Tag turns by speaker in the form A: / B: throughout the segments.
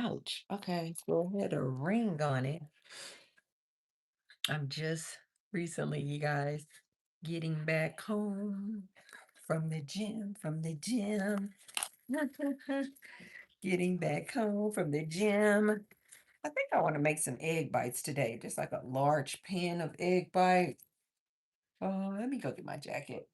A: Ouch. Okay, so it had a ring on it. I'm just recently, you guys, getting back home from the gym. Getting back home from the gym. I think I want to make some egg bites today, just like a large pan of egg bites. Oh, let me go get my jacket.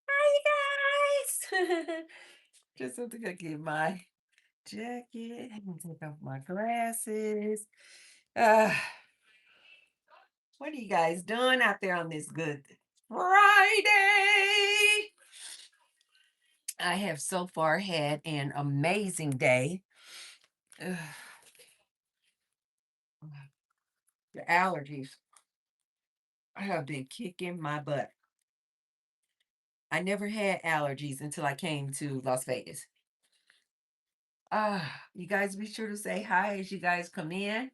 A: Hi, you guys. Just have to go get my jacket and take off my glasses. Uh, what are you guys doing out there on this good Friday? I have so far had an amazing day. Ugh, the allergies have been kicking my butt. I never had allergies until I came to Las Vegas. You guys be sure to say hi as you guys come in.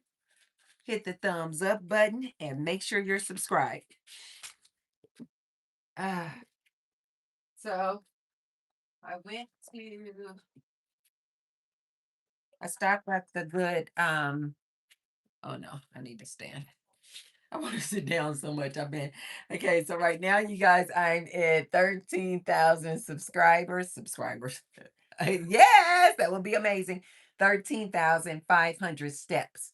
A: Hit the thumbs up button and make sure you're subscribed. Ah, so I went to I stopped at the good oh no, I need to stand. I want to sit down so much. I've been okay. So right now, you guys, I'm at 13,000 subscribers. Subscribers. Yes, that would be amazing. 13,500 steps.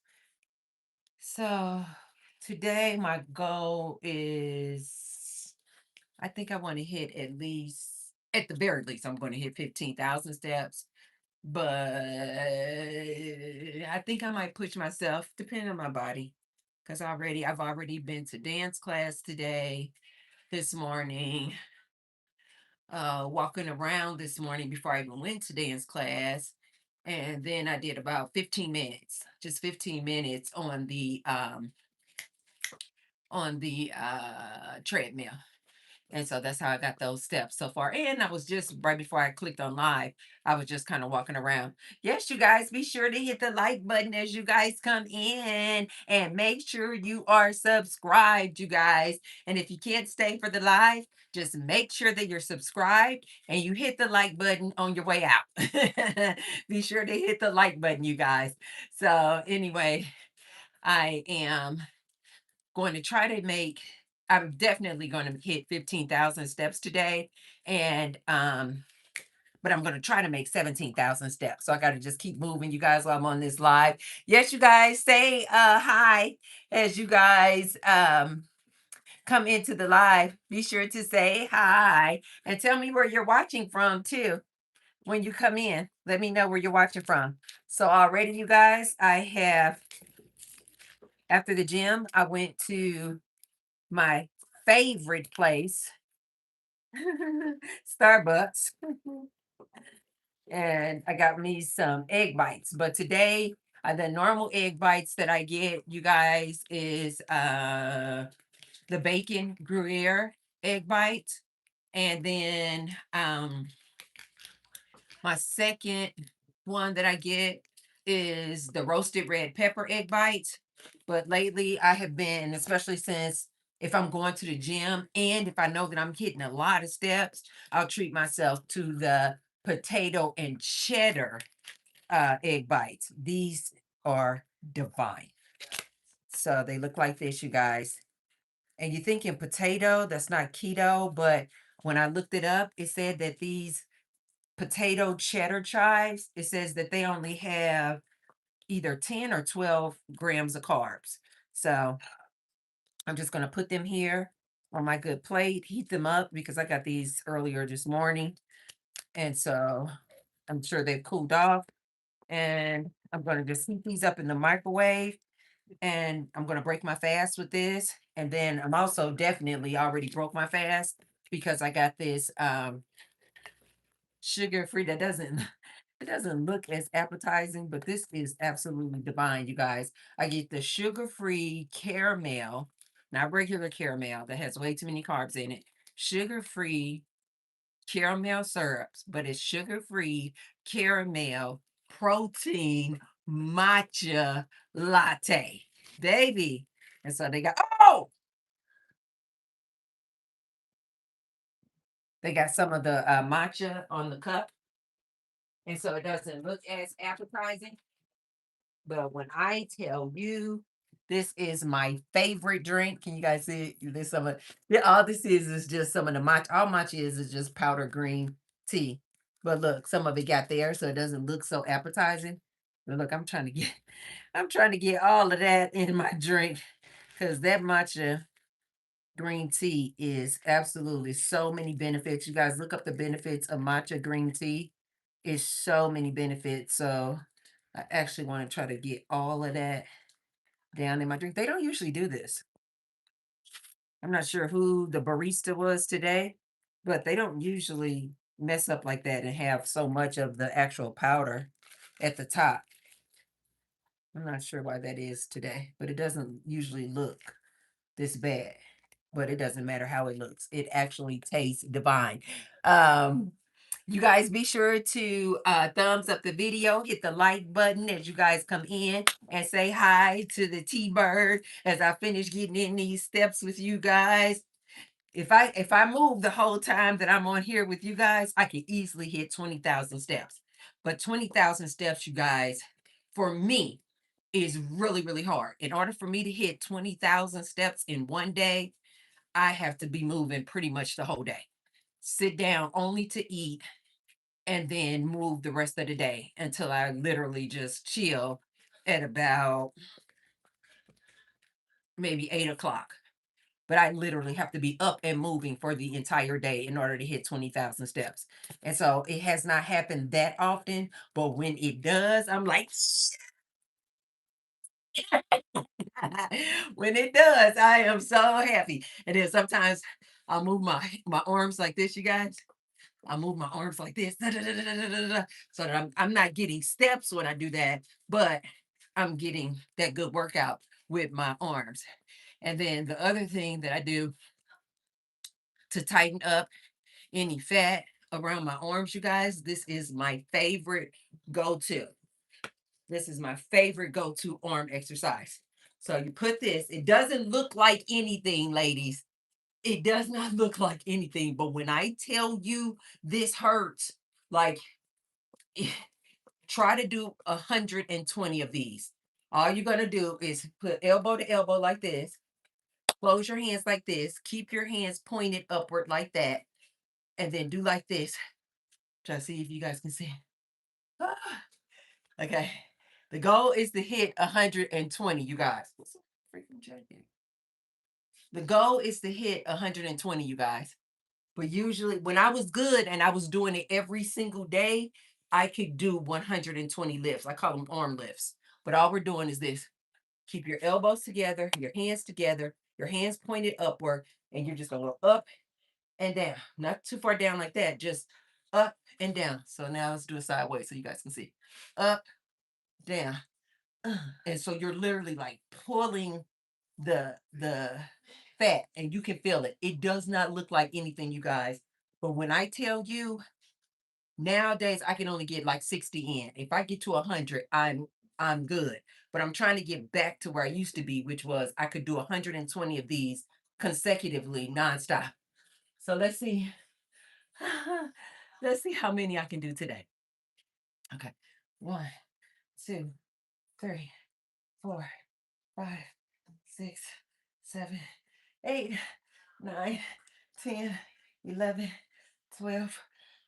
A: So today, my goal is I think I want to hit at least, at the very least, I'm going to hit 15,000 steps. But I think I might push myself, depending on my body, because I've already been to dance class today, this morning, walking around this morning before I even went to dance class. And then I did about 15 minutes, just 15 minutes on the treadmill. And so that's how I got those steps so far. And I was just right before I clicked on live, I was just kind of walking around. Yes, you guys, be sure to hit the like button as you guys come in and make sure you are subscribed, you guys. And if you can't stay for the live, just make sure that you're subscribed and you hit the like button on your way out. Be sure to hit the like button, you guys. So, anyway, I am going to try to make I'm definitely going to hit 15,000 steps today and but I'm going to try to make 17,000 steps. So I got to just keep moving you guys while I'm on this live. Yes, you guys say hi as you guys come into the live. Be sure to say hi and tell me where you're watching from too. When you come in, let me know where you're watching from. So already you guys, I have after the gym, I went to my favorite place, Starbucks, and I got me some egg bites. But today, the normal egg bites that I get, you guys, is the bacon Gruyere egg bite, and then my second one that I get is the roasted red pepper egg bites. But lately, I have been, especially since if I'm going to the gym and if I know that I'm hitting a lot of steps, I'll treat myself to the potato and cheddar egg bites. These are divine. So they look like this, you guys. And you're thinking potato, that's not keto, but when I looked it up, it said that these potato cheddar chives, it says that they only have either 10 or 12 grams of carbs. So I'm just going to put them here on my good plate, heat them up because I got these earlier this morning. And so I'm sure they've cooled off. And I'm going to just heat these up in the microwave. And I'm going to break my fast with this. And then I'm also definitely already broke my fast because I got this sugar free that doesn't it doesn't look as appetizing, but this is absolutely divine, you guys. I get the sugar free caramel, not regular caramel that has way too many carbs in it. Sugar free caramel syrups, but it's sugar free caramel protein matcha latte, baby. And so they got some of the matcha on the cup, and so it doesn't look as appetizing. But when I tell you, this is my favorite drink. Can you guys see it? This some of yeah, all this is just some of the matcha. All matcha is just powdered green tea. But look, some of it got there, so it doesn't look so appetizing. But look, I'm trying to get all of that in my drink because that matcha green tea is absolutely so many benefits. You guys look up the benefits of matcha green tea. It's so many benefits. So I actually want to try to get all of that down in my drink. They don't usually do this. I'm not sure who the barista was today, but they don't usually mess up like that and have so much of the actual powder at the top. I'm not sure why that is today, but it doesn't usually look this bad. But it doesn't matter how it looks. It actually tastes divine. Um, you guys be sure to thumbs up the video, hit the like button as you guys come in and say hi to the T-Bird as I finish getting in these steps with you guys. If I move the whole time that I'm on here with you guys, I can easily hit 20,000 steps. But 20,000 steps, you guys, for me is really, really hard. In order for me to hit 20,000 steps in one day, I have to be moving pretty much the whole day. Sit down only to eat and then move the rest of the day until I literally just chill at about maybe 8 o'clock. But I literally have to be up and moving for the entire day in order to hit 20,000 steps. And so it has not happened that often, but when it does, I'm like, when it does, I am so happy. And then sometimes I'll move my arms like this, you guys. I move my arms like this, da, da, da, da, da, da, da, so that I'm not getting steps when I do that, but I'm getting that good workout with my arms. And then the other thing that I do to tighten up any fat around my arms, you guys, this is my favorite go-to. This is my favorite go-to arm exercise. So you put this, it doesn't look like anything, ladies. It does not look like anything, but when I tell you this hurts, like try to do 120 of these. All you're going to do is put elbow to elbow like this, close your hands like this, keep your hands pointed upward like that, and then do like this. Try to see if you guys can see. Okay. The goal is to hit 120, you guys. What's the freaking jacket? The goal is to hit 120, you guys. But usually, when I was good and I was doing it every single day, I could do 120 lifts. I call them arm lifts. But all we're doing is this: keep your elbows together, your hands pointed upward, and you're just gonna go up and down. Not too far down like that, just up and down. So now let's do it sideways so you guys can see. Up, down. And so you're literally like pulling the fat and you can feel it. It does not look like anything, you guys. But when I tell you nowadays I can only get like 60 in. If I get to 100, I'm good. But I'm trying to get back to where I used to be, which was I could do 120 of these consecutively nonstop. So let's see. Let's see how many I can do today. Okay. One, two, three, four, five, 6, 7, 8, 9, 10, 11, 12,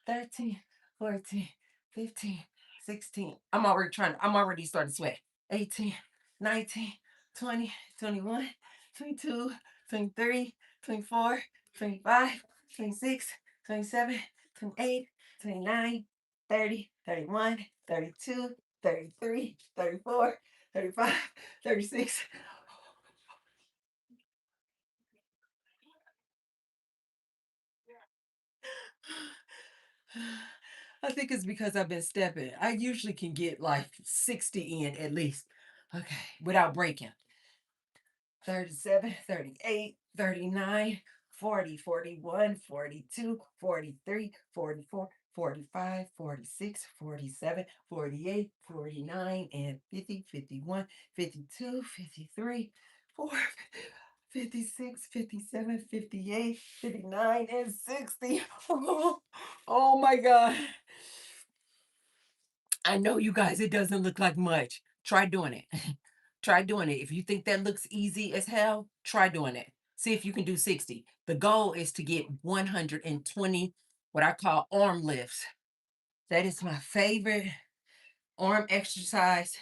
A: 13, 14, 15, 16. I'm already starting to sweat. 18, 19, 20, 21, 22, 23, 24, 25, 26, 27, 28, 29, 30, 31, 32, 33, 34, 35, 36. I think it's because I've been stepping. I usually can get like 60 in at least. Okay, without breaking. 37, 38, 39, 40, 41, 42, 43, 44, 45, 46, 47, 48, 49, and 50, 51, 52, 53, 4, 56, 57, 58, 59, and 60. Oh, oh my God. I know you guys, it doesn't look like much. Try doing it. Try doing it. If you think that looks easy as hell, try doing it. See if you can do 60. The goal is to get 120, what I call arm lifts. That is my favorite arm exercise.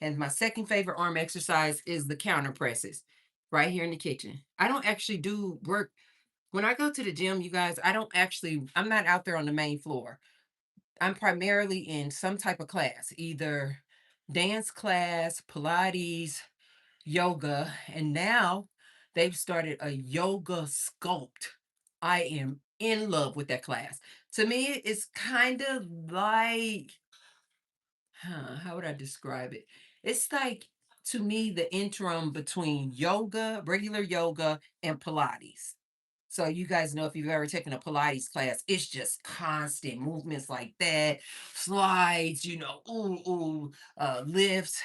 A: And my second favorite arm exercise is the counter presses right here in the kitchen. I don't actually do work. When I go to the gym, you guys, I'm not out there on the main floor. I'm primarily in some type of class, either dance class, Pilates, yoga, and now they've started a yoga sculpt. I am in love with that class. To me, it's kind of like, how would I describe it? It's like, to me, the interim between yoga, regular yoga, and Pilates. So you guys know if you've ever taken a Pilates class, it's just constant movements like that, slides, lifts.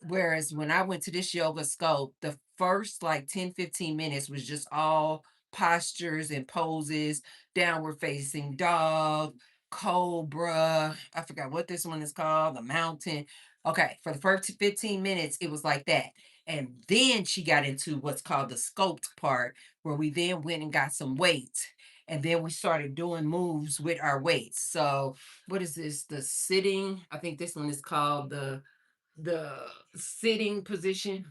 A: Whereas when I went to this yoga scope, the first like 10, 15 minutes was just all postures and poses, downward facing dog, cobra. I forgot what this one is called, the mountain. Okay, for the first 15 minutes, it was like that. And then she got into what's called the scoped part, where we then went and got some weights. And then we started doing moves with our weights. So, what is this? The sitting, I think this one is called the sitting position,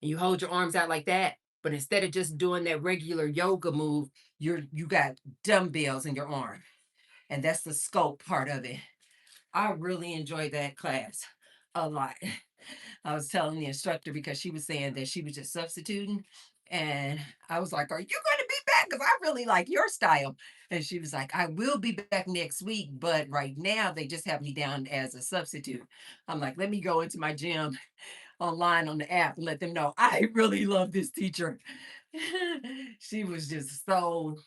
A: and you hold your arms out like that, but instead of just doing that regular yoga move, you got dumbbells in your arm, and that's the scope part of it. I really enjoyed that class a lot. I was telling the instructor because she was saying that she was just substituting, and I was like, are you going to be back, because I really like your style? And she was like, I will be back next week, but right now they just have me down as a substitute. I'm like, let me go into my gym online on the app and let them know I really love this teacher. She was just so,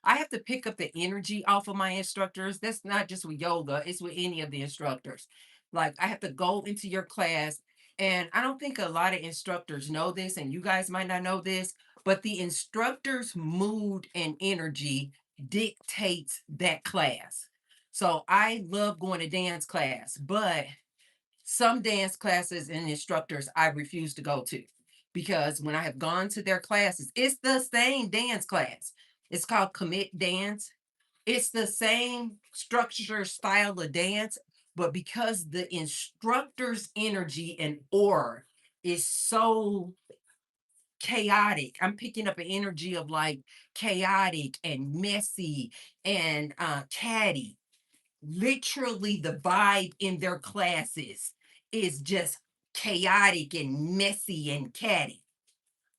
A: I have to pick up the energy off of my instructors. That's not just with yoga, it's with any of the instructors. Like, I have to go into your class, and I don't think a lot of instructors know this, and you guys might not know this, but the instructor's mood and energy dictates that class. So I love going to dance class, but some dance classes and instructors I refuse to go to, because when I have gone to their classes, it's the same dance class. It's called commit dance. It's the same structure style of dance, but because the instructor's energy and aura is so chaotic, I'm picking up an energy of like chaotic and messy and catty. Literally, the vibe in their classes is just chaotic and messy and catty.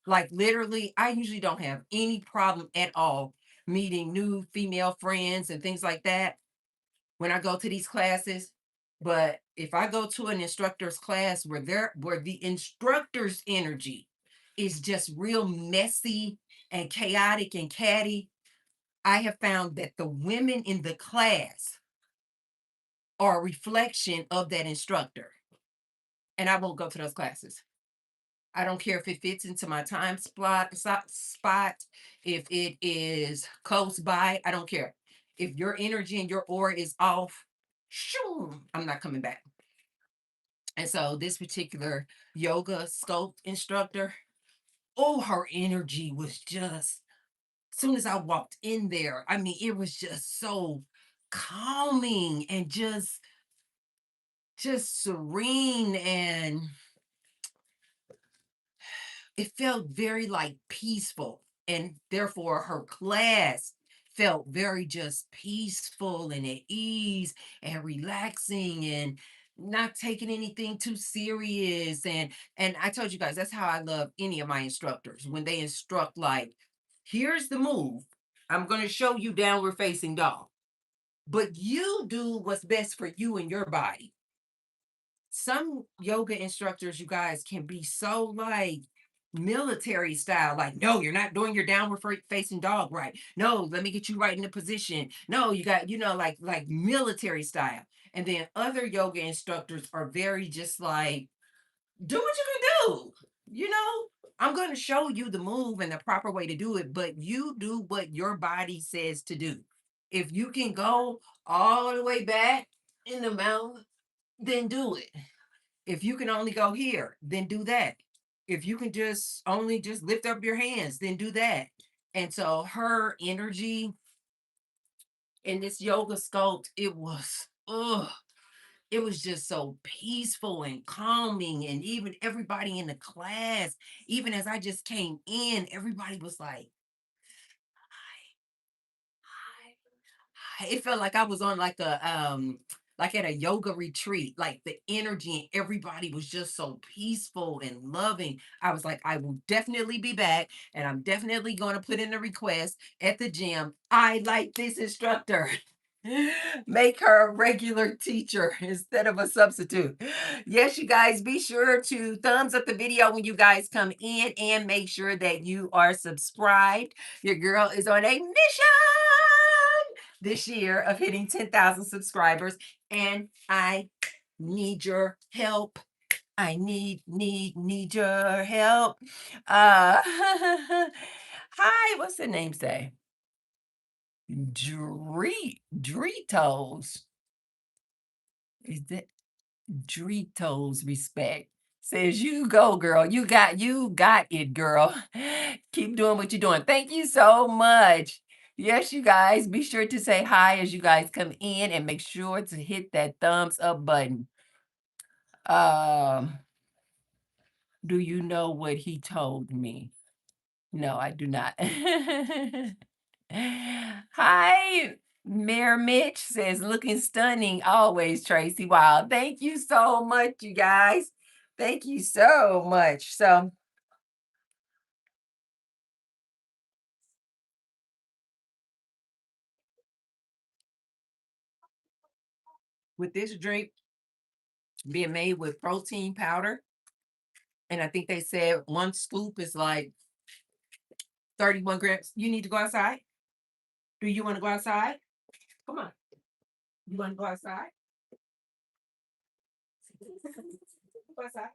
A: Like, literally, I usually don't have any problem at all meeting new female friends and things like that when I go to these classes. But if I go to an instructor's class where the instructor's energy is just real messy and chaotic and catty, I have found that the women in the class are a reflection of that instructor. And I won't go to those classes. I don't care if it fits into my time spot, if it is close by, I don't care. If your energy and your aura is off, shoo, I'm not coming back. And so this particular yoga sculpt instructor, oh, her energy was just, as soon as I walked in there, I mean, it was just so calming and just serene, and it felt very like peaceful, and therefore her class felt very just peaceful and at ease and relaxing and not taking anything too serious. And I told you guys, that's how I love any of my instructors, when they instruct like, here's the move, I'm going to show you downward facing dog. But you do what's best for you and your body. Some yoga instructors, you guys, can be so like military style, like, no, you're not doing your downward facing dog right. No, let me get you right in the position. No, you got, like military style. And then other yoga instructors are very just like, do what you can do. You know, I'm going to show you the move and the proper way to do it, but you do what your body says to do. If you can go all the way back in the mountain, then do it. If you can only go here, then do that. If you can just only just lift up your hands, then do that. And so her energy in this yoga sculpt, it was just so peaceful and calming. And even everybody in the class, even as I just came in, everybody was like, it felt like I was on like at a yoga retreat. Like the energy and everybody was just so peaceful and loving. I was like, I will definitely be back, and I'm definitely going to put in a request at the gym. I like this instructor. Make her a regular teacher instead of a substitute. Yes, you guys, be sure to thumbs up the video when you guys come in, and make sure that you are subscribed. Your girl is on a mission this year of hitting 10,000 subscribers, and I need your help. I need your help. Hi, what's the name say? Dritos. Is that Dritos respect? Says you go, girl. You got it, girl. Keep doing what you're doing. Thank you so much. Yes, you guys, be sure to say hi as you guys come in, and make sure to hit that thumbs up button. Um, do you know what he told me? No, I do not. Hi, Mayor Mitch says, looking stunning always, Tracy. Wow, thank you so much, you guys. Thank you so much. So, with this drink being made with protein powder, and I think they said one scoop is like 31 grams. You need to go outside? Do you want to go outside? Come on. You want to go outside? Go outside.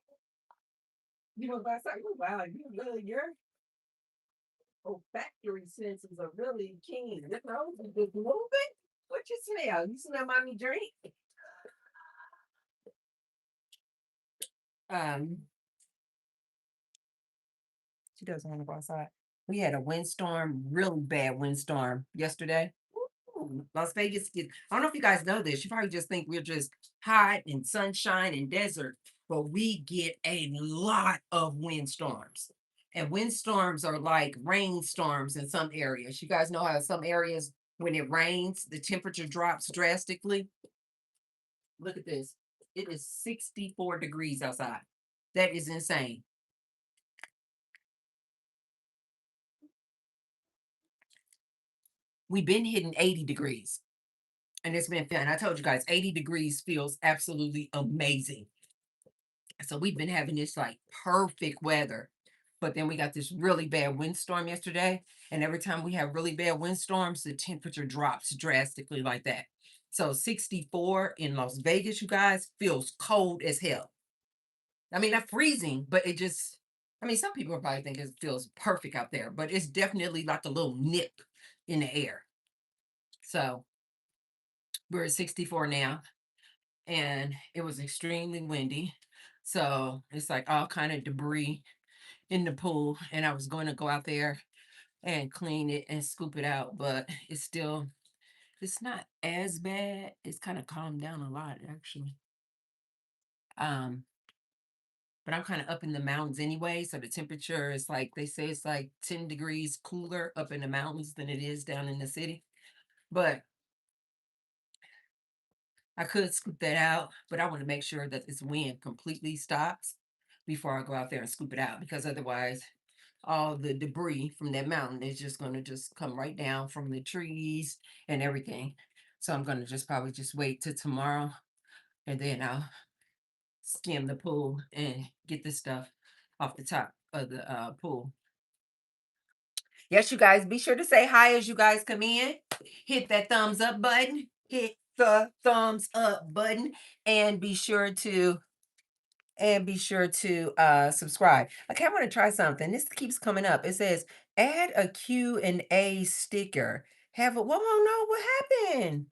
A: You want to go outside? Oh, wow, your olfactory senses are really keen. Your nose is just moving. What you smell? You smell mommy drink? Um, she doesn't want to go outside. We had a windstorm, really bad windstorm yesterday. Ooh, Las Vegas I don't know if you guys know this. You probably just think we're just hot and sunshine and desert, but we get a lot of windstorms. And windstorms are like rainstorms in some areas. You guys know how some areas, when it rains, the temperature drops drastically. Look at this. It is 64 degrees outside. That is insane. We've been hitting 80 degrees, and it's been fun. I told you guys, 80 degrees feels absolutely amazing. So we've been having this like perfect weather. But then we got this really bad windstorm yesterday. And every time we have really bad windstorms, the temperature drops drastically like that. So 64 in Las Vegas, you guys, feels cold as hell. I mean, not freezing, but it just, I mean, some people probably think it feels perfect out there, but it's definitely like a little nip in the air. So we're at 64 now, and it was extremely windy. So it's like all kind of debris in the pool. And I was going to go out there and clean it and scoop it out, but it's not as bad. It's kind of calmed down a lot, actually. Um, but I'm kind of up in the mountains anyway, so the temperature is like they say it's like 10 degrees cooler up in the mountains than it is down in the city. But I could scoop that out, but I want to make sure that this wind completely stops before I go out there and scoop it out, because otherwise all the debris from that mountain is just going to just come right down from the trees and everything. So I'm going to just probably just wait till tomorrow, and then I'll skim the pool and get this stuff off the top of the pool. Yes, you guys, be sure to say hi as you guys come in. Hit that thumbs up button. Hit the thumbs up button, and be sure to subscribe. Okay, I want to try something. This keeps coming up. It says add a Q&A sticker. Have a whoa, no, what happened?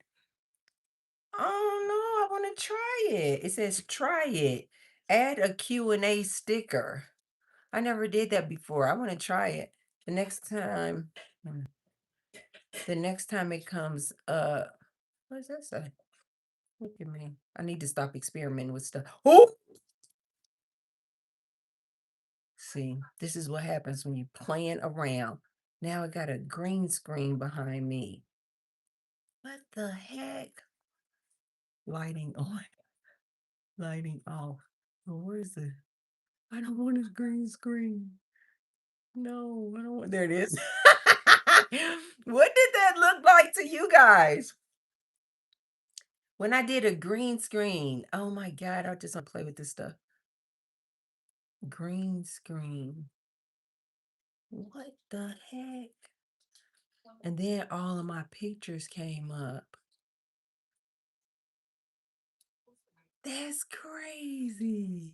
A: Oh no, I want to try it. It says try it. Add a Q&A sticker. I never did that before. I want to try it. The next time, hmm, the next time it comes what does that say? Look at me. I need to stop experimenting with stuff. Oh, see, this is what happens when you playing around. Now I got a green screen behind me. What the heck? Lighting on, lighting off. Oh, where is it? I don't want a green screen. No, I don't want. There it is. What did that look like to you guys when I did a green screen? Oh my God, I just want to play with this stuff. Green screen. What the heck? And then all of my pictures came up. That's crazy.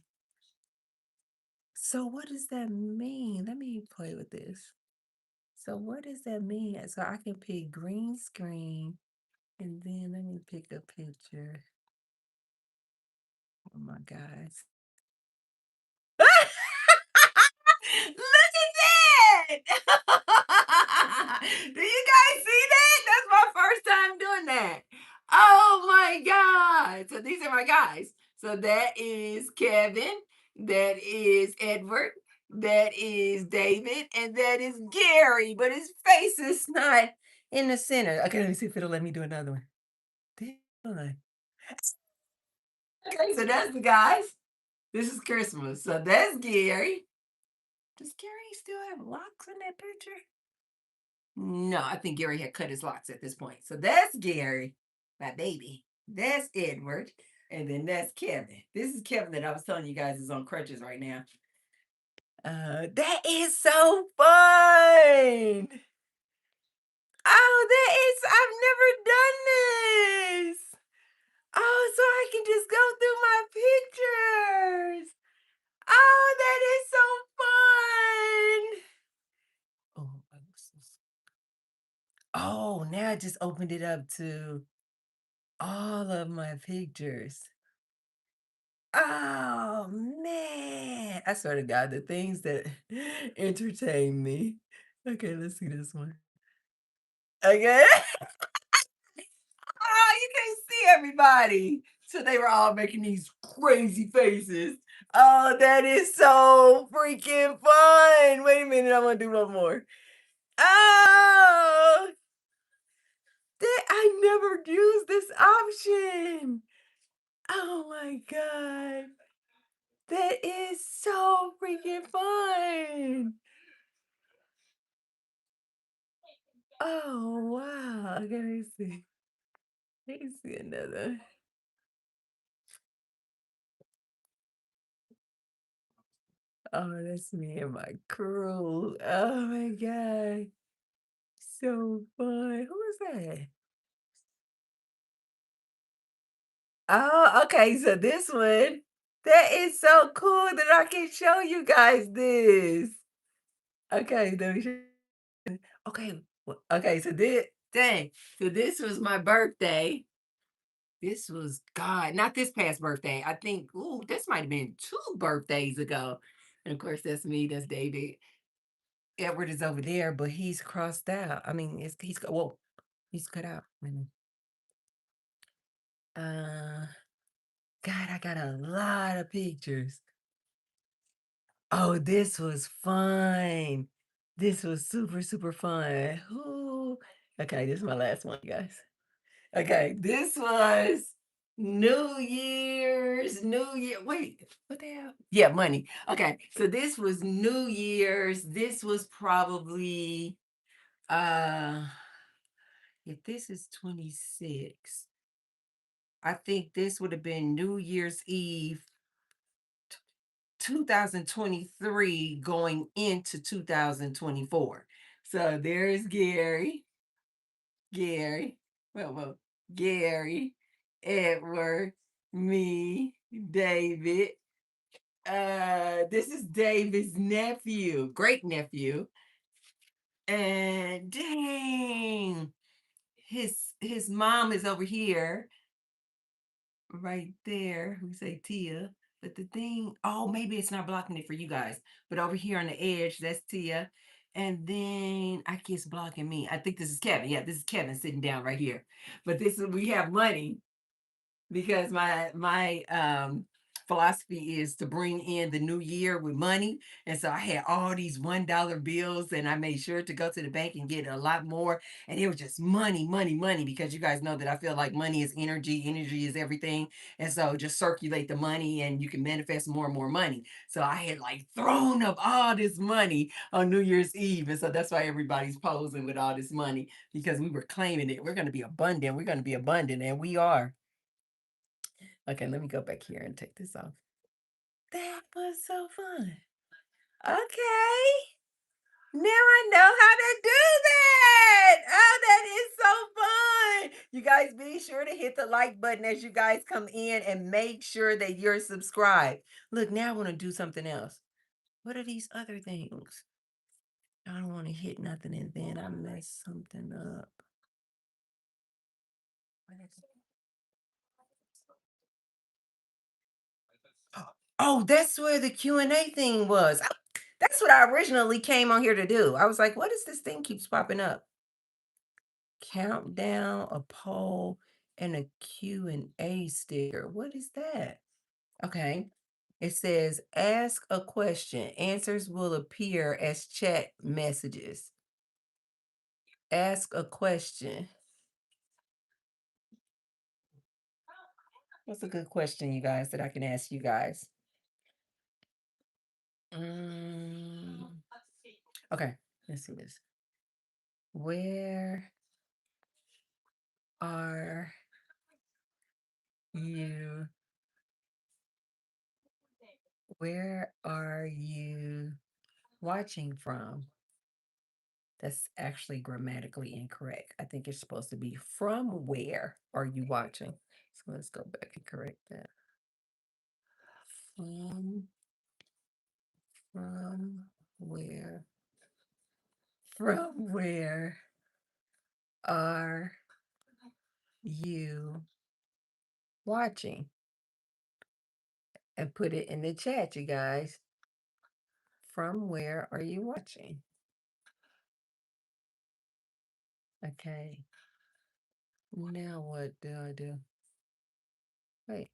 A: So what does that mean? Let me play with this. So what does that mean? So I can pick green screen, and then let me pick a picture. Oh my gosh. Look at that! Do you guys see that? That's my first time doing that. Oh my God. So these are my guys. So that is Kevin, that is Edward, that is David, and that is Gary, but his face is not in the center. Okay, let me see if it'll let me do another one. This one. Okay, so that's the guys. This is Christmas. So that's Gary. Does Gary still have locks in that picture? No, I think Gary had cut his locks at this point. So that's Gary, my baby. That's Edward. And then that's Kevin. This is Kevin that I was telling you guys is on crutches right now. That is so fun. Oh, that is, I've never done this. Oh, so I can just go through my pictures. Oh, that is so fun. Oh, oh, now I just opened it up to all of my pictures. Oh man. I swear to God, the things that entertain me. Okay, let's see this one. Okay. Oh, you can't see everybody. So they were all making these crazy faces. Oh, that is so freaking fun. Wait a minute, I'm gonna do one more. Oh, that I never used this option. Oh my God. That is so freaking fun. Oh wow. Okay, let me see. Let me see another. Oh, that's me and my crew. Oh my God. So fun. Who is that? Oh, okay. So this one, that is so cool that I can show you guys this. Okay, let me show. Okay, okay. So this, dang. So this was my birthday. This was God, not this past birthday. I think, ooh, this might have been 2 birthdays ago. And of course, that's me, that's David. Edward is over there, but he's crossed out. I mean, he's whoa, he's cut out. Uh, God, I got a lot of pictures. Oh, this was fun. This was super, super fun. Ooh. Okay, this is my last one, you guys. Okay, this was New Year's, New Year. Wait, what the hell? Yeah, money. Okay, so this was New Year's. This was probably uh if this is 26, I think this would have been New Year's Eve 2023 going into 2024. So there's Gary, well, Gary, Edward, me, David. This is David's nephew, great nephew, and dang, his mom is over here, right there. We say Tia, but the thing, oh, maybe it's not blocking it for you guys, but over here on the edge, that's Tia. And then I guess blocking me. I think this is Kevin. Yeah, this is Kevin sitting down right here. But this is we have money because my philosophy is to bring in the new year with money. And so I had all these $1 bills and I made sure to go to the bank and get a lot more. And it was just money, money, money, because you guys know that I feel like money is energy, energy is everything. And so just circulate the money and you can manifest more and more money. So I had like thrown up all this money on New Year's Eve. And so that's why everybody's posing with all this money, because we were claiming it. We're going to be abundant. We're going to be abundant. And we are. Okay, let me go back here and take this off. That was so fun. Okay. Now I know how to do that. Oh, that is so fun. You guys be sure to hit the like button as you guys come in and make sure that you're subscribed. Look, now I want to do something else. What are these other things? I don't want to hit nothing and then I mess something up. What is it? Oh, that's where the Q&A thing was. That's what I originally came on here to do. I was like, what is this thing keeps popping up? Countdown, a poll, and a Q&A sticker. What is that? Okay. It says, ask a question. Answers will appear as chat messages. Ask a question. What's a good question, you guys, that I can ask you guys? Mm, okay, let's see this. Where are you? Where are you watching from? That's actually grammatically incorrect. I think it's supposed to be from where are you watching? So let's go back and correct that. From from where from where are you watching? And put it in the chat, you guys. From where are you watching? Okay. Now what do I do? Wait.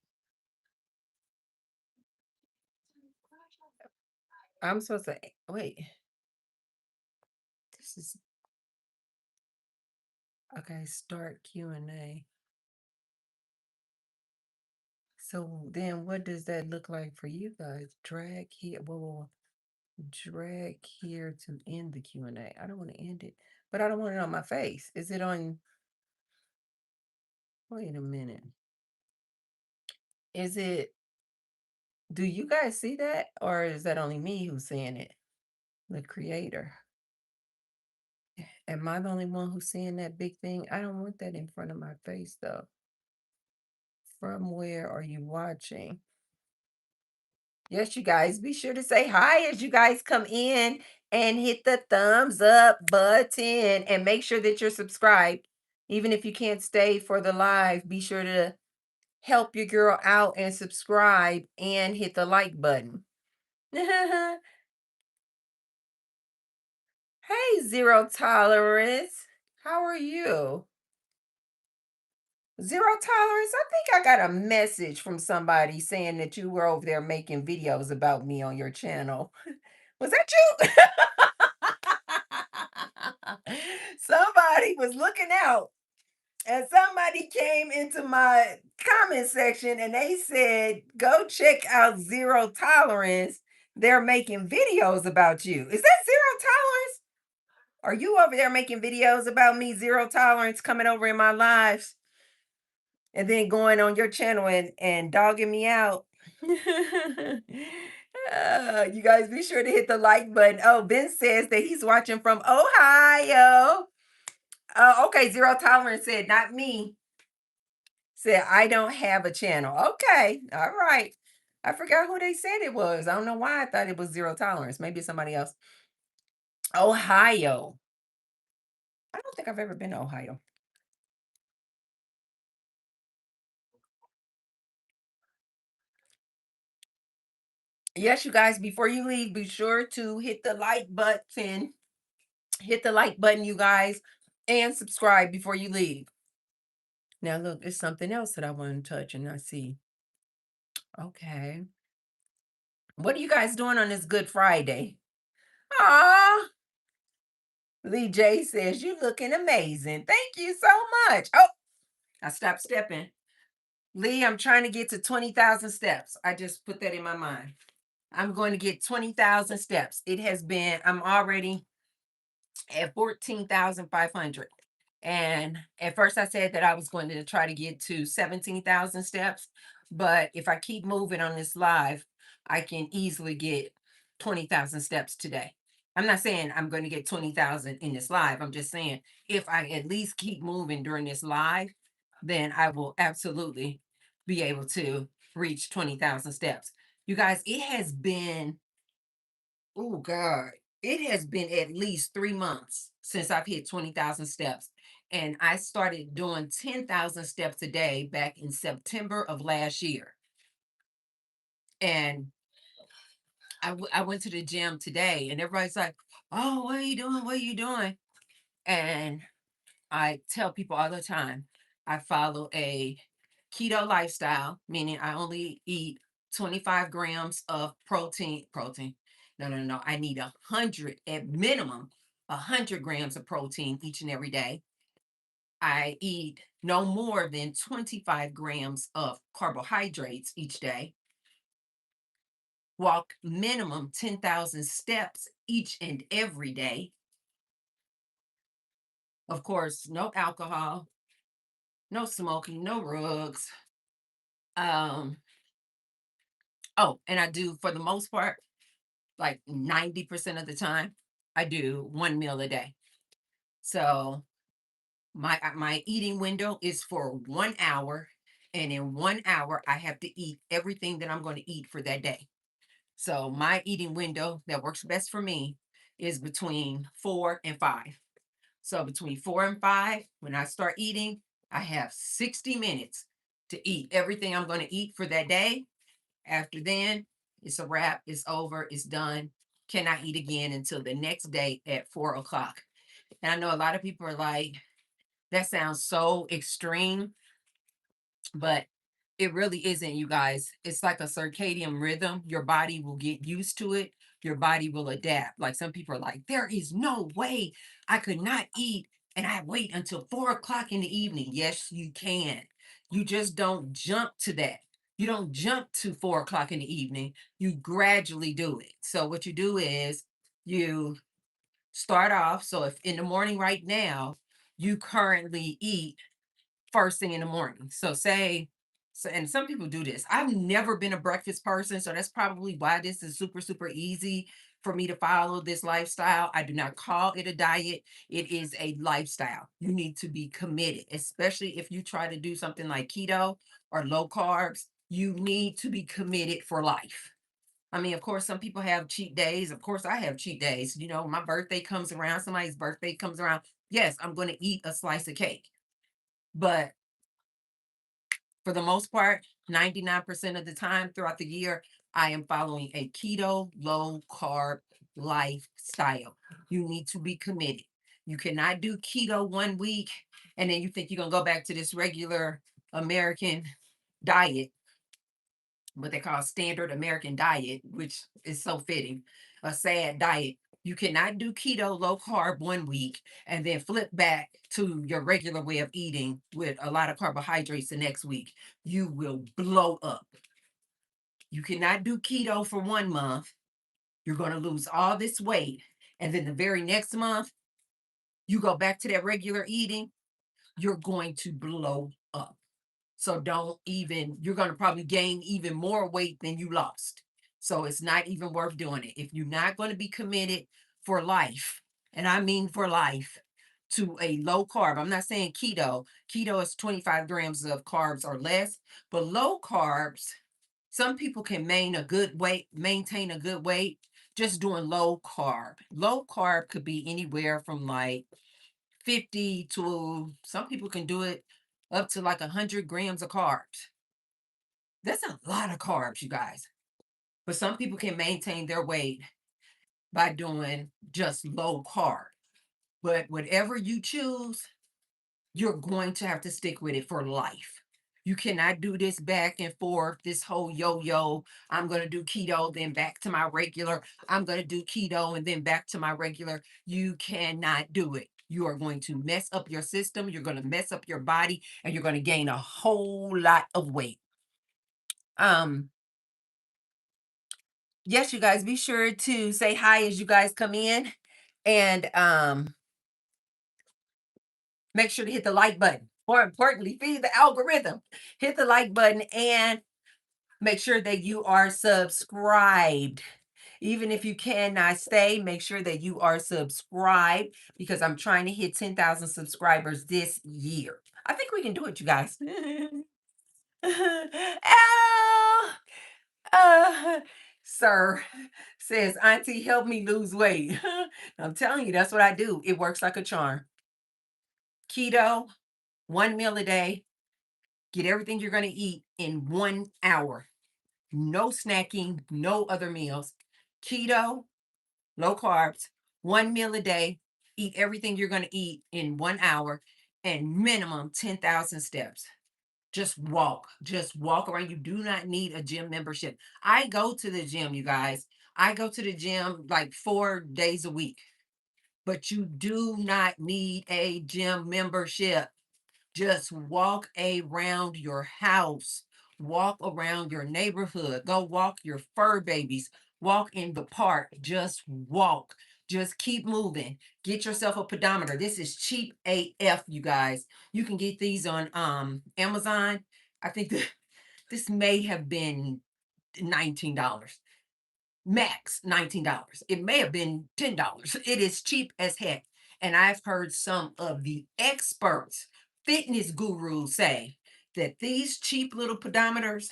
A: I'm supposed to wait. This is okay. Start Q&A. So then what does that look like for you guys? Drag here. Whoa. Drag here to end the Q&A. I don't want to end it, but I don't want it on my face. Is it on? Wait a minute. Is it? Do you guys see that, or is that only me who's seeing it? The creator. Am I the only one who's seeing that big thing? I don't want that in front of my face though. From where are you watching? Yes, you guys, be sure to say hi as you guys come in and hit the thumbs up button and make sure that you're subscribed. Even if you can't stay for the live, be sure to help your girl out and subscribe and hit the like button. Hey, Zero Tolerance. How are you? Zero Tolerance. I think I got a message from somebody saying that you were over there making videos about me on your channel. Was that you? Somebody was looking out and somebody came into my comment section and they said, go check out Zero Tolerance. They're making videos about you. Is that Zero Tolerance? Are you over there making videos about me, Zero Tolerance, coming over in my lives and then going on your channel and dogging me out? You guys be sure to hit the like button. Oh, Ben says that he's watching from Ohio. Okay, Zero Tolerance said, not me. Said, I don't have a channel. Okay, all right. I forgot who they said it was. I don't know why I thought it was Zero Tolerance. Maybe it's somebody else. Ohio. I don't think I've ever been to Ohio. Yes, you guys, before you leave, be sure to hit the like button. Hit the like button, you guys, and subscribe before you leave. Now, look, there's something else that I want to touch and I see. Okay. What are you guys doing on this Good Friday? Ah, Lee J says, you looking amazing. Thank you so much. Oh, I stopped stepping. Lee, I'm trying to get to 20,000 steps. I just put that in my mind. I'm going to get 20,000 steps. It has been, I'm already at 14,500. And at first I said that I was going to try to get to 17,000 steps. But if I keep moving on this live, I can easily get 20,000 steps today. I'm not saying I'm going to get 20,000 in this live. I'm just saying if I at least keep moving during this live, then I will absolutely be able to reach 20,000 steps. You guys, it has been, oh God, it has been at least 3 months since I've hit 20,000 steps. And I started doing 10,000 steps a day back in September of last year. And I went to the gym today and everybody's like, oh, what are you doing? What are you doing? And I tell people all the time, I follow a keto lifestyle, meaning I only eat 25 grams of protein. No, no, no. I need 100 at minimum, 100 grams of protein each and every day. I eat no more than 25 grams of carbohydrates each day. Walk minimum 10,000 steps each and every day. Of course, no alcohol, no smoking, no rugs. Um, oh, and I do for the most part, like 90% of the time, I do one meal a day. So my eating window is for 1 hour, and in 1 hour, I have to eat everything that I'm going to eat for that day. So my eating window that works best for me is between 4 and 5. So between 4 and 5, when I start eating, I have 60 minutes to eat everything I'm going to eat for that day. After then, it's a wrap, it's over, it's done. Cannot eat again until the next day at 4 o'clock. And I know a lot of people are like, that sounds so extreme, but it really isn't, you guys. It's like a circadian rhythm. Your body will get used to it. Your body will adapt. Like some people are like, there is no way I could not eat and I wait until 4 o'clock in the evening. Yes, you can. You just don't jump to that. You don't jump to 4 o'clock in the evening. You gradually do it. So what you do is you start off. So if in the morning right now, you currently eat first thing in the morning. So say, so and some people do this. I've never been a breakfast person, so that's probably why this is super, super easy for me to follow this lifestyle. I do not call it a diet. It is a lifestyle. You need to be committed, especially if you try to do something like keto or low carbs. You need to be committed for life. I mean, of course, some people have cheat days. Of course, I have cheat days. You know, my birthday comes around, somebody's birthday comes around. Yes, I'm going to eat a slice of cake. But for the most part, 99% of the time throughout the year, I am following a keto, low carb lifestyle. You need to be committed. You cannot do keto 1 week and then you think you're going to go back to this regular American diet, what they call standard American diet, which is so fitting, a sad diet. You cannot do keto low carb 1 week and then flip back to your regular way of eating with a lot of carbohydrates the next week. You will blow up. You cannot do keto for 1 month. You're going to lose all this weight. And then the very next month, you go back to that regular eating, you're going to blow up. So don't even, you're going to probably gain even more weight than you lost. So it's not even worth doing it. If you're not going to be committed for life, and I mean for life, to a low carb, I'm not saying keto. Keto is 25 grams of carbs or less, but low carbs, some people can maintain a good weight just doing low carb. Low carb could be anywhere from like 50 to, some people can do it up to like 100 grams of carbs. That's a lot of carbs, you guys. But some people can maintain their weight by doing just low carb. But whatever you choose, you're going to have to stick with it for life. You cannot do this back and forth, this whole yo-yo. I'm going to do keto, then back to my regular. I'm going to do keto and then back to my regular. You cannot do it. You are going to mess up your system. You're going to mess up your body and you're going to gain a whole lot of weight. Um, yes, you guys be sure to say hi as you guys come in and make sure to hit the like button. More importantly, feed the algorithm. Hit the like button and make sure that you are subscribed. Even if you cannot stay, make sure that you are subscribed because I'm trying to hit 10,000 subscribers this year. I think we can do it, you guys. Ow! Uh, sir says, Auntie, help me lose weight. I'm telling you, that's what I do. It works like a charm. Keto, 1 meal a day, get everything you're going to eat in 1 hour. No snacking, no other meals. Keto, low carbs, 1 meal a day, eat everything you're going to eat in 1 hour, and minimum 10,000 steps. Just walk around. You do not need a gym membership. I go to the gym, you guys. I go to the gym like 4 days a week, but you do not need a gym membership. Just walk around your house, walk around your neighborhood, go walk your fur babies, walk in the park, just walk. Just keep moving. Get yourself a pedometer. This is cheap AF, you guys. You can get these on Amazon. I think this may have been $19, max $19. It may have been $10. It is cheap as heck. And I've heard some of the experts, fitness gurus say that these cheap little pedometers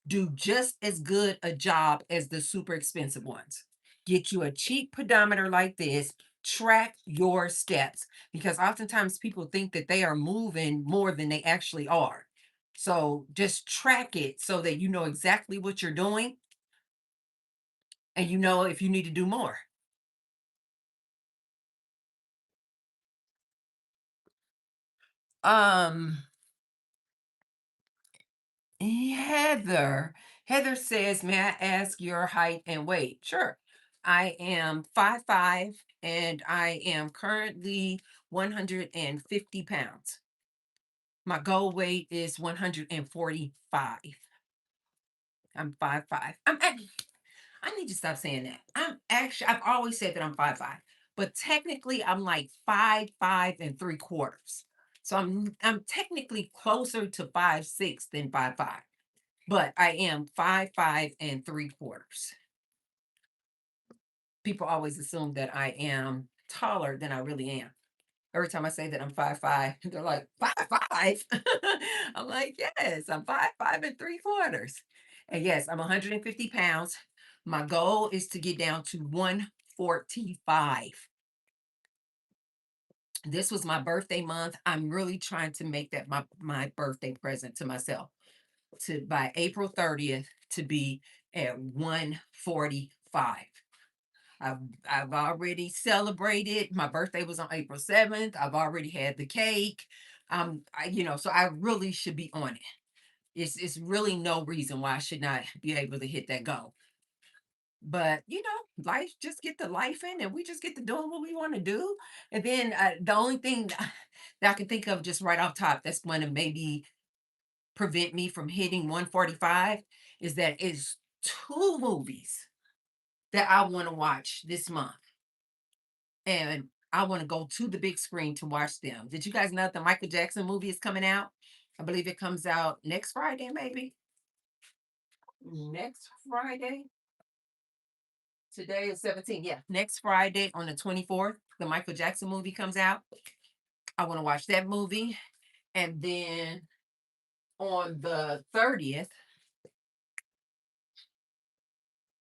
A: do just as good a job as the super expensive ones. Get you a cheap pedometer like this, track your steps because oftentimes people think that they are moving more than they actually are. So just track it so that you know exactly what you're doing and you know if you need to do more. Um, Heather. Heather says, may I ask your height and weight? Sure. I am 5'5" and I am currently 150 pounds. My goal weight is 145. I'm 5'5". I need to stop saying that. I've always said that I'm 5'5", but technically I'm like 5'5 3/4". So I'm technically closer to 5'6" than 5'5", but I am 5'5 3/4". People always assume that I am taller than I really am. Every time I say that I'm 5'5", they're like, 5'5". I'm like, yes, I'm 5'5 3/4". And yes, I'm 150 pounds. My goal is to get down to 145. This was my birthday month. I'm really trying to make that my birthday present to myself. To by April 30th to be at 145. I've I've already celebrated. My birthday was on April 7th. I've already had the cake. So I really should be on it. It's really no reason why I should not be able to hit that goal. But life just get to life in, and we just get to doing what we want to do. And then the only thing that I can think of just right off top that's going to maybe prevent me from hitting 145 is that is two movies that I want to watch this month, and I want to go to the big screen to watch them. Did you guys know the Michael Jackson movie is coming out? I believe it comes out next Friday, maybe next Friday. Today is 17. Yeah, next Friday on the 24th, the Michael Jackson movie comes out. I want to watch that movie. And then on the 30th,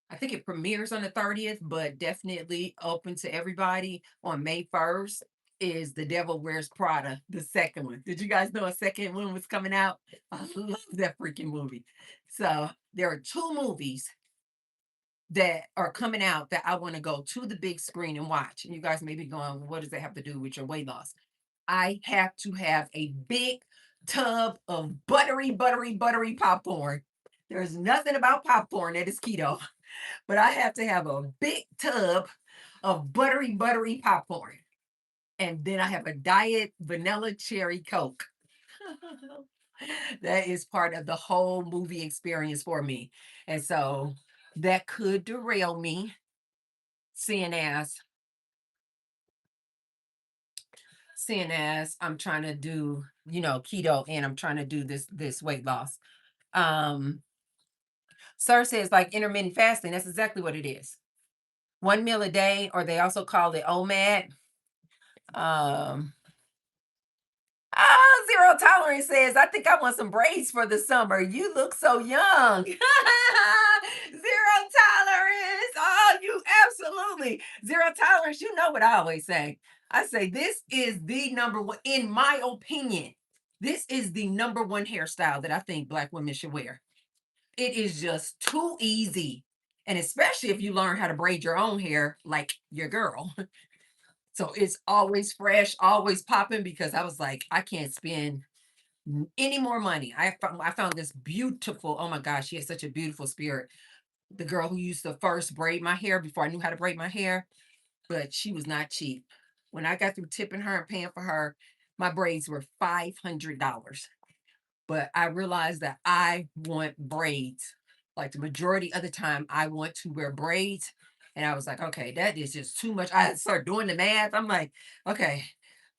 A: I think it premieres on the 30th, but definitely open to everybody on May 1st is The Devil Wears Prada, the second one. Did you guys know a second one was coming out? I love that freaking movie. So there are two movies that are coming out that I want to go to the big screen and watch. And you guys may be going, what does that have to do with your weight loss? I have to have a big tub of buttery, buttery, buttery popcorn. There's nothing about popcorn that is keto, but I have to have a big tub of buttery, buttery popcorn. And then I have a diet vanilla cherry Coke. That is part of the whole movie experience for me. And so that could derail me, seeing as I'm trying to do, keto, and I'm trying to do this weight loss. Um, Sir says like intermittent fasting. That's exactly what it is. One meal a day, or they also call it OMAD. Um, Zero Tolerance says, I think I want some braids for the summer. You look so young. Zero Tolerance. Oh, you absolutely. Zero Tolerance. You know what I always say. I say, this is the number one, in my opinion, this is the number one hairstyle that I think Black women should wear. It is just too easy. And especially if you learn how to braid your own hair like your girl. So it's always fresh, always popping, because I was like, I can't spend any more money. I found this beautiful, oh my gosh, she has such a beautiful spirit. The girl who used to first braid my hair before I knew how to braid my hair, but she was not cheap. When I got through tipping her and paying for her, my braids were $500. But I realized that I want braids. Like the majority of the time, I want to wear braids. And I was like, okay, that is just too much. I started doing the math. I'm like, okay,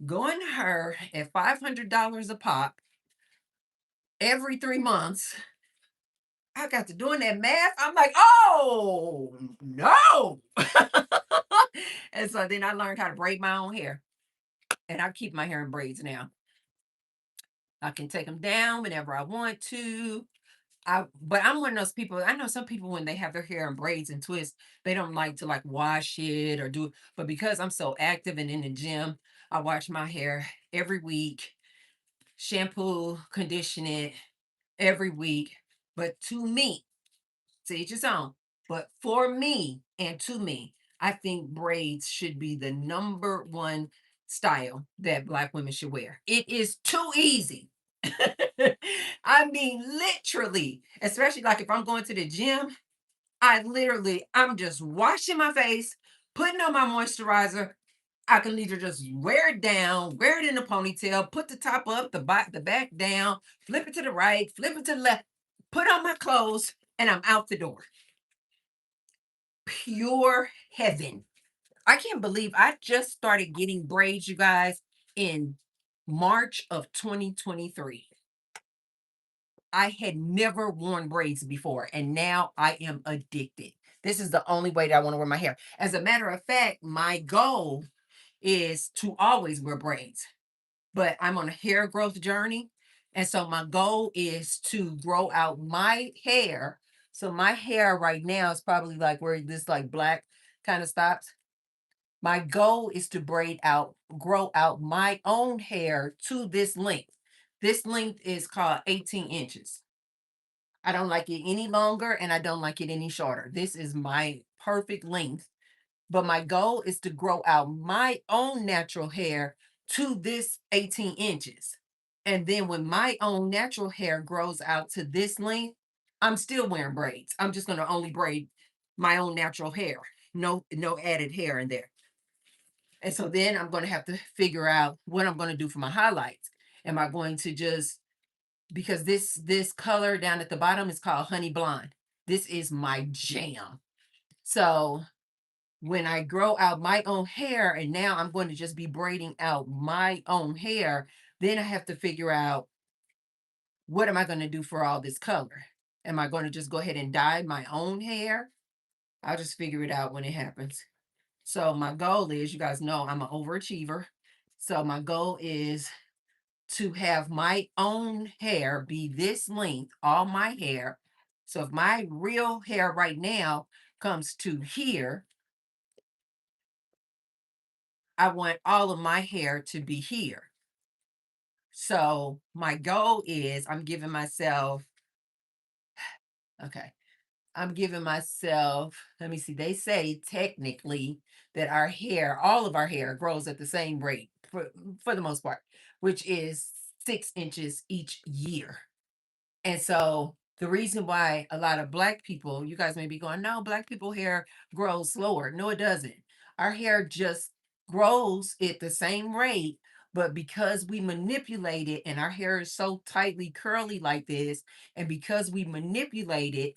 A: going to her at $500 a pop every 3 months. I got to doing that math. I'm like, oh no. And so then I learned how to braid my own hair. And I keep my hair in braids now. I can take them down whenever I want to. But I'm one of those people. I know some people when they have their hair in braids and twists, they don't like to like wash it or do. But because I'm so active and in the gym, I wash my hair every week, shampoo, condition it every week. But to me, to each his own. But for me and to me, I think braids should be the number one style that Black women should wear. It is too easy. I mean, literally, especially like if I'm going to the gym, I'm just washing my face, putting on my moisturizer. I can either just wear it down, wear it in a ponytail, put the top up, the back down, flip it to the right, flip it to the left, put on my clothes, and I'm out the door. Pure heaven. I can't believe I just started getting braids, you guys, in March of 2023. I had never worn braids before, and now I am addicted. This is the only way that I want to wear my hair. As a matter of fact, my goal is to always wear braids, but I'm on a hair growth journey. And so my goal is to grow out my hair. So my hair right now is probably like where this like black kind of stops. My goal is to grow out my own hair to this length. This length is called 18 inches. I don't like it any longer and I don't like it any shorter. This is my perfect length. But my goal is to grow out my own natural hair to this 18 inches. And then when my own natural hair grows out to this length, I'm still wearing braids. I'm just going to only braid my own natural hair. No added hair in there. And so then I'm going to have to figure out what I'm going to do for my highlights. Am I going to just, because this color down at the bottom is called honey blonde. This is my jam. So when I grow out my own hair, and now I'm going to just be braiding out my own hair, then I have to figure out, what am I going to do for all this color? Am I going to just go ahead and dye my own hair? I'll just figure it out when it happens. So my goal is, you guys know I'm an overachiever. So my goal is to have my own hair be this length, all my hair. So if my real hair right now comes to here, I want all of my hair to be here. So my goal is, okay, I'm giving myself, let me see, they say technically that our hair, all of our hair grows at the same rate for the most part, which is 6 inches each year. And so the reason why a lot of Black people, you guys may be going, no, Black people hair grows slower. No, it doesn't. Our hair just grows at the same rate, but because we manipulate it and our hair is so tightly curly like this, and because we manipulate it,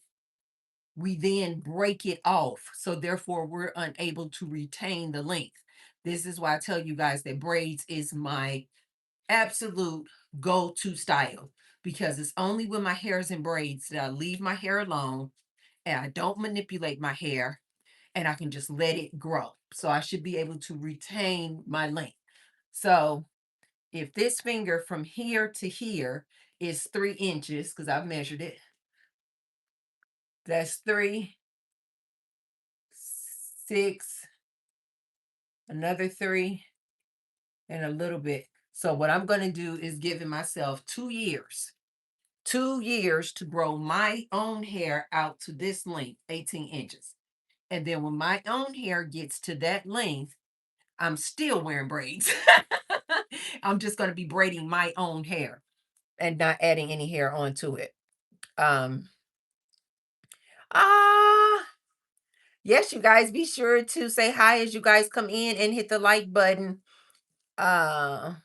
A: we then break it off. So therefore, we're unable to retain the length. This is why I tell you guys that braids is my absolute go-to style, because it's only when my hair is in braids that I leave my hair alone and I don't manipulate my hair, and I can just let it grow. So I should be able to retain my length. So if this finger from here to here is 3 inches, because I've measured it, that's 3, 6, another 3, and a little bit. So what I'm going to do is giving myself 2 years, 2 years to grow my own hair out to this length, 18 inches. And then when my own hair gets to that length, I'm still wearing braids. I'm just going to be braiding my own hair and not adding any hair onto it. Um, ah, yes, you guys be sure to say hi as you guys come in and hit the like button. Uh,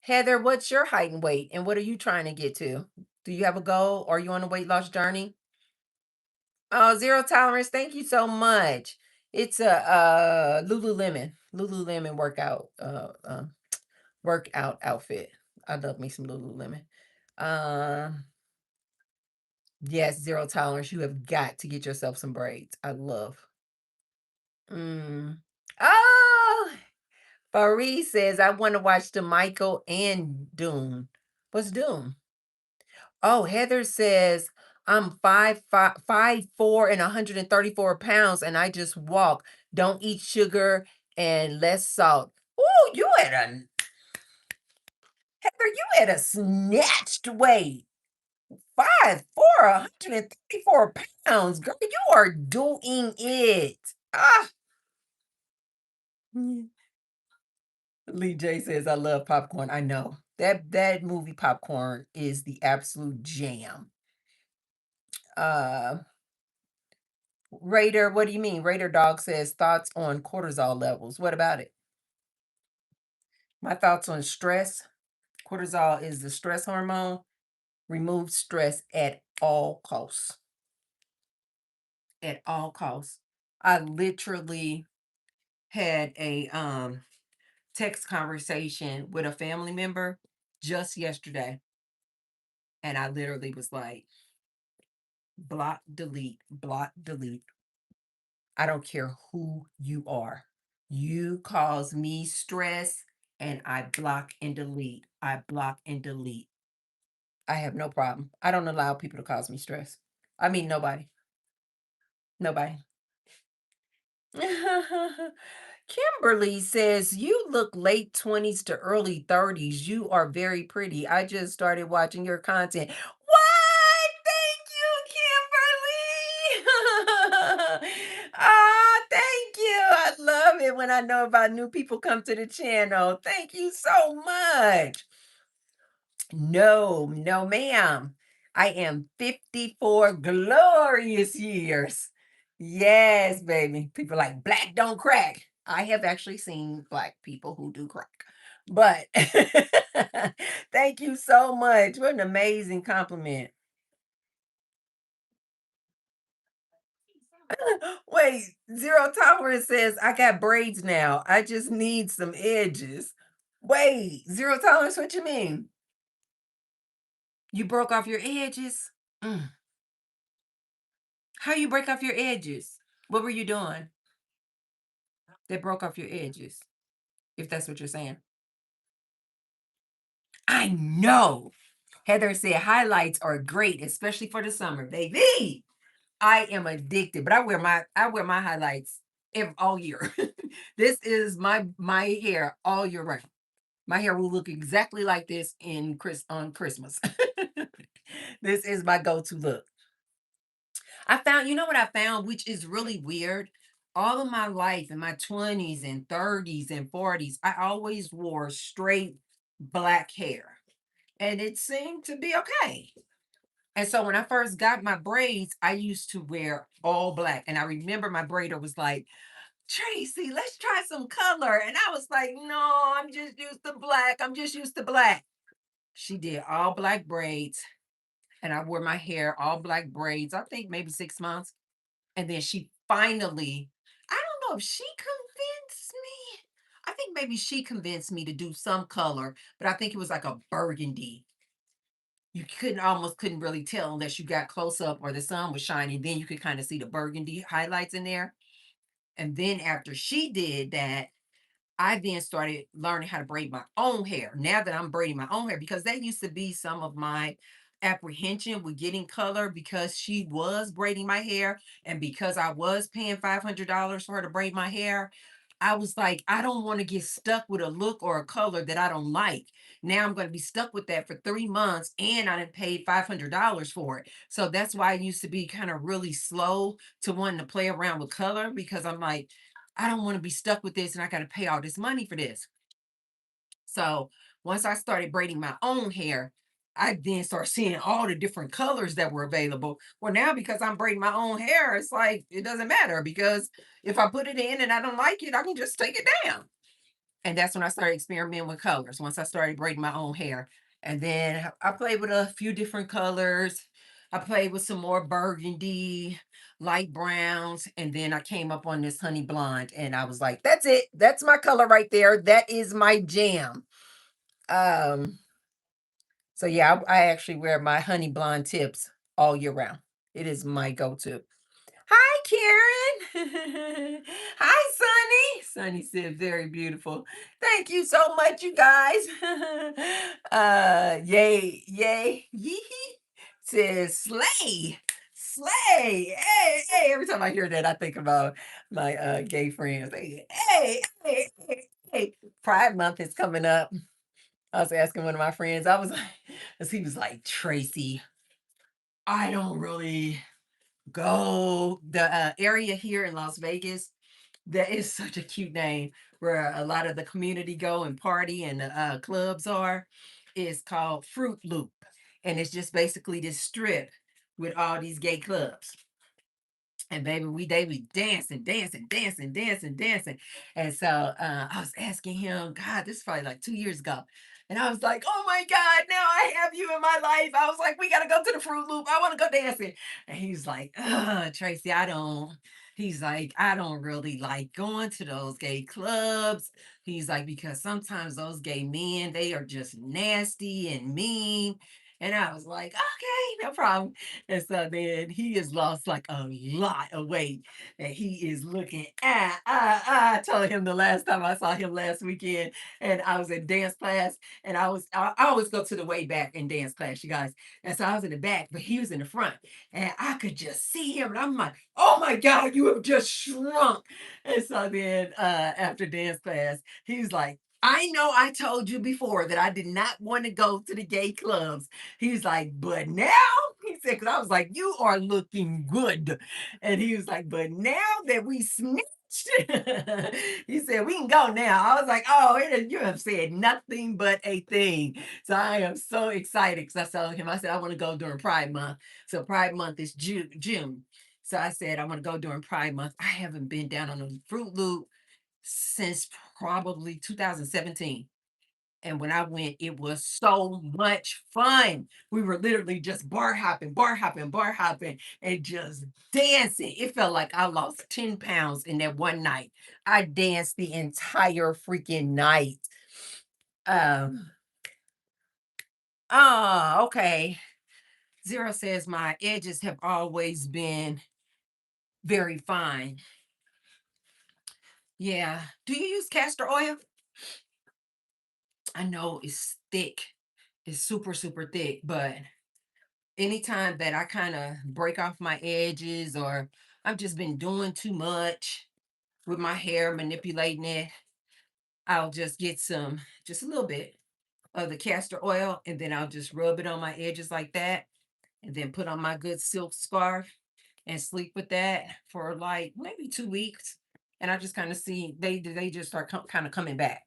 A: Heather, what's your height and weight, and what are you trying to get to? Do you have a goal? Are you on a weight loss journey? Oh, zero tolerance. Thank you so much. It's a Lululemon workout outfit. I love me some Lululemon. Um, yes, zero tolerance. You have got to get yourself some braids. I love. Mm. Oh, Farid says I want to watch the Michael and Dune. What's Dune? Oh, Heather says I'm 5'4" and 134 pounds, and I just walk. Don't eat sugar and less salt. Oh, you at a Heather, you at a snatched weight. 5'4", 134 pounds. Girl, you are doing it. Ah. Mm. Lee J says I love popcorn. I know. That movie Popcorn is the absolute jam. Uh Raider, what do you mean? Raider Dog says thoughts on cortisol levels. What about it? My thoughts on stress. Cortisol is the stress hormone. Remove stress at all costs. At all costs. I literally had a text conversation with a family member just yesterday, and I literally was like, block, delete, block, delete. I don't care who you are. You cause me stress, and I block and delete. I block and delete. I have no problem. I don't allow people to cause me stress. I mean, nobody. Nobody. Kimberly says, you look late 20s to early 30s. You are very pretty. I just started watching your content. What? Thank you, Kimberly. Ah, thank you. I love it when I know about new people come to the channel. Thank you so much. No, no, ma'am. I am 54 glorious years. Yes, baby. People like black don't crack. I have actually seen black people who do crack. But thank you so much. What an amazing compliment. Wait, zero tolerance says I got braids now. I just need some edges. Wait, zero tolerance, what you mean? You broke off your edges? Mm. How you break off your edges? What were you doing that broke off your edges? If that's what you're saying. I know. Heather said highlights are great, especially for the summer, baby. I am addicted, but I wear my highlights all year. This is my hair all year round. My hair will look exactly like this on Christmas. This is my go-to look. I found, you know what I found, which is really weird. All of my life in my 20s and 30s and 40s, I always wore straight black hair. And it seemed to be okay. And so when I first got my braids, I used to wear all black. And I remember my braider was like, Tracy, let's try some color. And I was like, no, I'm just used to black. I'm just used to black. She did all black braids. And I wore my hair all black braids, I think maybe 6 months. And then she finally, I don't know if she convinced me. I think maybe she convinced me to do some color, but I think it was like a burgundy. You couldn't really tell unless you got close up or the sun was shining. Then you could kind of see the burgundy highlights in there. And then after she did that, I then started learning how to braid my own hair. Now that I'm braiding my own hair, because that used to be some of my apprehension with getting color because she was braiding my hair and because I was paying $500 for her to braid my hair. I was like, I don't want to get stuck with a look or a color that I don't like. Now I'm going to be stuck with that for 3 months and I done paid $500 for it. So that's why I used to be kind of really slow to wanting to play around with color because I'm like, I don't want to be stuck with this and I got to pay all this money for this. So once I started braiding my own hair, I then started seeing all the different colors that were available. Well, now because I'm braiding my own hair, it's like it doesn't matter because if I put it in and I don't like it, I can just take it down. And that's when I started experimenting with colors. Once I started braiding my own hair, and then I played with a few different colors. I played with some more burgundy, light browns, and then I came up on this honey blonde, and I was like, "That's it. That's my color right there. That is my jam." Um, so yeah, I actually wear my honey blonde tips all year round. It is my go-to. Hi, Karen. Hi, Sunny. Sunny said, very beautiful. Thank you so much, you guys. Yay, yee says slay. Slay. Hey. Every time I hear that, I think about my gay friends. Hey. Pride Month is coming up. I was asking one of my friends, I was like, as he was like, Tracy, I don't really go the area here in Las Vegas. That is such a cute name where a lot of the community go and party and the clubs are. Is called Fruit Loop, and it's just basically this strip with all these gay clubs. And baby, they be dancing. And so I was asking him, God, this is probably like 2 years ago. And I was like, oh my God, now I have you in my life. I was like, we gotta go to the Fruit Loop. I want to go dancing. And he's like, Tracy, I don't. He's like, I don't really like going to those gay clubs. He's like, because sometimes those gay men, they are just nasty and mean. And I was like, okay, no problem. And so then he has lost like a lot of weight and he is looking I told him the last time I saw him last weekend and I was in dance class and I always go to the way back in dance class, you guys. And so I was in the back, but he was in the front and I could just see him and I'm like, oh my God, you have just shrunk. And so then after dance class, he's like, I know I told you before that I did not want to go to the gay clubs. He's like, but now, he said, because I was like, you are looking good. And he was like, but now that we snatched He said, "We can go now." I was like, "Oh, you have said nothing but a thing." So I am so excited because I told him, I said, "I want to go during Pride Month." So Pride Month is June. So I said, "I want to go during Pride Month." I haven't been down on a Fruit Loop since probably 2017. And when I went, it was so much fun. We were literally just bar hopping, bar hopping, bar hopping, and just dancing. It felt like I lost 10 pounds in that one night. I danced the entire freaking night. Um, okay. Zero says my edges have always been very fine. Yeah. Do you use castor oil? I know it's thick. It's super, super thick, but anytime that I kind of break off my edges or I've just been doing too much with my hair, manipulating it, I'll just get just a little bit of the castor oil and then I'll just rub it on my edges like that and then put on my good silk scarf and sleep with that for like maybe 2 weeks. And I just kind of see they just start kind of coming back.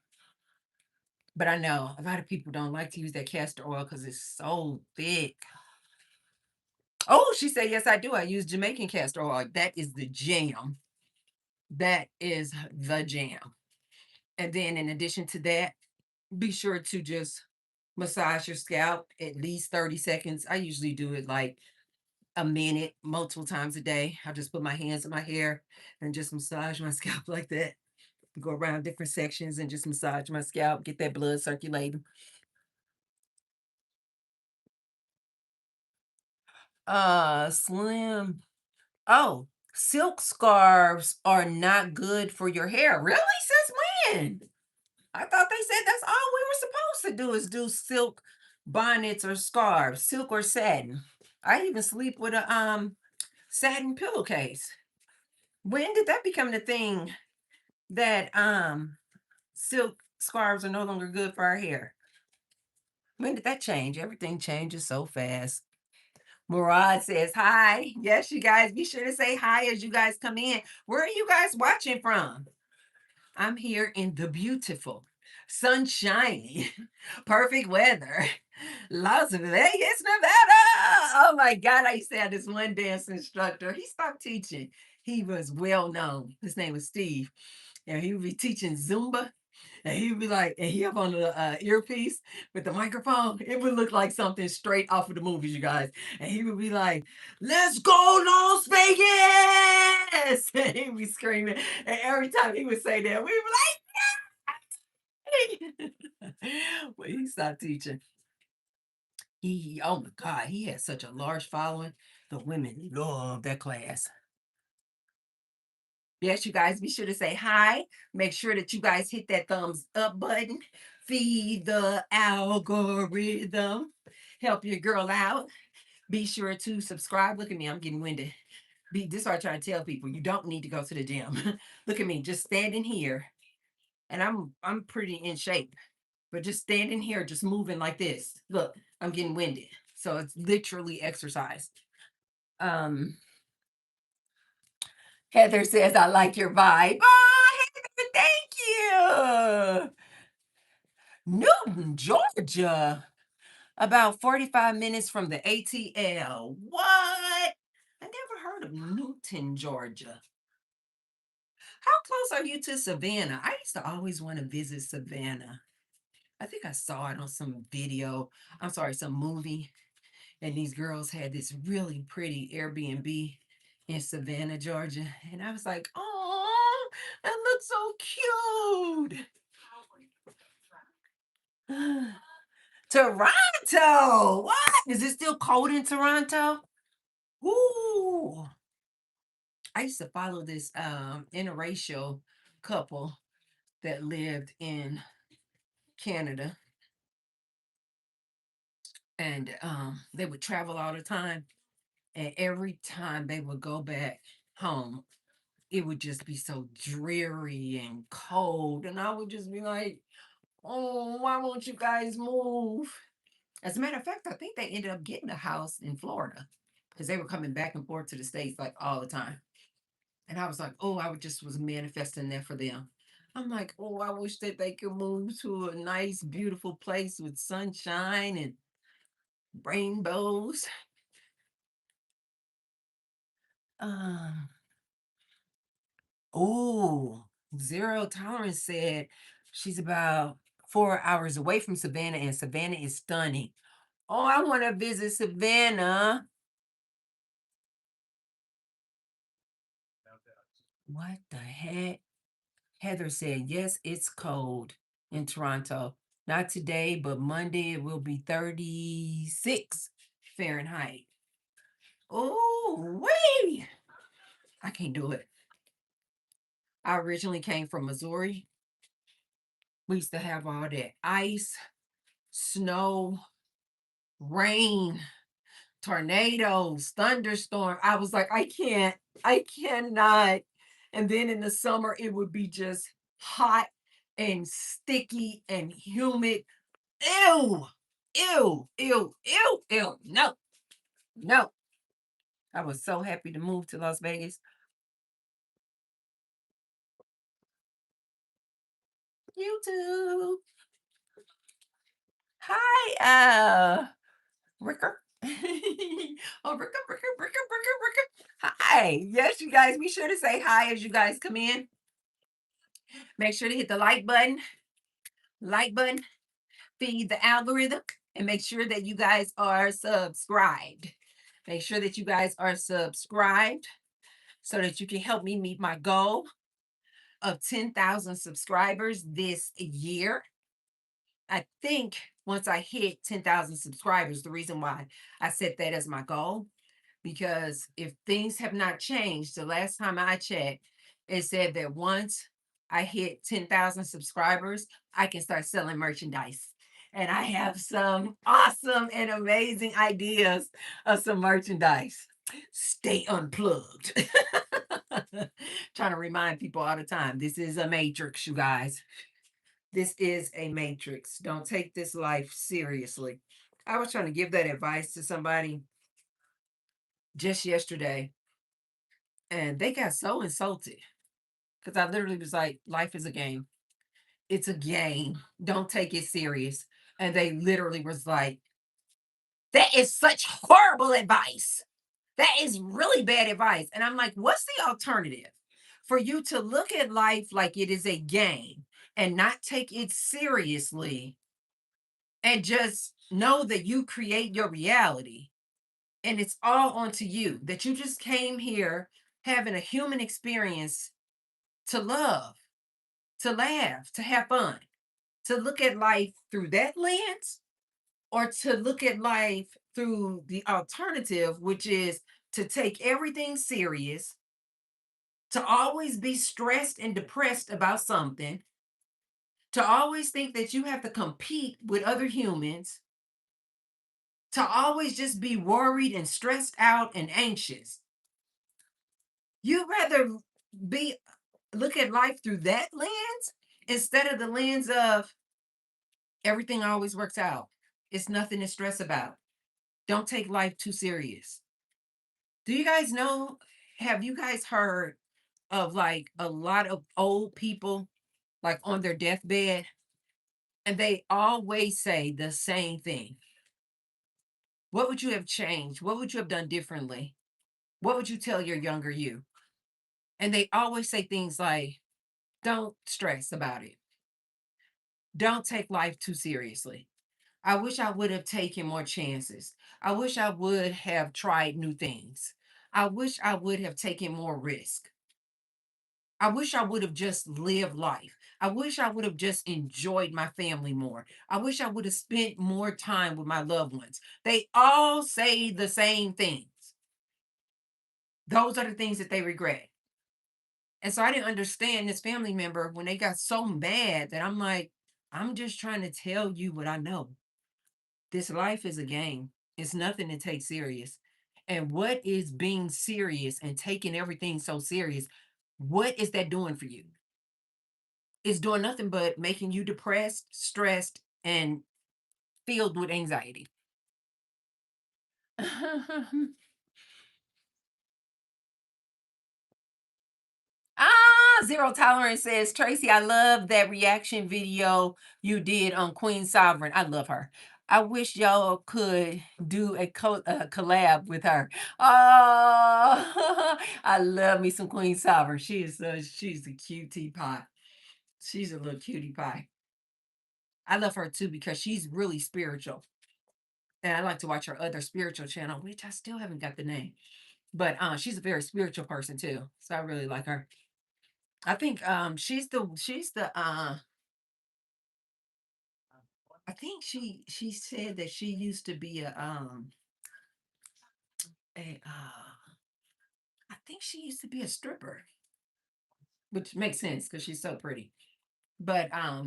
A: But I know a lot of people don't like to use that castor oil because it's so thick. Oh, she said, yes, I do. I use Jamaican castor oil. That is the jam. That is the jam. And then in addition to that, be sure to just massage your scalp at least 30 seconds. I usually do it like a minute, multiple times a day. I just put my hands in my hair and just massage my scalp like that. Go around different sections and just massage my scalp, get that blood circulating. Slim. Oh, silk scarves are not good for your hair. Really? Since when? I thought they said that's all we were supposed to do is do silk bonnets or scarves, silk or satin. I even sleep with a satin pillowcase. When did that become the thing that silk scarves are no longer good for our hair? When did that change? Everything changes so fast. Murad says hi. Yes, you guys be sure to say hi as you guys come in. Where are you guys watching from? I'm here in the beautiful, sunshiny, perfect weather, Las Vegas, Nevada. Oh my God. I used to have this one dance instructor. He stopped teaching. He was well known. His name was Steve. And he would be teaching Zumba. And he would be like, and he have on the earpiece with the microphone. It would look like something straight off of the movies, you guys. And he would be like, "Let's go Las Vegas!" And he would be screaming. And every time he would say that, we were like, well, he stopped teaching. Oh my God, he had such a large following. The women love that class. Yes, you guys be sure to say hi. Make sure that you guys hit that thumbs up button. Feed the algorithm. Help your girl out. Be sure to subscribe. Look at me, I'm getting winded. This is what I try to tell people. You don't need to go to the gym. Look at me, just standing here. And I'm pretty in shape. But just standing here, just moving like this. Look, I'm getting winded. So it's literally exercise. Um, Heather says, I like your vibe. Oh, Heather, thank you. Newton, Georgia. About 45 minutes from the ATL. What? I never heard of Newton, Georgia. How close are you to Savannah? I used to always want to visit Savannah. I think I saw it on some video. I'm sorry, some movie. And these girls had this really pretty Airbnb in Savannah, Georgia. And I was like, oh, that looks so cute. Toronto. What? Is it still cold in Toronto? Ooh. I used to follow this interracial couple that lived in Canada. And they would travel all the time. And every time they would go back home, it would just be so dreary and cold. And I would just be like, oh, why won't you guys move? As a matter of fact, I think they ended up getting a house in Florida because they were coming back and forth to the States like all the time. And I was like, oh, I just was manifesting that for them. I'm like, oh, I wish that they could move to a nice, beautiful place with sunshine and rainbows. Um, oh, Zero Tolerance said she's about 4 hours away from Savannah, and Savannah is stunning. Oh, I want to visit Savannah. What the heck? Heather said, yes, it's cold in Toronto. Not today, but Monday it will be 36 Fahrenheit. Oh, wait. I can't do it. I originally came from Missouri. We used to have all that ice, snow, rain, tornadoes, thunderstorm. I was like, I cannot. And then in the summer, it would be just hot and sticky and humid. Ew, ew, ew, ew, ew. No, no. I was so happy to move to Las Vegas. YouTube. Hi, Ricker. Oh, Ricker, Ricker, Ricker, Ricker, Ricker. Hi. Yes, you guys, be sure to say hi as you guys come in. Make sure to hit the like button, feed the algorithm, and make sure that you guys are subscribed. Make sure that you guys are subscribed so that you can help me meet my goal of 10,000 subscribers this year. I think once I hit 10,000 subscribers, the reason why I set that as my goal, because if things have not changed, the last time I checked, it said that once I hit 10,000 subscribers, I can start selling merchandise. And I have some awesome and amazing ideas of some merchandise. Stay unplugged. Trying to remind people all the time this is a matrix, you guys. This is a matrix. Don't take this life seriously. I was trying to give that advice to somebody just yesterday, and they got so insulted because I literally was like, life is a game. It's a game. Don't take it serious. And they literally was like, that is such horrible advice. That is really bad advice. And I'm like, what's the alternative? For you to look at life like it is a game and not take it seriously and just know that you create your reality and it's all onto you, that you just came here having a human experience to love, to laugh, to have fun, to look at life through that lens, or to look at life through the alternative, which is to take everything serious, to always be stressed and depressed about something, to always think that you have to compete with other humans, to always just be worried and stressed out and anxious. You'd rather be look at life through that lens instead of the lens of everything always works out. It's nothing to stress about. Don't take life too serious. Do you guys know? Have you guys heard of like a lot of old people like on their deathbed and they always say the same thing? What would you have changed? What would you have done differently? What would you tell your younger you? And they always say things like, don't stress about it. Don't take life too seriously. I wish I would have taken more chances. I wish I would have tried new things. I wish I would have taken more risk. I wish I would have just lived life. I wish I would have just enjoyed my family more. I wish I would have spent more time with my loved ones. They all say the same things. Those are the things that they regret. And so I didn't understand this family member when they got so mad that I'm like, I'm just trying to tell you what I know. This life is a game. It's nothing to take serious. And what is being serious and taking everything so serious? What is that doing for you? It's doing nothing but making you depressed, stressed, and filled with anxiety. Zero Tolerance says, Tracy, I love that reaction video you did on Queen Sovereign. I love her. I wish y'all could do a collab with her. Oh, I love me some Queen Sovereign. She's a cutie pie. She's a little cutie pie. I love her too because she's really spiritual. And I like to watch her other spiritual channel, which I still haven't got the name. But she's a very spiritual person too. So I really like her. I think I think she said that she used to be a I think she used to be a stripper, which makes sense because she's so pretty. But I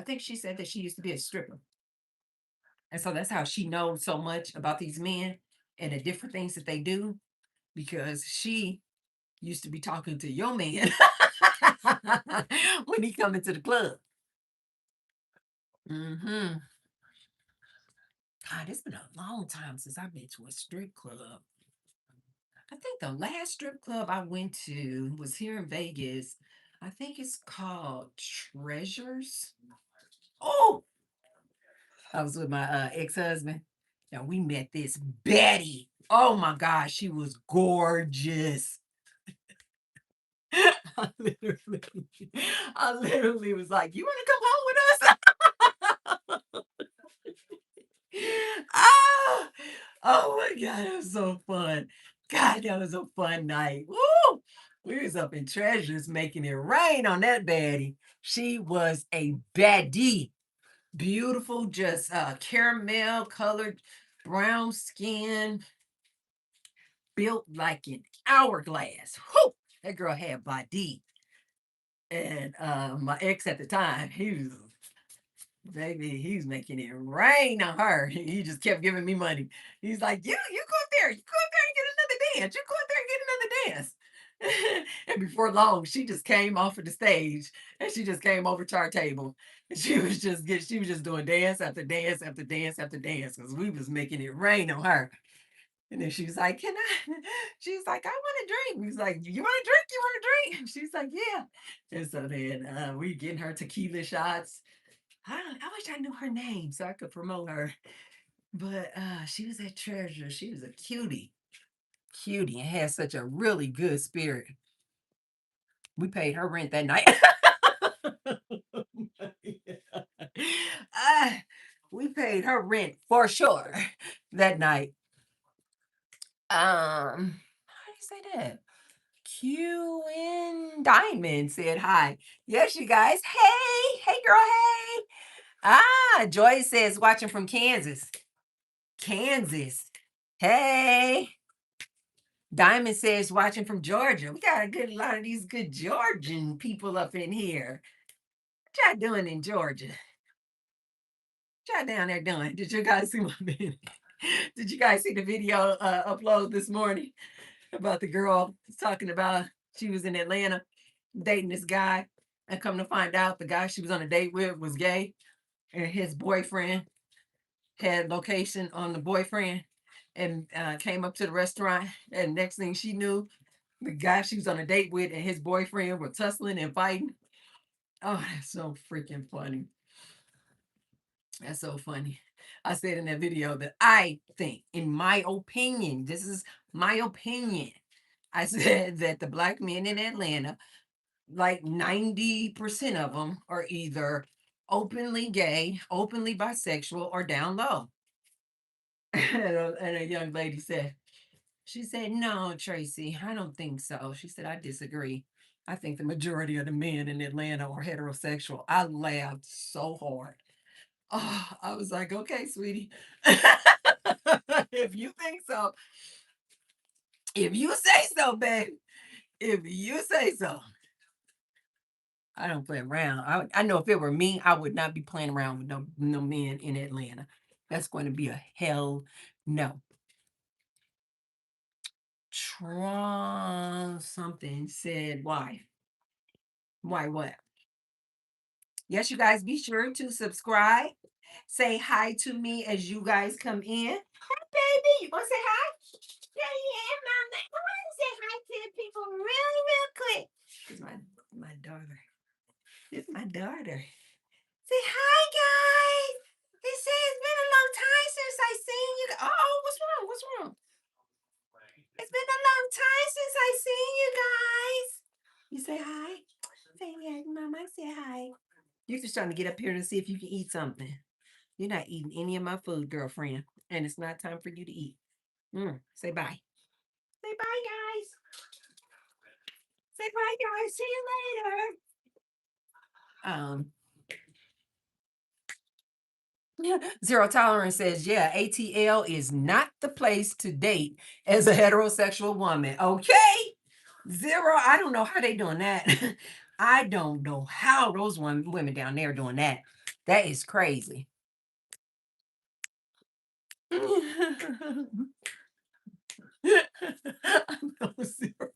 A: think she said that she used to be a stripper. And so that's how she knows so much about these men and the different things that they do because she used to be talking to your man when he come into the club. Hmm. God, it's been a long time since I've been to a strip club. I think the last strip club I went to was here in Vegas. I think it's called Treasures. Oh, I was with my ex-husband and we met this Betty. Oh my gosh, she was gorgeous. I literally, I literally was like, "You want to come home with us?" Ah, oh my God, it was so fun. God, that was a fun night. Woo! We was up in Treasures making it rain on that baddie. She was a baddie. Beautiful, just caramel colored, brown skin, built like an hourglass. Whew! That girl had body. And my ex at the time, he was making it rain on her. He just kept giving me money. He's like, you go up there, you go up there and get another dance. You go up there and get another dance. And before long, she just came off of the stage and she just came over to our table. And she was just doing dance after dance after dance after dance because we was making it rain on her. And then she's like, "Can I?" She's like, "I want a drink." He's like, "You want a drink? You want a drink?" She's like, "Yeah." And so then we getting her tequila shots. I wish I knew her name so I could promote her. But she was at Treasure. She was a cutie, cutie, and had such a really good spirit. We paid her rent that night. Ah, we paid her rent for sure that night. How do you say that? QN Diamond said hi. Yes, you guys. Hey, hey, girl. Hey. Joy says watching from Kansas. Kansas. Hey. Diamond says watching from Georgia. We got a good lot of these good Georgian people up in here. What y'all doing in Georgia? What y'all down there doing? Did you guys see my video? Did you guys see the video upload this morning about the girl talking about she was in Atlanta dating this guy and come to find out the guy she was on a date with was gay and his boyfriend had location on the boyfriend and came up to the restaurant and next thing she knew the guy she was on a date with and his boyfriend were tussling and fighting. Oh, that's so freaking funny. That's so funny. I said in that video that I think, in my opinion, this is my opinion. I said that the black men in Atlanta, like 90% of them, are either openly gay, openly bisexual, or down low. And a young lady said, she said, "No, Tracy, I don't think so." She said, "I disagree. I think the majority of the men in Atlanta are heterosexual." I laughed so hard. Oh, I was like, "Okay, sweetie. If you think so, if you say so, babe, if you say so." I don't play around. I know if it were me, I would not be playing around with no men in Atlanta. That's going to be a hell no. Trump something said, "Why? Why what?" Yes, you guys be sure to subscribe. Say hi to me as you guys come in. Hi, baby. You want to say hi? Yeah, yeah, Mama. I want to say hi to the people really, real quick. It's my daughter. It's my daughter. Say hi, guys. They say it's been a long time since I seen you. Oh, what's wrong? What's wrong? It's been a long time since I seen you guys. You say hi. Say yeah, Mama. Say hi. You're just trying to get up here to see if you can eat something. You're not eating any of my food, girlfriend, and it's not time for you to eat. Say bye. Say bye, guys. Say bye, guys. See you later. Um, Zero Tolerance says, yeah, ATL is not the place to date as a heterosexual woman. Okay. Zero, I don't know how they doing that. I don't know how those women down there doing that. That is crazy. I know Zero.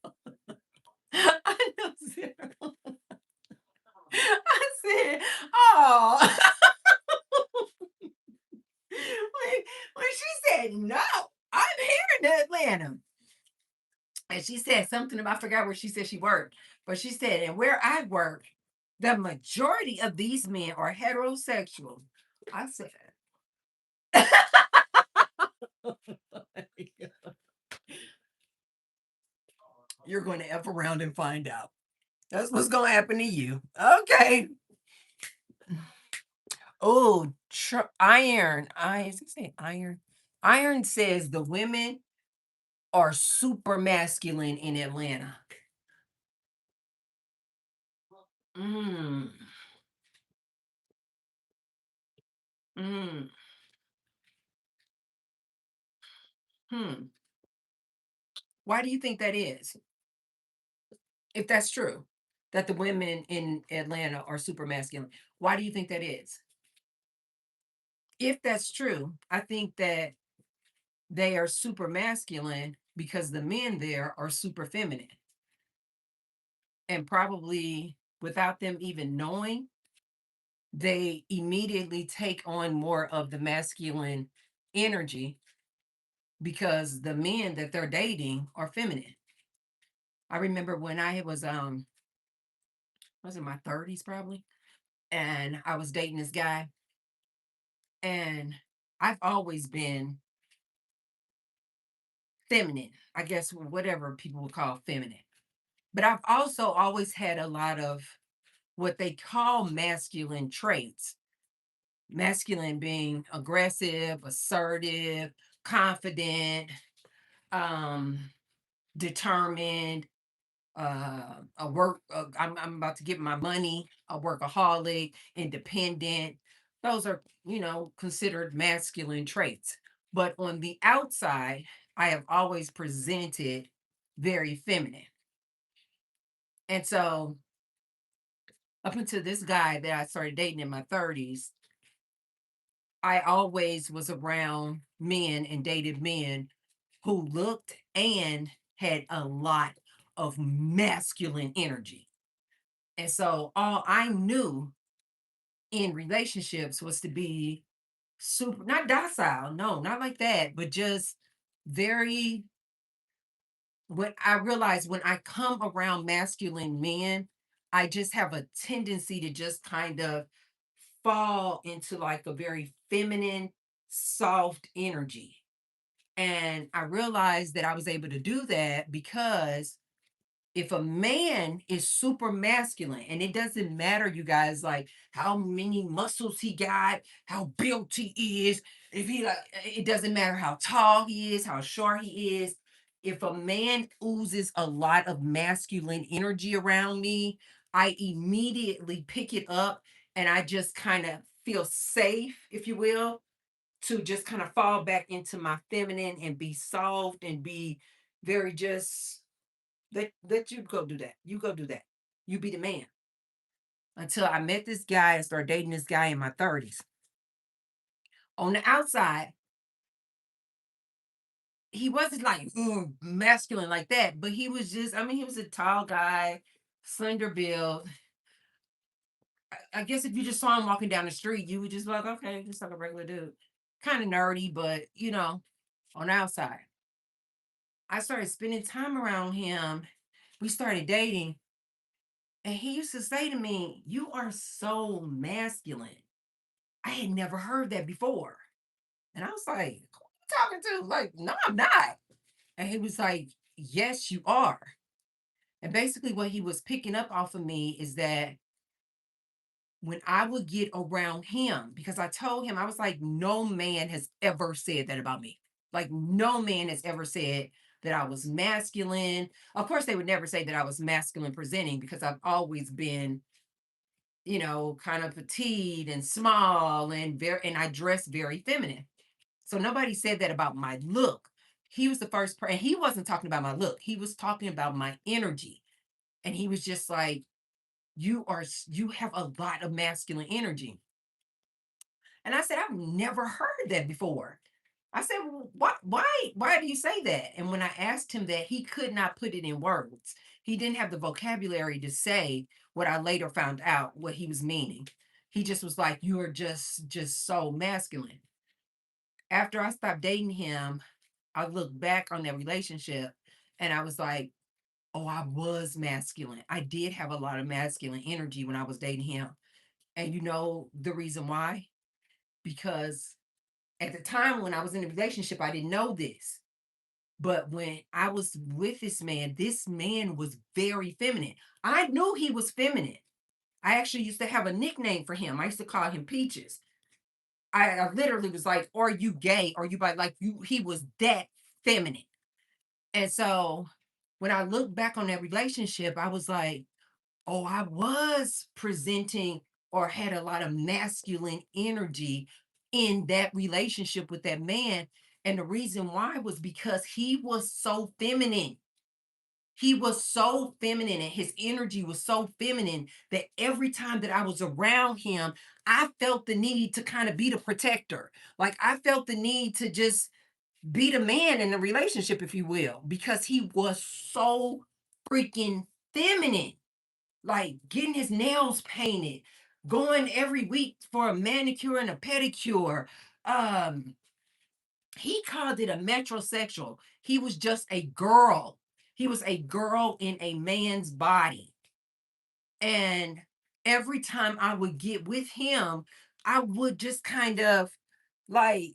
A: I know Zero. I said, oh. when she said no, I'm here in Atlanta. And she said something about, I forgot where she said she worked, but she said, and where I work, the majority of these men are heterosexual. I said, you're going to F around and find out. That's what's going to happen to you. Okay. Oh, iron. Is it say iron? Iron says the women are super masculine in Atlanta. Mm, mm, hmm. Why do you think that is? If that's true, that the women in Atlanta are super masculine, why do you think that is? If that's true, I think that they are super masculine because the men there are super feminine. And probably without them even knowing, they immediately take on more of the masculine energy because the men that they're dating are feminine. I remember when I was in my 30s probably, and I was dating this guy, and I've always been feminine, I guess, whatever people would call feminine. But I've also always had a lot of what they call masculine traits. Masculine being aggressive, assertive, confident, um, determined, I'm about to get my money, a workaholic, independent. Those are, considered masculine traits. But on the outside, I have always presented very feminine. And so up until this guy that I started dating in my 30s, I always was around men and dated men who looked and had a lot of masculine energy. And so all I knew in relationships was to be super, not docile, no, not like that, but just very, when I realized when I come around masculine men, I just have a tendency to just kind of fall into like a very feminine, soft energy. And I realized that I was able to do that because if a man is super masculine, and it doesn't matter, you guys, like how many muscles he got, how built he is, if he like, it doesn't matter how tall he is, how short he is. If a man oozes a lot of masculine energy around me, I immediately pick it up and I just kind of feel safe, if you will, to just kind of fall back into my feminine and be soft and be very just let you go do that. You go do that. You be the man. Until I met this guy and started dating this guy in my 30s. On the outside, he wasn't like masculine like that, but he was just, I mean, he was a tall guy, slender build. I guess if you just saw him walking down the street, you would just be like, okay, just like a regular dude. Kind of nerdy, but on the outside. I started spending time around him. We started dating, and he used to say to me, "You are so masculine." I had never heard that before. And I was like, "Who you talking to?" Like, "No, I'm not." And he was like, "Yes, you are." And basically, what he was picking up off of me is that when I would get around him, because I told him, I was like, no man has ever said that about me. Like, no man has ever said that I was masculine. Of course, they would never say that I was masculine presenting because I've always been, kind of petite and small and and I dress very feminine. So nobody said that about my look. He was the first person, and he wasn't talking about my look. He was talking about my energy. And he was just like, you have a lot of masculine energy. And I said, I've never heard that before. I said, "Well, why do you say that?" And when I asked him that, he could not put it in words. He didn't have the vocabulary to say what I later found out what he was meaning. He just was like, "You are just so masculine." After I stopped dating him, I looked back on that relationship and I was like, "Oh, I was masculine. I did have a lot of masculine energy when I was dating him." And you know the reason why? Because at the time when I was in a relationship, I didn't know this. But when I was with this man was very feminine. I knew he was feminine. I actually used to have a nickname for him. I used to call him Peaches. I literally was like, "Are you gay? Are you bi?" Like you, he was that feminine. And so when I look back on that relationship, I was like, oh, I was presenting or had a lot of masculine energy in that relationship with that man. And the reason why was because he was so feminine. He was so feminine and his energy was so feminine that every time that I was around him, I felt the need to kind of be the protector. Like I felt the need to just be the man in the relationship, if you will, because he was so freaking feminine, like getting his nails painted, going every week for a manicure and a pedicure. Um, he called it a metrosexual. He was just a girl. He was a girl in a man's body. And every time I would get with him, I would just kind of like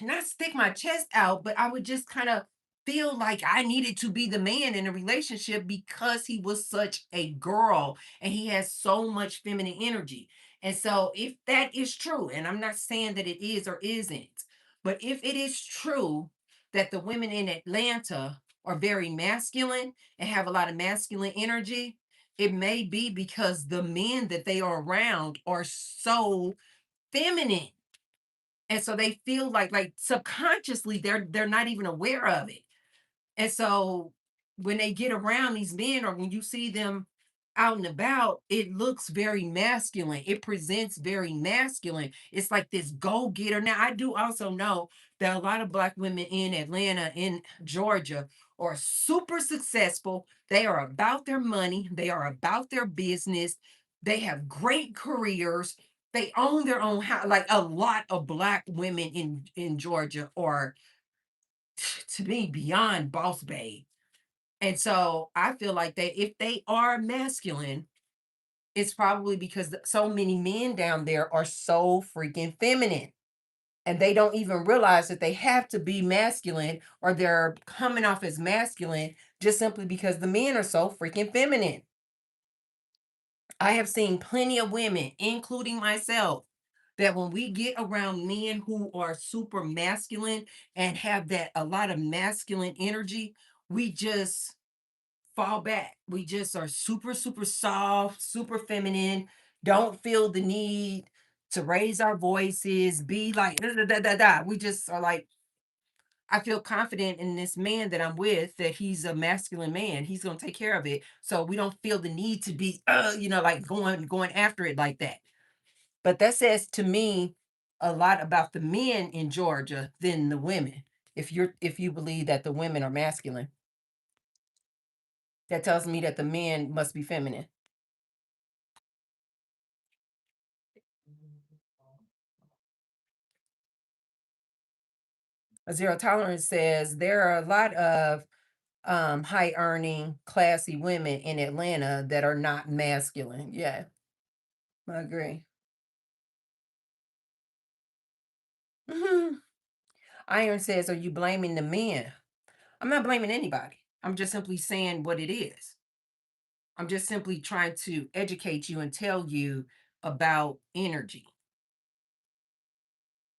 A: not stick my chest out, but I would just kind of feel like I needed to be the man in a relationship because he was such a girl and he has so much feminine energy. And so, if that is true, and I'm not saying that it is or isn't, but if it is true that the women in Atlanta are very masculine and have a lot of masculine energy, it may be because the men that they are around are so feminine. And so they feel like subconsciously they're not even aware of it. And so when they get around these men or when you see them out and about, it looks very masculine. It presents very masculine. It's like this go getter. Now, I do also know that a lot of Black women in Atlanta, in Georgia, are super successful. They are about their money, they are about their business, they have great careers. They own their own house. Like a lot of Black women in Georgia are, to me, beyond boss babe. And so I feel like that if they are masculine, it's probably because so many men down there are so freaking feminine. And they don't even realize that they have to be masculine or they're coming off as masculine just simply because the men are so freaking feminine. I have seen plenty of women, including myself, that when we get around men who are super masculine and have that a lot of masculine energy, we just fall back. We just are super, super soft, super feminine, don't feel the need to raise our voices, be like, da, da, da, da, da. We just are like, I feel confident in this man that I'm with that he's a masculine man. He's going to take care of it. So we don't feel the need to be, like going after it like that. But that says to me a lot about the men in Georgia than the women. If you believe that the women are masculine, that tells me that the men must be feminine. A zero tolerance says there are a lot of high earning, classy women in Atlanta that are not masculine. Yeah, I agree. Mhm. Iron says, "Are you blaming the men?" I'm not blaming anybody. I'm just simply saying what it is. I'm just simply trying to educate you and tell you about energy.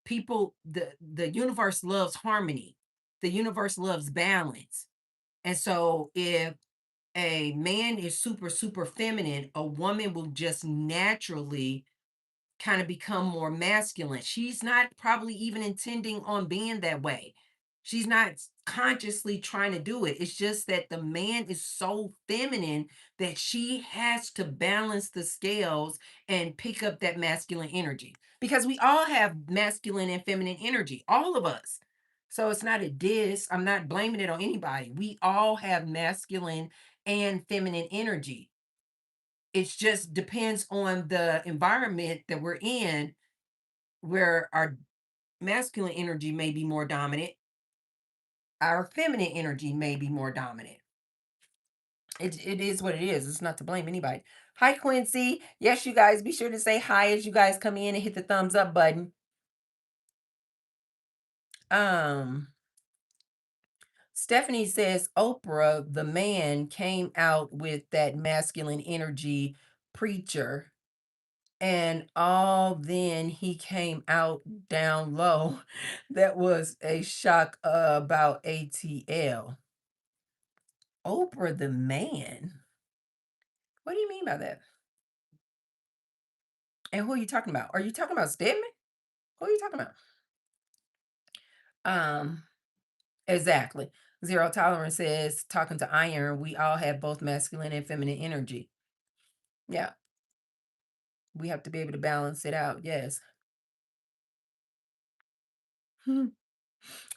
A: People, the universe loves harmony. The universe loves balance. And so if a man is super feminine, a woman will just naturally kind of become more masculine. She's not probably even intending on being that way. She's not consciously trying to do it. It's just that the man is so feminine that she has to balance the scales and pick up that masculine energy. Because we all have masculine and feminine energy, all of us. So it's not a diss. I'm not blaming it on anybody. We all have masculine and feminine energy. It just depends on the environment that we're in, where our masculine energy may be more dominant, our feminine energy may be more dominant. It is what it is. It's not to blame anybody. Hi, Quincy. Yes, you guys, be sure to say hi as you guys come in and hit the thumbs up button. Um, Stephanie says Oprah, the man, came out with that masculine energy preacher, and all then he came out down low. That was a shock about ATL. Oprah the man. What do you mean by that? And who are you talking about? Are you talking about Stedman? Who are you talking about? Um, exactly. Zero Tolerance says, talking to Iron, we all have both masculine and feminine energy. Yeah, we have to be able to balance it out. Yes.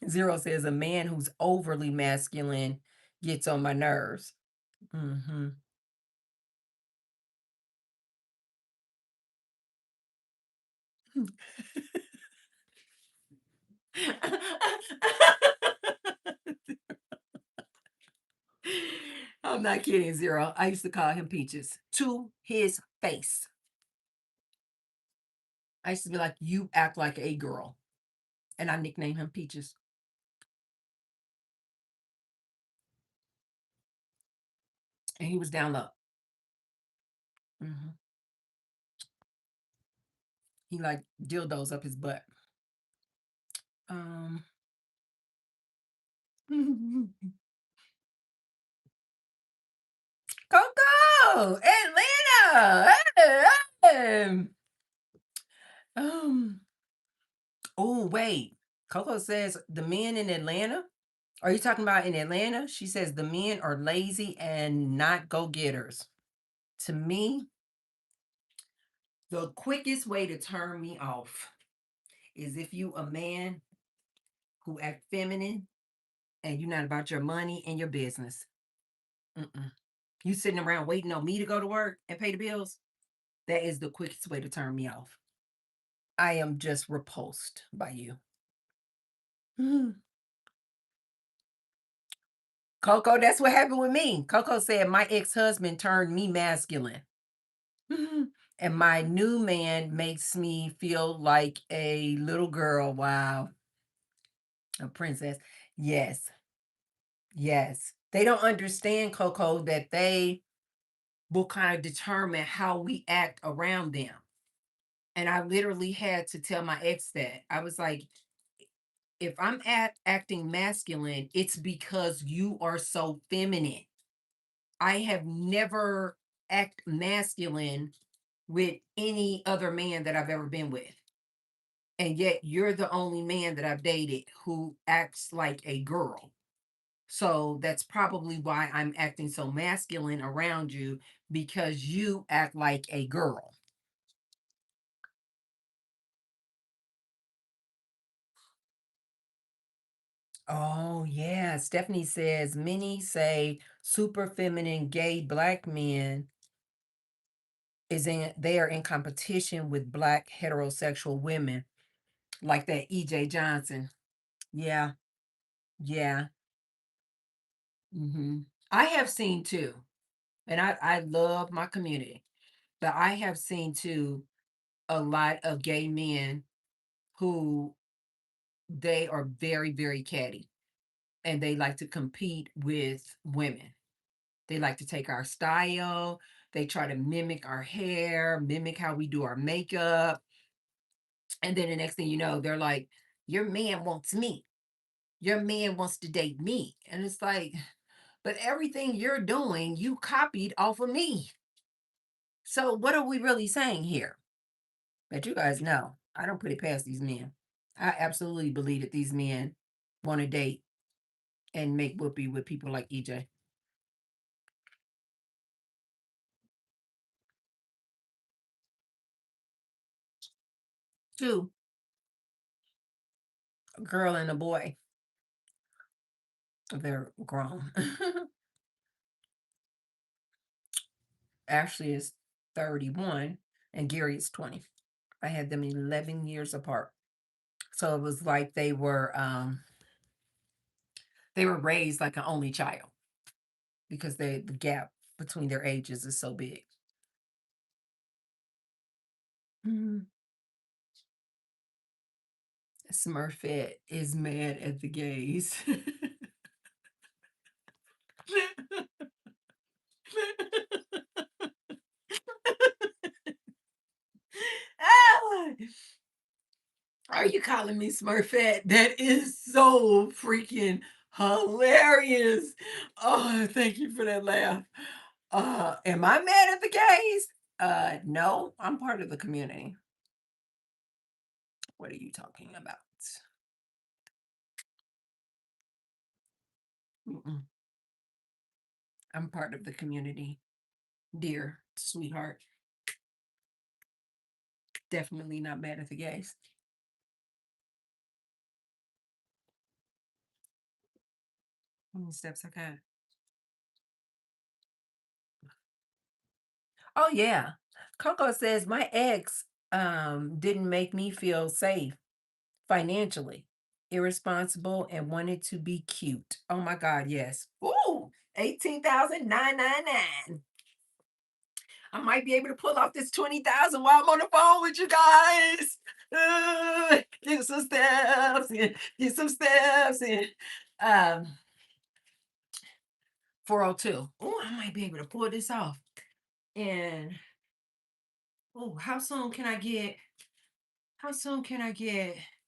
A: Zero says, a man who's overly masculine gets on my nerves. Hmm. I'm not kidding, Zero. I used to call him Peaches to his face. I used to be like, you act like a girl. And I nicknamed him Peaches. And he was down low. Hmm. He like dildos up his butt. Um, Coco, Atlanta. Hey, hey. Um, oh, wait. Coco says the men in Atlanta. Are you talking about in Atlanta? She says the men are lazy and not go getters. To me, the quickest way to turn me off is if you a man who act feminine and you're not about your money and your business. Mm-mm. You sitting around waiting on me to go to work and pay the bills. That is the quickest way to turn me off. I am just repulsed by you. Mhm. Coco, that's what happened with me. Coco said my ex-husband turned me masculine. Mhm. And my new man makes me feel like a little girl. Wow. A princess. Yes. Yes. They don't understand, Coco, that they will kind of determine how we act around them. And I literally had to tell my ex that. I was like, if I'm acting masculine, it's because you are so feminine. I have never act masculine with any other man that I've ever been with. And yet you're the only man that I've dated who acts like a girl. So that's probably why I'm acting so masculine around you, because you act like a girl. Oh, yeah. Stephanie says many say super feminine gay black men they are in competition with black heterosexual women like that EJ Johnson. Yeah. Yeah. Hmm. I have seen too, and I love my community, but I have seen too a lot of gay men who they are very, very catty and they like to compete with women. They like to take our style. They try to mimic our hair, mimic how we do our makeup. And then the next thing you know, they're like, your man wants me. Your man wants to date me. And it's like, but everything you're doing, you copied off of me. So what are we really saying here? But you guys know, I don't put it past these men. I absolutely believe that these men want to date and make whoopee with people like EJ. Two, a girl and a boy. They're grown. Ashley is 31 and Gary is 20. I had them 11 years apart. So it was like they were raised like an only child because the gap between their ages is so big. Mhm. Smurfette is mad at the gays. Ah, are you calling me Smurfette? That is so freaking hilarious. Oh, thank you for that laugh. Am I mad at the gays? No, I'm part of the community. What are you talking about? Mm-mm. I'm part of the community, dear sweetheart. Definitely not mad at the gays. How many steps I got? Oh yeah. Coco says my ex didn't make me feel safe financially, irresponsible, and wanted to be cute. Oh my God, yes. Ooh, 18,999. I might be able to pull off this 20,000 while I'm on the phone with you guys. Get some steps in, get some steps in. Um, 402. Oh, I might be able to pull this off. And oh, how soon can I get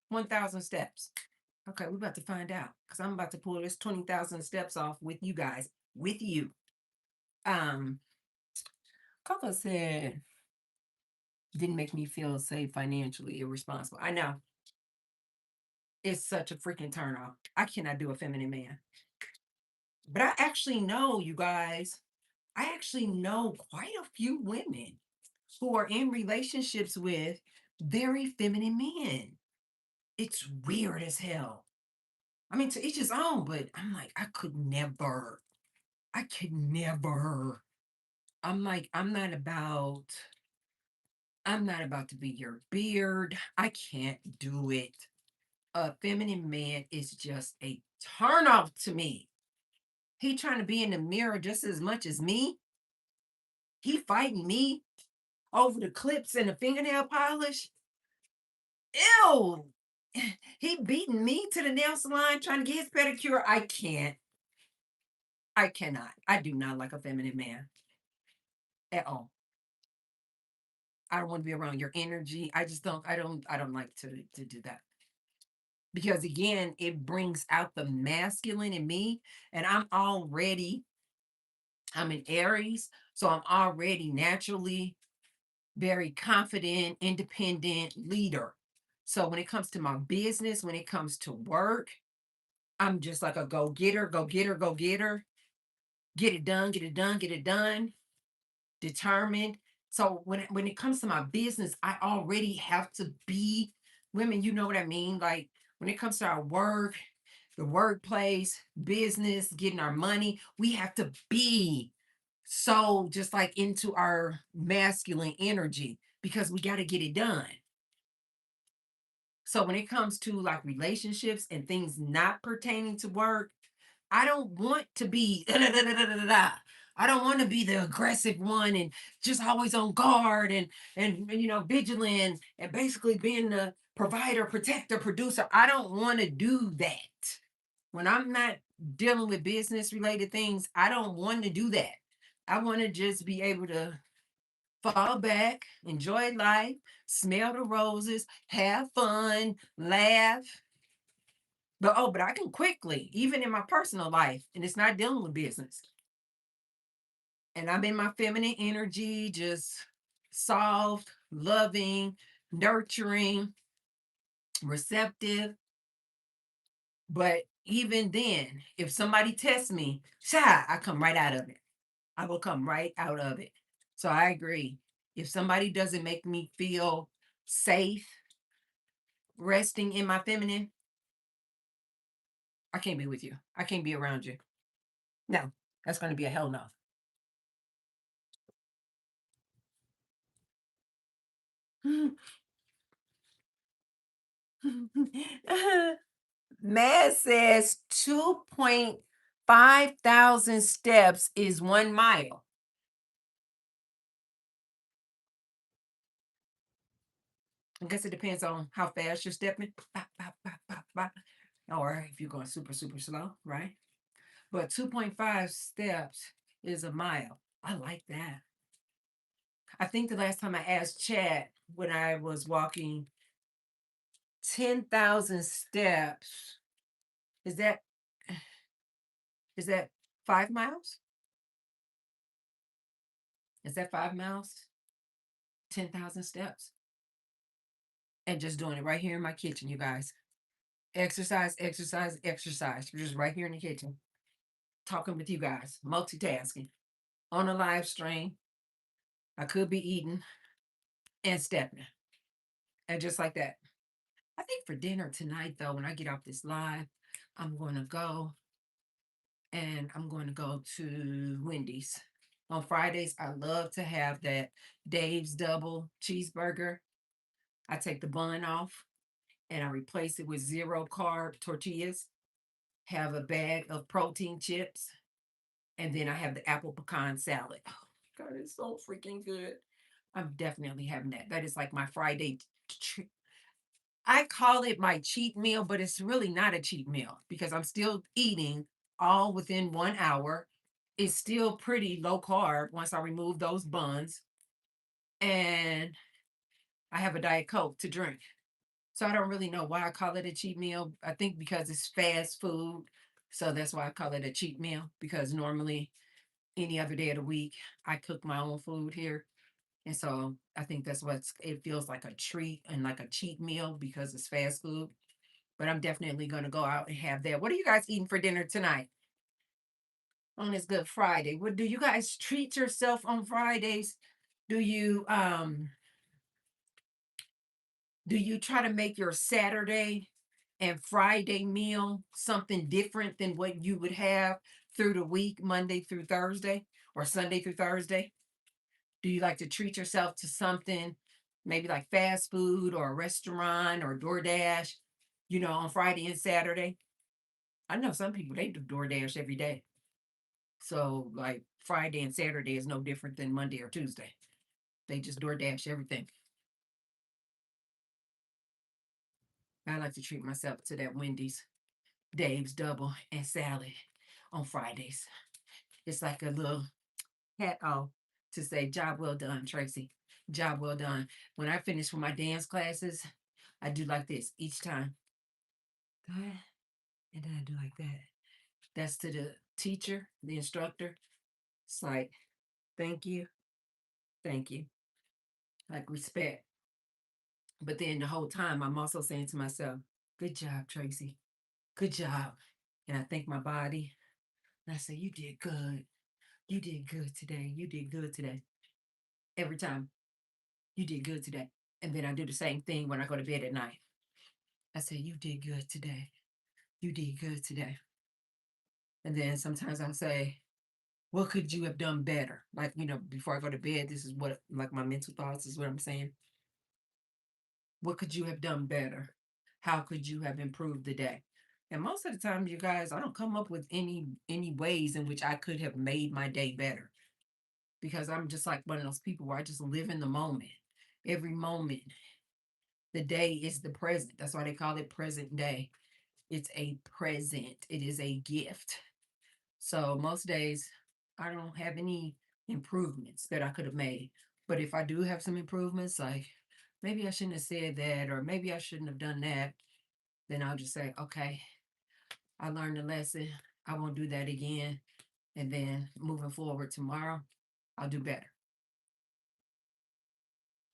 A: 1,000 steps? Okay, we're about to find out because I'm about to pull this 20,000 steps off with you guys, with you. Um, Coco said, didn't make me feel safe financially, irresponsible. I know it's such a freaking turn off. I cannot do a feminine man. But I actually know, you guys, I actually know quite a few women who are in relationships with very feminine men. It's weird as hell. I mean, to each his own, but I'm like, I could never. I could never. I'm like, I'm not about to be your beard. I can't do it. A feminine man is just a turn off to me. He trying to be in the mirror just as much as me. He fighting me over the clips and the fingernail polish. Ew. He beating me to the nail salon trying to get his pedicure. I can't. I cannot. I do not like a feminine man at all. I don't want to be around your energy. I just don't. I don't like to do that because again, it brings out the masculine in me, and I'm an Aries, so I'm already naturally very confident, independent leader. So when it comes to my business, when it comes to work, I'm just like a go getter, go getter, go getter. Get it done, get it done, get it done. Determined. So when it comes to my business, I already have to be women. You know what I mean? Like when it comes to our work, the workplace, business, getting our money, we have to be so just like into our masculine energy because we got to get it done. So when it comes to like relationships and things not pertaining to work, I don't want to be da, da, da, da, da, da, da. I don't want to be the aggressive one and just always on guard and vigilant and basically being the provider, protector, producer. I don't want to do that. When I'm not dealing with business related things, I don't want to do that. I want to just be able to fall back, enjoy life, smell the roses, have fun, laugh. But I can quickly, even in my personal life, and it's not dealing with business. And I'm in my feminine energy, just soft, loving, nurturing, receptive. But even then, if somebody tests me, I come right out of it. I will come right out of it. So I agree. If somebody doesn't make me feel safe, resting in my feminine, I can't be with you. I can't be around you. No, that's going to be a hell no. Matt says 2.5 thousand steps is 1 mile. I guess it depends on how fast you're stepping. Bop, bop, bop, bop, bop. Or if you're going super, super slow, right? But 2.5 steps is a mile. I like that. I think the last time I asked Chad when I was walking 10,000 steps, is that is that 5 miles? Is that 5 miles? 10,000 steps. And just doing it right here in my kitchen, you guys. Exercise, exercise, exercise. We're just right here in the kitchen, talking with you guys, multitasking on a live stream. I could be eating and stepping, and just like that. I think for dinner tonight, though, when I get off this live, I'm going to go I'm going to go to Wendy's. On Fridays, I love to have that Dave's double cheeseburger. I take the bun off and I replace it with zero carb tortillas, have a bag of protein chips, and then I have the apple pecan salad. Oh, God, it's so freaking good. I'm definitely having that. That is like my Friday. I call it my cheat meal, but it's really not a cheat meal because I'm still eating all within 1 hour. It's still pretty low carb once I remove those buns. And I have a Diet Coke to drink. So I don't really know why I call it a cheat meal. I think because it's fast food. So that's why I call it a cheat meal because normally any other day of the week, I cook my own food here. And so I think that's what it feels like, a treat and like a cheat meal because it's fast food. But I'm definitely going to go out and have that. What are you guys eating for dinner tonight on this Good Friday? What do you guys treat yourself on Fridays? Do you um do you try to make your Saturday and Friday meal something different than what you would have through the week, Monday through Thursday or Sunday through Thursday? Do you like to treat yourself to something maybe like fast food or a restaurant or DoorDash, on Friday and Saturday? I know some people they do DoorDash every day. So like Friday and Saturday is no different than Monday or Tuesday. They just DoorDash everything. I like to treat myself to that Wendy's, Dave's double and salad on Fridays. It's like a little hat off to say job well done, Tracy. Job well done. When I finish with my dance classes, I do like this each time. And then I do like that. That's to the teacher, the instructor. It's like, thank you, thank you. Like respect. But then the whole time I'm also saying to myself, good job, Tracy. Good job. And I thank my body. And I say, you did good. You did good today. You did good today. Every time. You did good today. And then I do the same thing when I go to bed at night. I say, you did good today. You did good today. And then sometimes I say, what could you have done better? Like, before I go to bed, this is what, like, my mental thoughts is what I'm saying. What could you have done better? How could you have improved the day? And most of the time, you guys, I don't come up with any ways in which I could have made my day better, because I'm just like one of those people where I just live in the moment. Every moment, the day is the present. That's why they call it present day. It's a present. It is a gift. So most days, I don't have any improvements that I could have made. But if I do have some improvements, like maybe I shouldn't have said that, or maybe I shouldn't have done that, then I'll just say, okay, I learned a lesson. I won't do that again. And then moving forward tomorrow, I'll do better.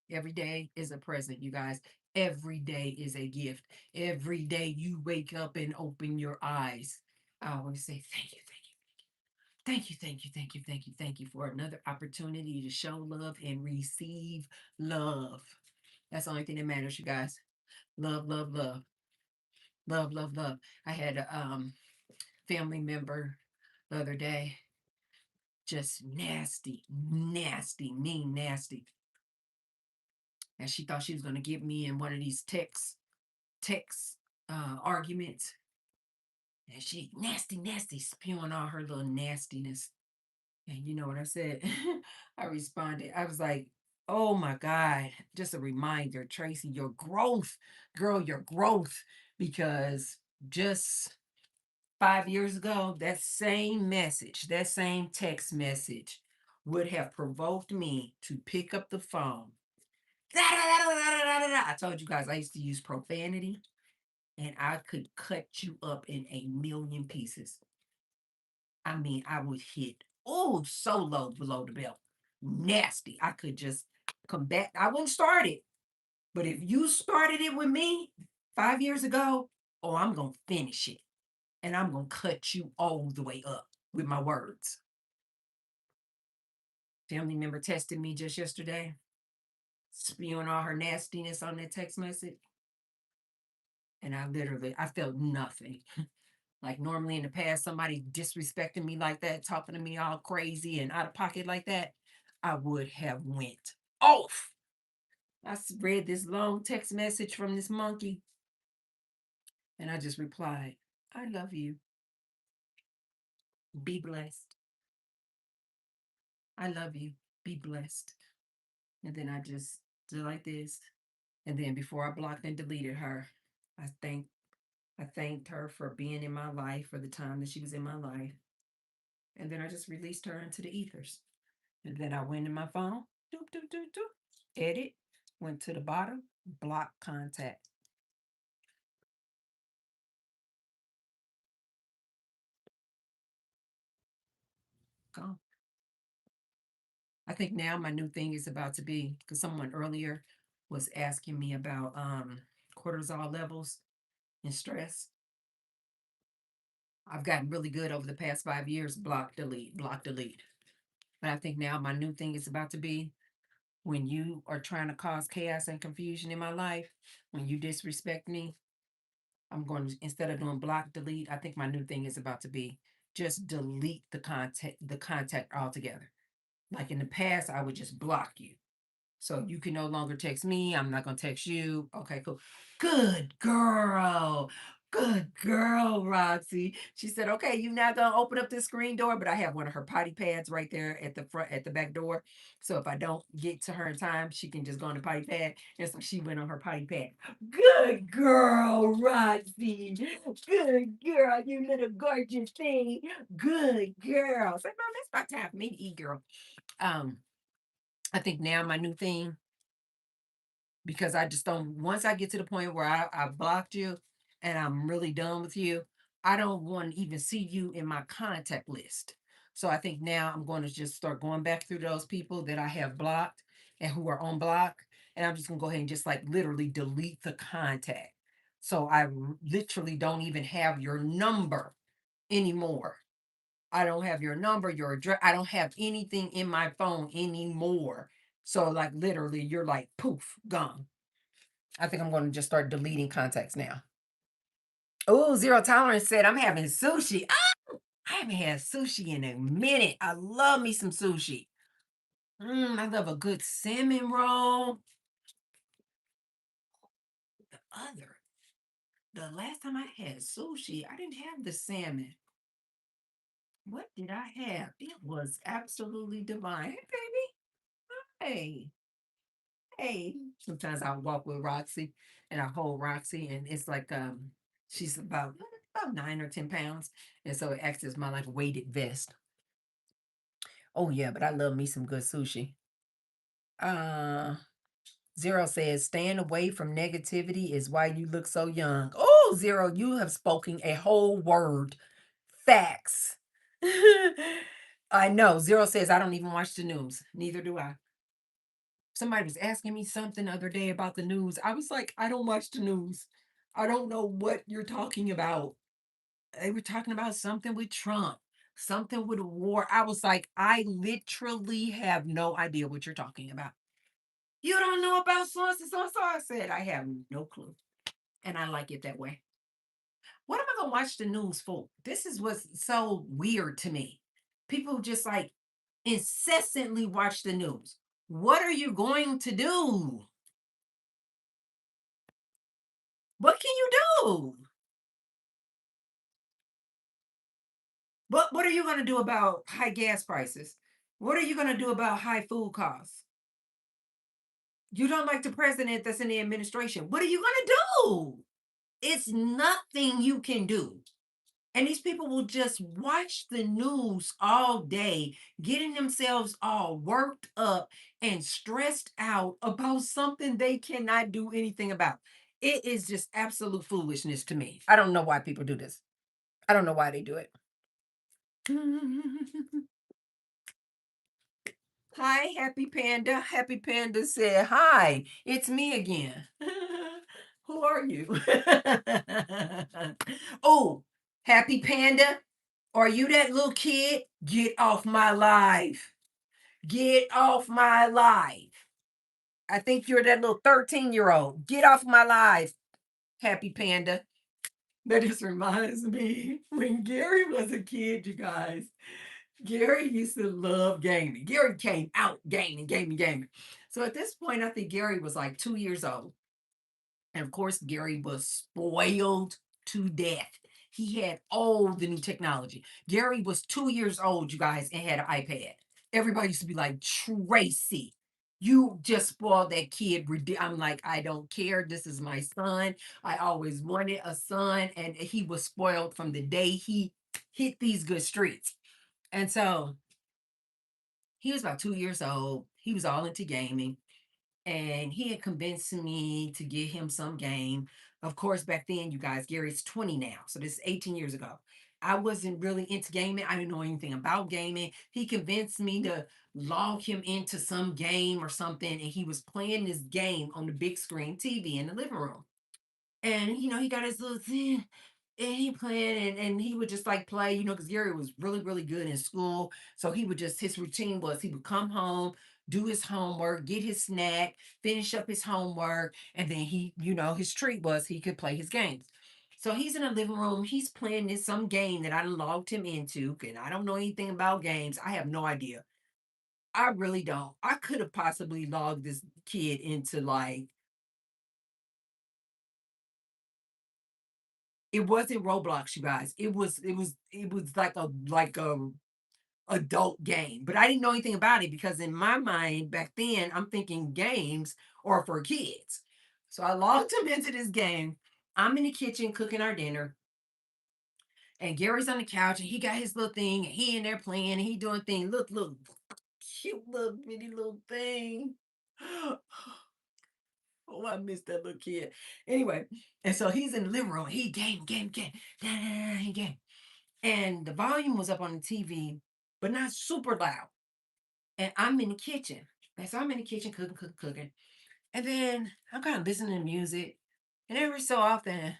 A: Every day is a present, you guys. Every day is a gift. Every day you wake up and open your eyes, I always say, thank you, thank you. Thank you, thank you, thank you, thank you, thank you for another opportunity to show love and receive love. That's the only thing that matters, you guys. Love, love, love, love, love, love. I had a family member the other day, just nasty, nasty, mean, nasty. And she thought she was going to get me in one of these text arguments. And she nasty, nasty, spewing all her little nastiness. And you know what I said? I responded. I was like, oh my God, just a reminder, Tracy, your growth, girl, your growth. Because just 5 years ago, that same message, that same text message would have provoked me to pick up the phone. I told you guys I used to use profanity, and I could cut you up in a million pieces. I mean, I would hit, oh, so low below the belt. Nasty. I could just combat. I wouldn't start it. But if you started it with me 5 years ago, oh, I'm going to finish it. And I'm going to cut you all the way up with my words. Family member tested me just yesterday, spewing all her nastiness on that text message. And I felt nothing. Like normally in the past, somebody disrespecting me like that, talking to me all crazy and out of pocket like that, I would have went off. Read this long text message from this monkey, and I just replied, I love you. Be blessed. I love you. Be blessed. And then I just did like this. And then before I blocked and deleted her, I thanked I thanked her for being in my life for the time that she was in my life. And then I just released her into the ethers. And then I went in my phone, doop, doop, doop, doop, edit, went to the bottom, block contact, gone. I think now my new thing is about to be, because someone earlier was asking me about cortisol levels and stress. I've gotten really good over the past 5 years, block, delete, block, delete. But I think now my new thing is about to be, when you are trying to cause chaos and confusion in my life, when you disrespect me, I'm going to, instead of doing block, delete, I think my new thing is about to be just delete the contact altogether. Like in the past, I would just block you. So you can no longer text me. I'm not gonna text you. Okay, cool. Good girl. Good girl, Roxy. She said, okay, you're not gonna open up this screen door, but I have one of her potty pads right there at the front, at the back door. So if I don't get to her in time, she can just go on the potty pad. And so she went on her potty pad. Good girl, Roxy. Good girl, you little gorgeous thing. Good girl. Say, Mom, it's about time for me to eat, girl. Um, I think now my new thing, because I just don't, once I get to the point where I blocked you and I'm really done with you, I don't want to even see you in my contact list. So I think now I'm going to just start going back through those people that I have blocked and who are on block. And I'm just going to go ahead and just like literally delete the contact. So I literally don't even have your number anymore. I don't have your number, your address. I don't have anything in my phone anymore. So like literally you're like poof, gone. I think I'm going to just start deleting contacts now. Oh, Zero Tolerance said, I'm having sushi. Ah, I haven't had sushi in a minute. I love me some sushi. I love a good salmon roll. The other, The last time I had sushi, I didn't have the salmon. What did I have? It was absolutely divine. Hey, hey. Sometimes I walk with Roxy and I hold Roxy, and it's like she's about 9 or 10 pounds. And so it acts as my like weighted vest. Oh yeah, but I love me some good sushi. Uh Zero says, staying away from negativity is why you look so young. Oh, Zero, you have spoken a whole word. Facts. I know. Zero says, I don't even watch the news. Neither do I. Somebody was asking me something the other day about the news. I was like, I don't watch the news. I don't know what you're talking about. They were talking about something with Trump, something with a war. I was like, I literally have no idea what you're talking about. You don't know about so and so and so. I said, I have no clue. And I like it that way. What am I gonna watch the news for? This is what's so weird to me. People just like incessantly watch the news. What are you going to do? What can you do? What are you gonna do about high gas prices? What are you gonna do about high food costs? You don't like the president that's in the administration. What are you gonna do? It's nothing you can do. And these people will just watch the news all day, getting themselves all worked up and stressed out about something they cannot do anything about. It is just absolute foolishness to me. I don't know why people do this. I don't know why they do it. Hi, Happy Panda. Happy Panda said, hi, it's me again. Who are you? Oh, Happy Panda, are you that little kid? Get off my live. Get off my live. I think you're that little 13-year-old. Get off my live, Happy Panda. That just reminds me when Gary was a kid, you guys. Gary used to love gaming. Gary came out gaming, gaming, gaming. So at this point, I think Gary was like 2 years old. And of course, Gary was spoiled to death. He had all the new technology. Gary was 2 years old, you guys, and had an iPad. Everybody used to be like, Tracy, you just spoiled that kid. I'm like, I don't care. This is my son. I always wanted a son. And he was spoiled from the day he hit these good streets. And so he was about 2 years old. He was all into gaming, and he had convinced me to get him some game. Of course, back then, you guys, Gary's 20 now. So this is 18 years ago. I wasn't really into gaming. I didn't know anything about gaming. He convinced me to log him into some game or something, and he was playing this game on the big screen TV in the living room. And he got his little thing, and he playing, and he would just like play, because Gary was really, really good in school. So he would just his routine was he would come home, do his homework, get his snack, finish up his homework, and then his treat was he could play his games. So he's in the living room, he's playing this some game that I logged him into, and I don't know anything about games. I have no idea. I really don't. I could have possibly logged this kid into like it wasn't Roblox, you guys. It was like a adult game. But I didn't know anything about it because in my mind back then, I'm thinking games are for kids. So I logged him into this game. I'm in the kitchen cooking our dinner, and Gary's on the couch, and he got his little thing, and he in there playing, and he doing thing. Look, cute little bitty little thing. Oh, I miss that little kid. Anyway, and so he's in the living room. He game, da, da, da, he game. And the volume was up on the TV, but not super loud. And I'm in the kitchen. And so I'm in the kitchen cooking, cooking, cooking. And then I'm kind of listening to music. And every so often,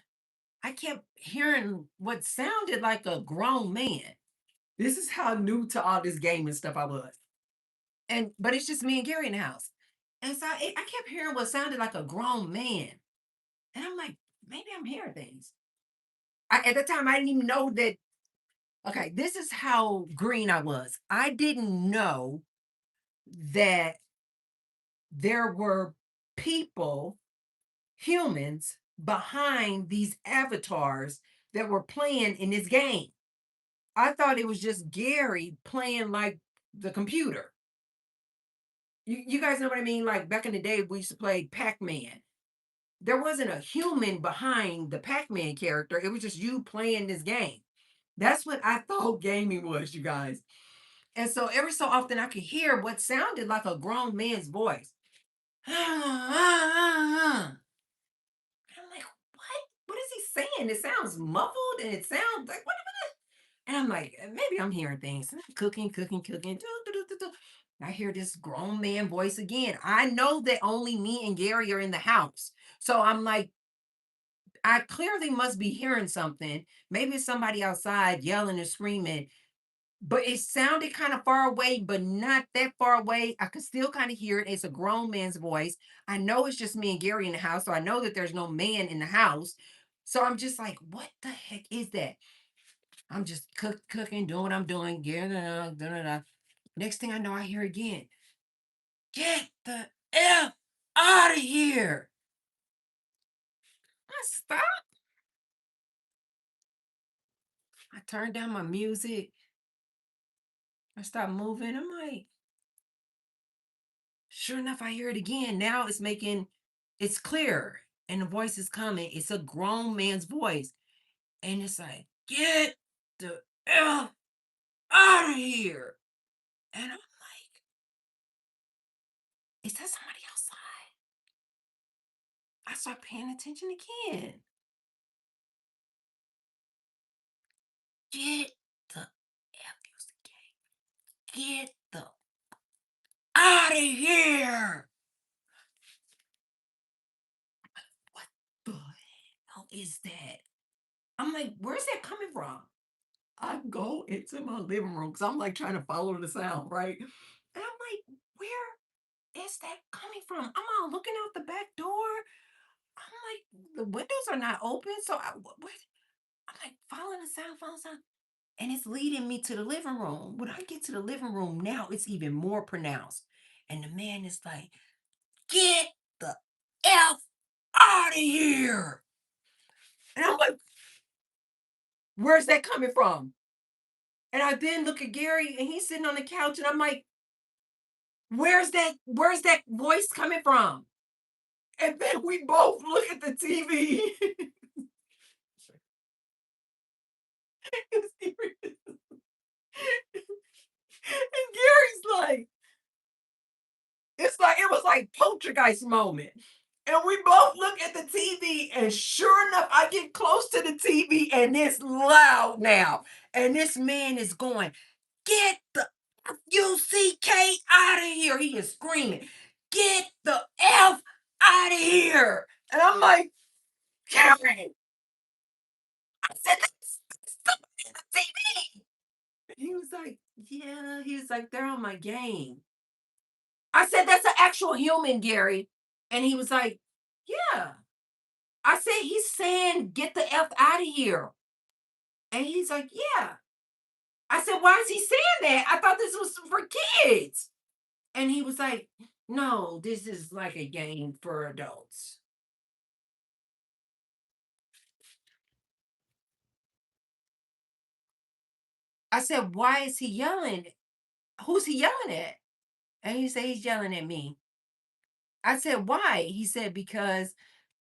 A: I kept hearing what sounded like a grown man. This is how new to all this gaming stuff I was. But it's just me and Gary in the house. And so I kept hearing what sounded like a grown man. And I'm like, maybe I'm hearing things. At the time, I didn't even know that. Okay, this is how green I was. I didn't know that there were people, humans, behind these avatars that were playing in this game. I thought it was just Gary playing like the computer. You guys know what I mean? Like back in the day, we used to play Pac Man. There wasn't a human behind the Pac Man character, it was just you playing this game. That's what I thought gaming was, you guys. And so every so often I could hear what sounded like a grown man's voice. I'm like, what? What is he saying? It sounds muffled and it sounds like what? And I'm like, maybe I'm hearing things. And I'm cooking, cooking, cooking. I hear this grown man voice again. I know that only me and Gary are in the house. So I'm like, I clearly must be hearing something. Maybe it's somebody outside yelling and screaming, but it sounded kind of far away, but not that far away. I could still kind of hear it. It's a grown man's voice. I know it's just me and Gary in the house. So I know that there's no man in the house. So I'm just like, what the heck is that? I'm just cooking, doing what I'm doing. Next thing I know, I hear again, get the F out of here. I stop. I turn down my music. I start moving. I'm like, sure enough, I hear it again. Now it's clear and the voice is coming. It's a grown man's voice. And it's like, get the F out of here. And I'm like, is that somebody outside? I start paying attention again. Get the F, use the game. Get the out of here. What the hell is that? I'm like, where's that coming from? I go into my living room because I'm like trying to follow the sound, right? And I'm like, where is that coming from? I'm all looking out the back door. I'm like, the windows are not open. So I'm like, following the sound, following the sound. And it's leading me to the living room. When I get to the living room now, it's even more pronounced. And the man is like, get the F out of here. And I'm like, where's that coming from? And I then look at Gary and he's sitting on the couch and I'm like, where's that voice coming from? And then we both look at the TV. And Gary's like, it's like it was like poltergeist moment. And we both look at the TV, and sure enough, I get close to the TV and it's loud now. And this man is going, get the UCK out of here. He is screaming, get the F out of here. And I'm like, Gary, I said, that's somebody in the TV. He was like, yeah. He was like, they're on my game. I said, that's an actual human, Gary. And he was like, yeah. I said, he's saying, get the F out of here. And he's like, yeah. I said, why is he saying that? I thought this was for kids. And he was like, no, this is like a game for adults. I said, why is he yelling? Who's he yelling at? And he said, he's yelling at me. I said, why? He said, because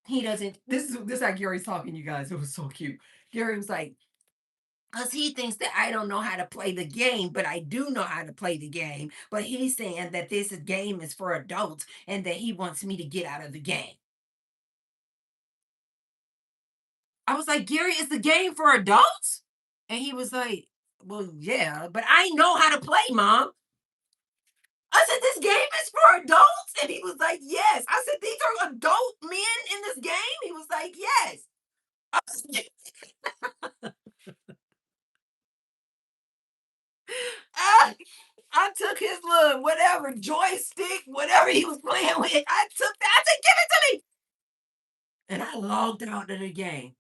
A: he doesn't. This is how Gary's talking, you guys. It was so cute. Gary was like, because he thinks that I don't know how to play the game, but I do know how to play the game. But he's saying that this game is for adults and that he wants me to get out of the game. I was like, Gary, is the game for adults? And he was like, well, yeah, but I know how to play, Mom. I said, this game is for adults? And he was like, yes. I said, these are adult men in this game? He was like, yes. I was I took his little whatever joystick, whatever he was playing with. I took that. I said, give it to me. And I logged out of the game.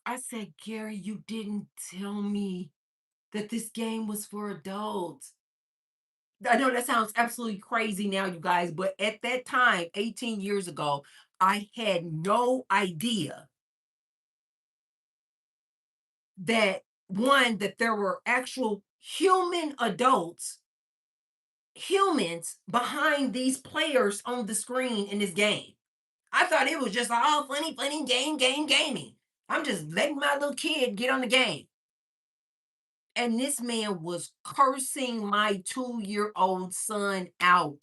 A: I said, Gary, you didn't tell me that this game was for adults. I know that sounds absolutely crazy now, you guys, but at that time, 18 years ago, I had no idea that one, that there were actual human adults, humans behind these players on the screen in this game. I thought it was just all funny, funny, gaming. I'm just letting my little kid get on the game. And this man was cursing my 2-year-old son out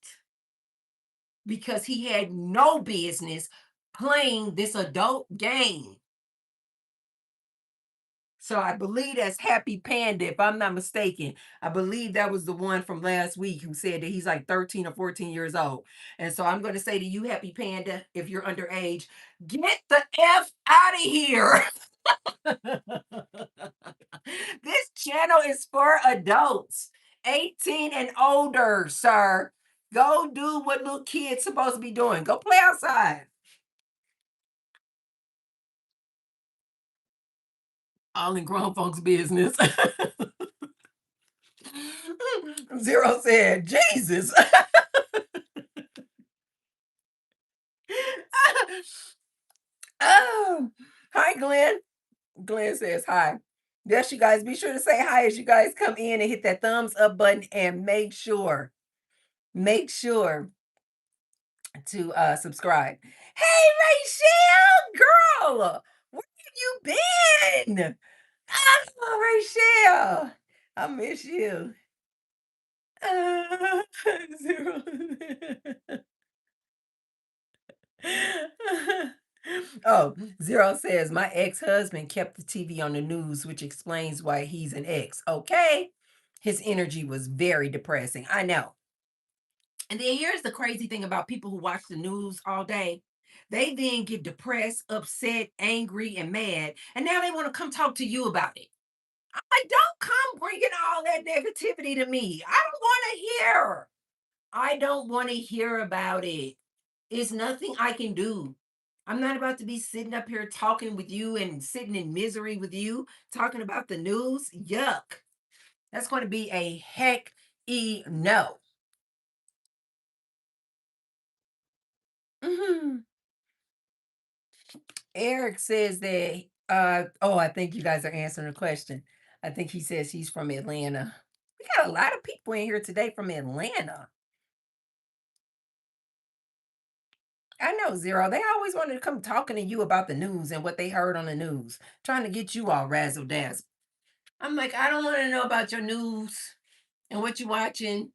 A: because he had no business playing this adult game. So I believe that's Happy Panda, if I'm not mistaken. I believe that was the one from last week who said that he's like 13 or 14 years old. And so I'm going to say to you, Happy Panda, if you're underage, get the F out of here. This channel is for adults, 18 and older, sir. Go do what little kids supposed to be doing. Go play outside. All in grown folks' business. Zero said, Jesus. Oh, hi, Glenn. Glenn says hi. Yes, you guys, be sure to say hi as you guys come in and hit that thumbs up button and make sure to subscribe. Hey, Rachel, girl, where have you been? Oh, Rachel, I miss you. Zero. Oh, Zero says my ex-husband kept the TV on the news, which explains why he's an ex. Okay. His energy was very depressing. I know. And then here's the crazy thing about people who watch the news all day. They then get depressed, upset, angry, and mad. And now they want to come talk to you about it. I'm like, don't come bringing all that negativity to me. I don't want to hear. I don't want to hear about it. It's nothing I can do. I'm not about to be sitting up here talking with you and sitting in misery with you, talking about the news. Yuck. That's going to be a heck no. Mhm. Eric says that, oh, I think you guys are answering the question. I think he says he's from Atlanta. We got a lot of people in here today from Atlanta. I know, Zero. They always wanted to come talking to you about the news and what they heard on the news, trying to get you all razzle dazzle. I'm like, I don't want to know about your news and what you're watching.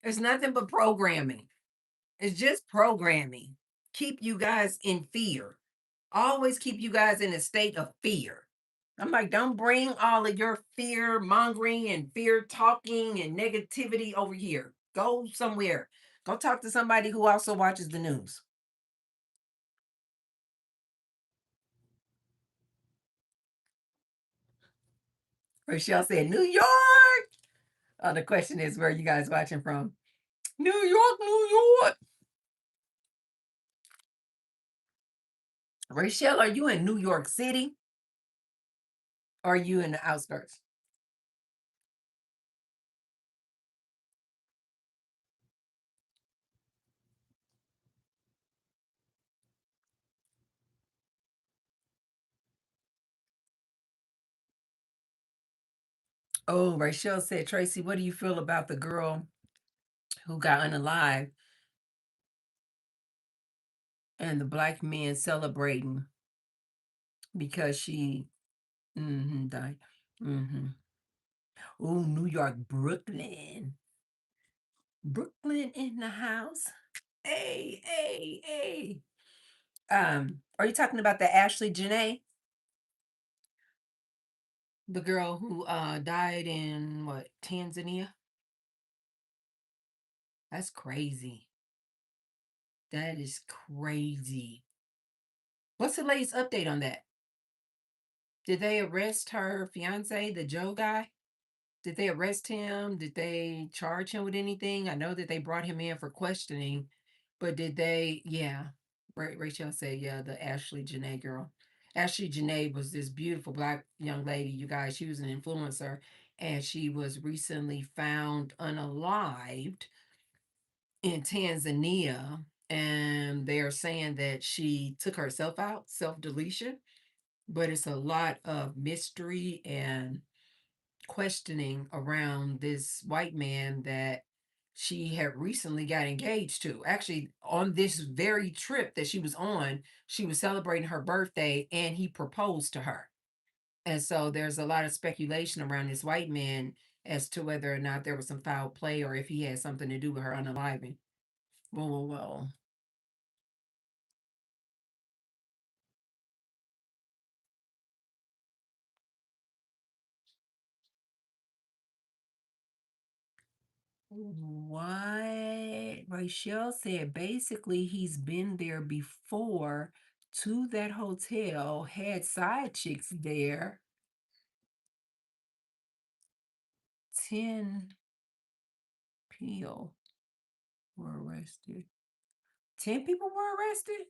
A: It's nothing but programming. It's just programming. Keep you guys in fear. Always keep you guys in a state of fear. I'm like, don't bring all of your fear mongering and fear talking and negativity over here. Go somewhere. Go talk to somebody who also watches the news. Rochelle said, New York. Oh, the question is, where are you guys watching from? New York, New York. Rochelle, are you in New York City? Or are you in the outskirts? Oh, Rachel said, Tracy, what do you feel about the girl who got unalive and the black men celebrating because she died? Oh, New York, Brooklyn. Brooklyn in the house. Hey. Are you talking about the Ashley Janae? The girl who died in what, Tanzania? That's crazy. That is crazy. What's the latest update on that? Did they arrest her fiance, the Joe guy? Did they arrest him? Did they charge him with anything? I know that they brought him in for questioning, but did they? Yeah. Rachel said, yeah, the Ashley Janae girl. Ashley Janae was this beautiful black young lady, you guys. She was an influencer, and she was recently found unalived in Tanzania. and they are saying that she took herself out, self deletion, but it's a lot of mystery and questioning around this white man that she had recently got engaged to. Actually, on this very trip that she was on, she was celebrating her birthday and he proposed to her. And so there's a lot of speculation around this white man as to whether or not there was some foul play or if he had something to do with her unaliving. Well. What Rachel said, basically, he's been there before to that hotel, had side chicks there. 10 people were arrested. 10 people were arrested?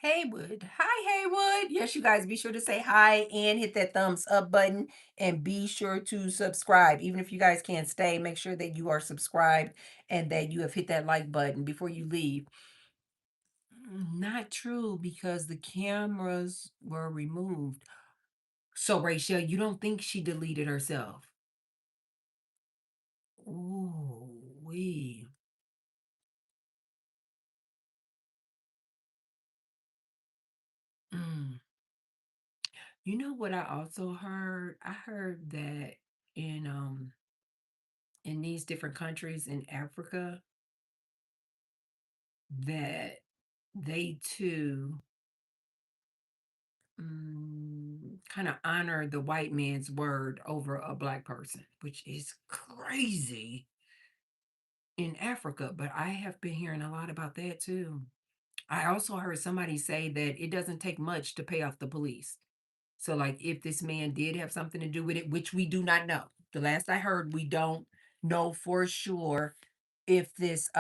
A: Haywood. Hi, Haywood. Yes, you guys be sure to say hi and hit that thumbs up button and be sure to subscribe. Even if you guys can't stay, make sure that you are subscribed and that you have hit that like button before you leave. Not true because the cameras were removed. So, Rachel, you don't think she deleted herself? Ooh, wee. Mm. You know what I also heard? I heard that in in these different countries in Africa that they too kind of honor the white man's word over a black person, which is crazy in Africa. But I have been hearing a lot about that too. I also heard somebody say that it doesn't take much to pay off the police. So, like, if this man did have something to do with it, which we do not know. The last I heard, we don't know for sure if this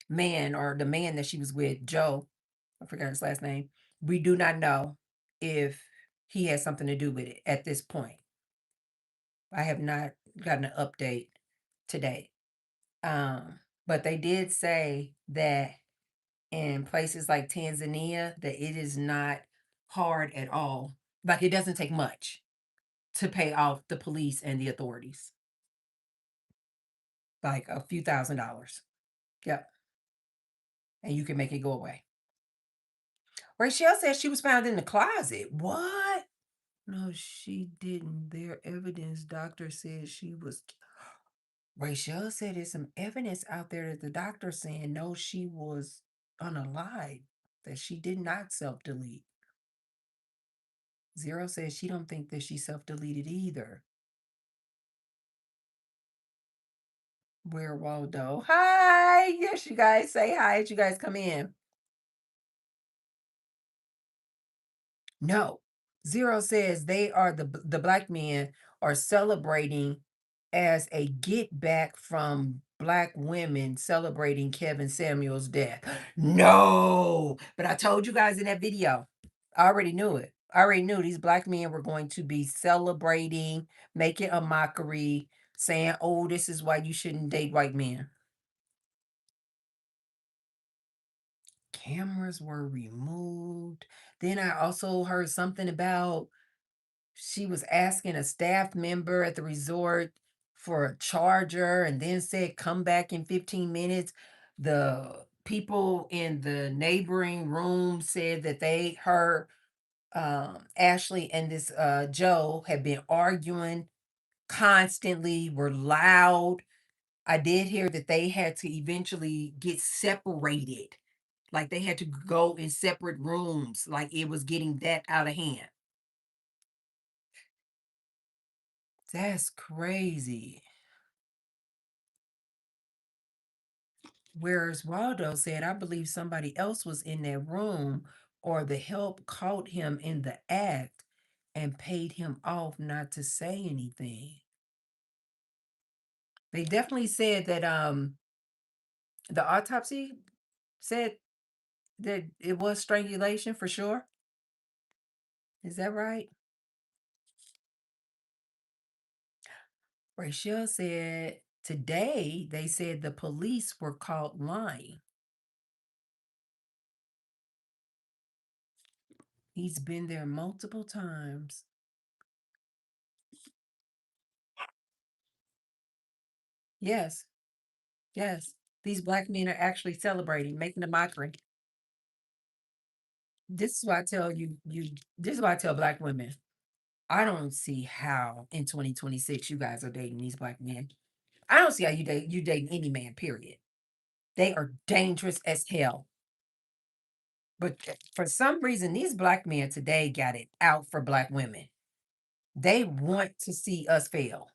A: man or the man that she was with, Joe, I forgot his last name, we do not know if he has something to do with it at this point. I have not gotten an update today. But they did say that in places like Tanzania that it is not hard at all. Like it doesn't take much to pay off the police and the authorities. Like a few $1,000s. Yep. And you can make it go away. Rachel said she was found in the closet. What? No, she didn't. Their evidence doctor said she was. Rachel said there's some evidence out there that the doctor saying no, she was unalive, that she did not self delete. Zero says she don't think that she self-deleted either. Where Waldo? Hi. Yes, you guys say hi as you guys come in. No. Zero says they are the black men are celebrating as a get back from black women celebrating Kevin Samuel's death. No. But I told you guys in that video. I already knew it. I already knew these black men were going to be celebrating, making a mockery, saying, "Oh, this is why you shouldn't date white men." Cameras were removed. Then I also heard something about she was asking a staff member at the resort for a charger and then said, "Come back in 15 minutes." The people in the neighboring room said that they heard Ashley and this Joe had been arguing constantly, were loud. I did hear that they had to eventually get separated. Like they had to go in separate rooms. Like it was getting that out of hand. That's crazy. Whereas Waldo said, I believe somebody else was in that room or the help caught him in the act and paid him off not to say anything. They definitely said that the autopsy said that it was strangulation for sure. Is that right? Rachel said today they said the police were caught lying. He's been there multiple times. Yes, yes. These black men are actually celebrating, making a mockery. This is why I tell this is why I tell black women, I don't see how in 2026 you guys are dating these black men. I don't see how you dating any man, period. They are dangerous as hell. But for some reason, these black men today got it out for black women. They want to see us fail.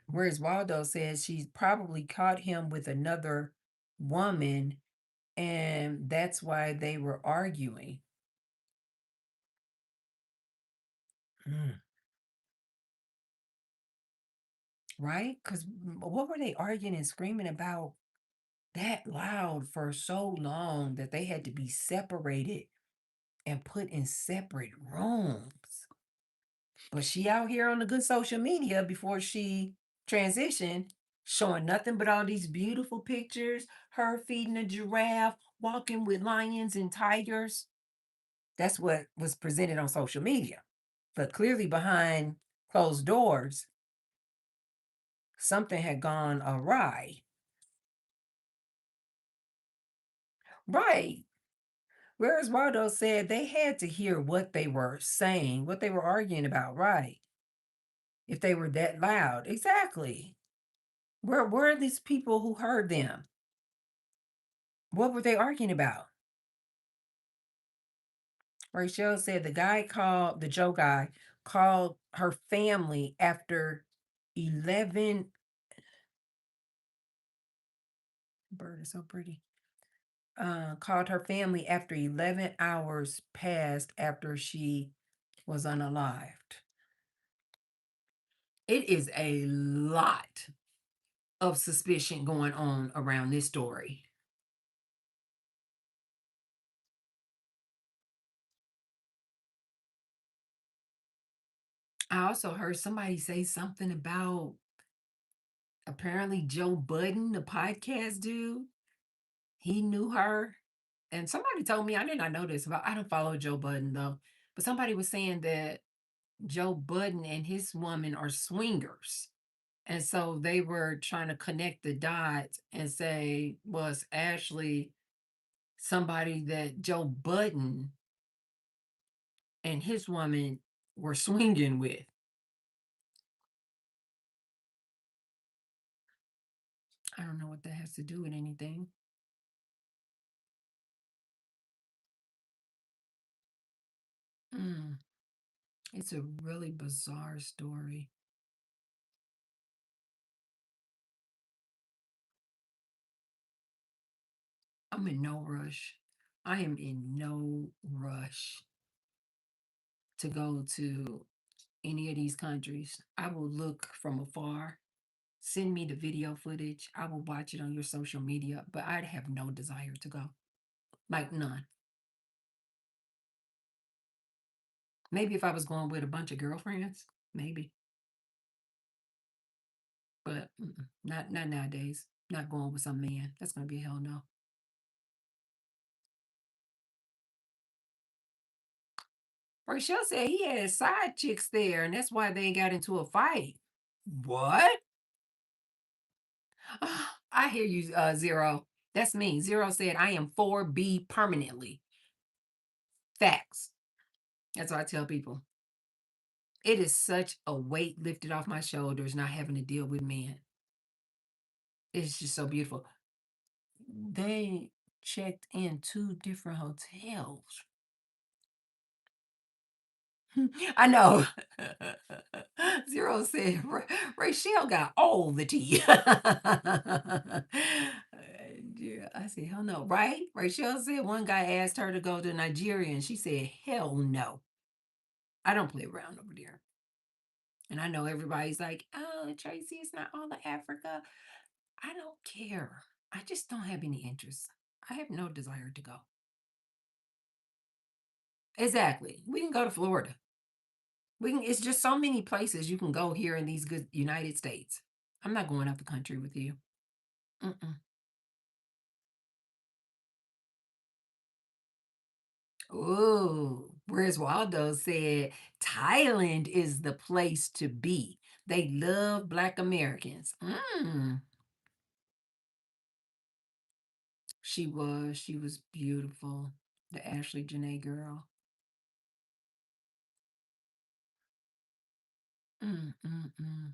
A: Whereas Waldo says she's probably caught him with another woman, and that's why they were arguing. Mm, right? Because what were they arguing and screaming about that loud for so long that they had to be separated and put in separate rooms? But she out here on the good social media before she transitioned, showing nothing but all these beautiful pictures, her feeding a giraffe, walking with lions and tigers. That's what was presented on social media. But clearly behind closed doors, something had gone awry. Right. Whereas Waldo said they had to hear what they were saying, what they were arguing about, right? If they were that loud. Exactly. Where were these people who heard them? What were they arguing about? Rachel said the Joe guy called her family after 11. Bird is so pretty. Called her family after 11 hours passed after she was unalived. It is a lot of suspicion going on around this story. I also heard somebody say something about apparently Joe Budden, the podcast dude, he knew her. And somebody told me, I did not know this about, I don't follow Joe Budden though, but somebody was saying that Joe Budden and his woman are swingers. And so they were trying to connect the dots and say, was Ashley somebody that Joe Budden and his woman were swinging with? I don't know what that has to do with anything. Mm, it's a really bizarre story. I'm in no rush. I am in no rush to go to any of these countries. I will look from afar. Send me the video footage. I will watch it on your social media, but I'd have no desire to go. Like none. Maybe if I was going with a bunch of girlfriends, maybe. But not nowadays. Not going with some man. That's gonna be a hell no. Rachel said he had side chicks there, and that's why they got into a fight. What? I hear you, Zero. That's me. Zero said I am 4B permanently. Facts. That's what I tell people. It is such a weight lifted off my shoulders not having to deal with men. It's just so beautiful. They checked in two different hotels. I know. Zero said Rachel got all the tea. Yeah, I said, hell no, right? Rachel said one guy asked her to go to Nigeria and she said, hell no. I don't play around over there. And I know everybody's like, oh, Tracy, it's not all of Africa. I don't care. I just don't have any interest. I have no desire to go. Exactly. We can go to Florida. We can, it's just so many places you can go here in these good United States. I'm not going out the country with you. Mm-mm. Ooh, whereas Waldo said Thailand is the place to be. They love Black Americans. She was beautiful. The Ashley Janae girl. Mm, mm, mm.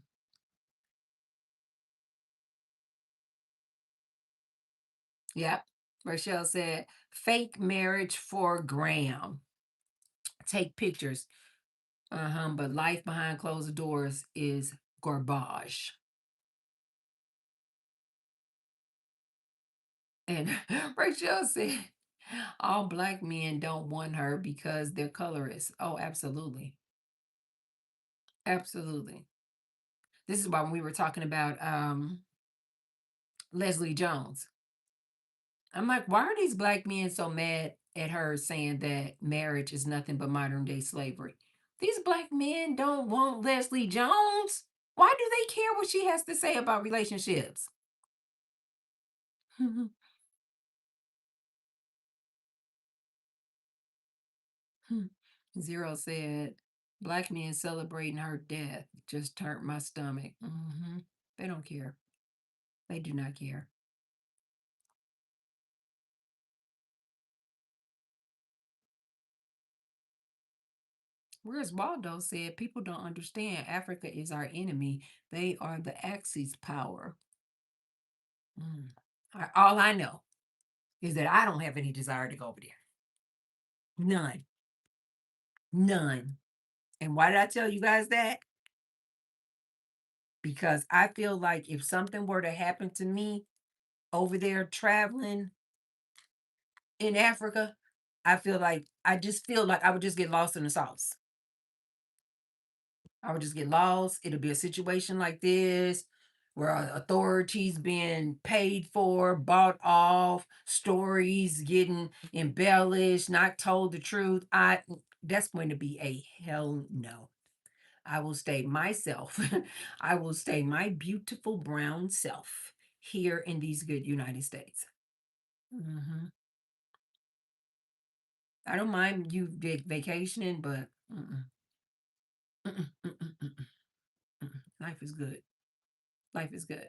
A: Yep. Rochelle said, fake marriage for Graham. Take pictures. But life behind closed doors is garbage. And Rachel said, all Black men don't want her because they're colorist. Oh, absolutely. Absolutely. This is why when we were talking about Leslie Jones. I'm like, why are these Black men so mad at her saying that marriage is nothing but modern day slavery? These Black men don't want Leslie Jones. Why do they care what she has to say about relationships? Zero said, Black men celebrating her death just turned my stomach. They don't care. They do not care. Whereas Waldo said, people don't understand Africa is our enemy. They are the Axis power. Mm. All I know is that I don't have any desire to go over there. None. None. And why did I tell you guys that? Because I feel like if something were to happen to me over there traveling in Africa, I just feel like I would just get lost in the sauce. I would just get lost. It'll be a situation like this where authorities being paid for, bought off, stories getting embellished, not told the truth. I That's going to be a hell no. I will stay myself. I will stay my beautiful brown self here in these good United States. hmm I don't mind you vacationing, but mm-mm, mm-mm, mm-mm, mm-mm. Life is good. Life is good.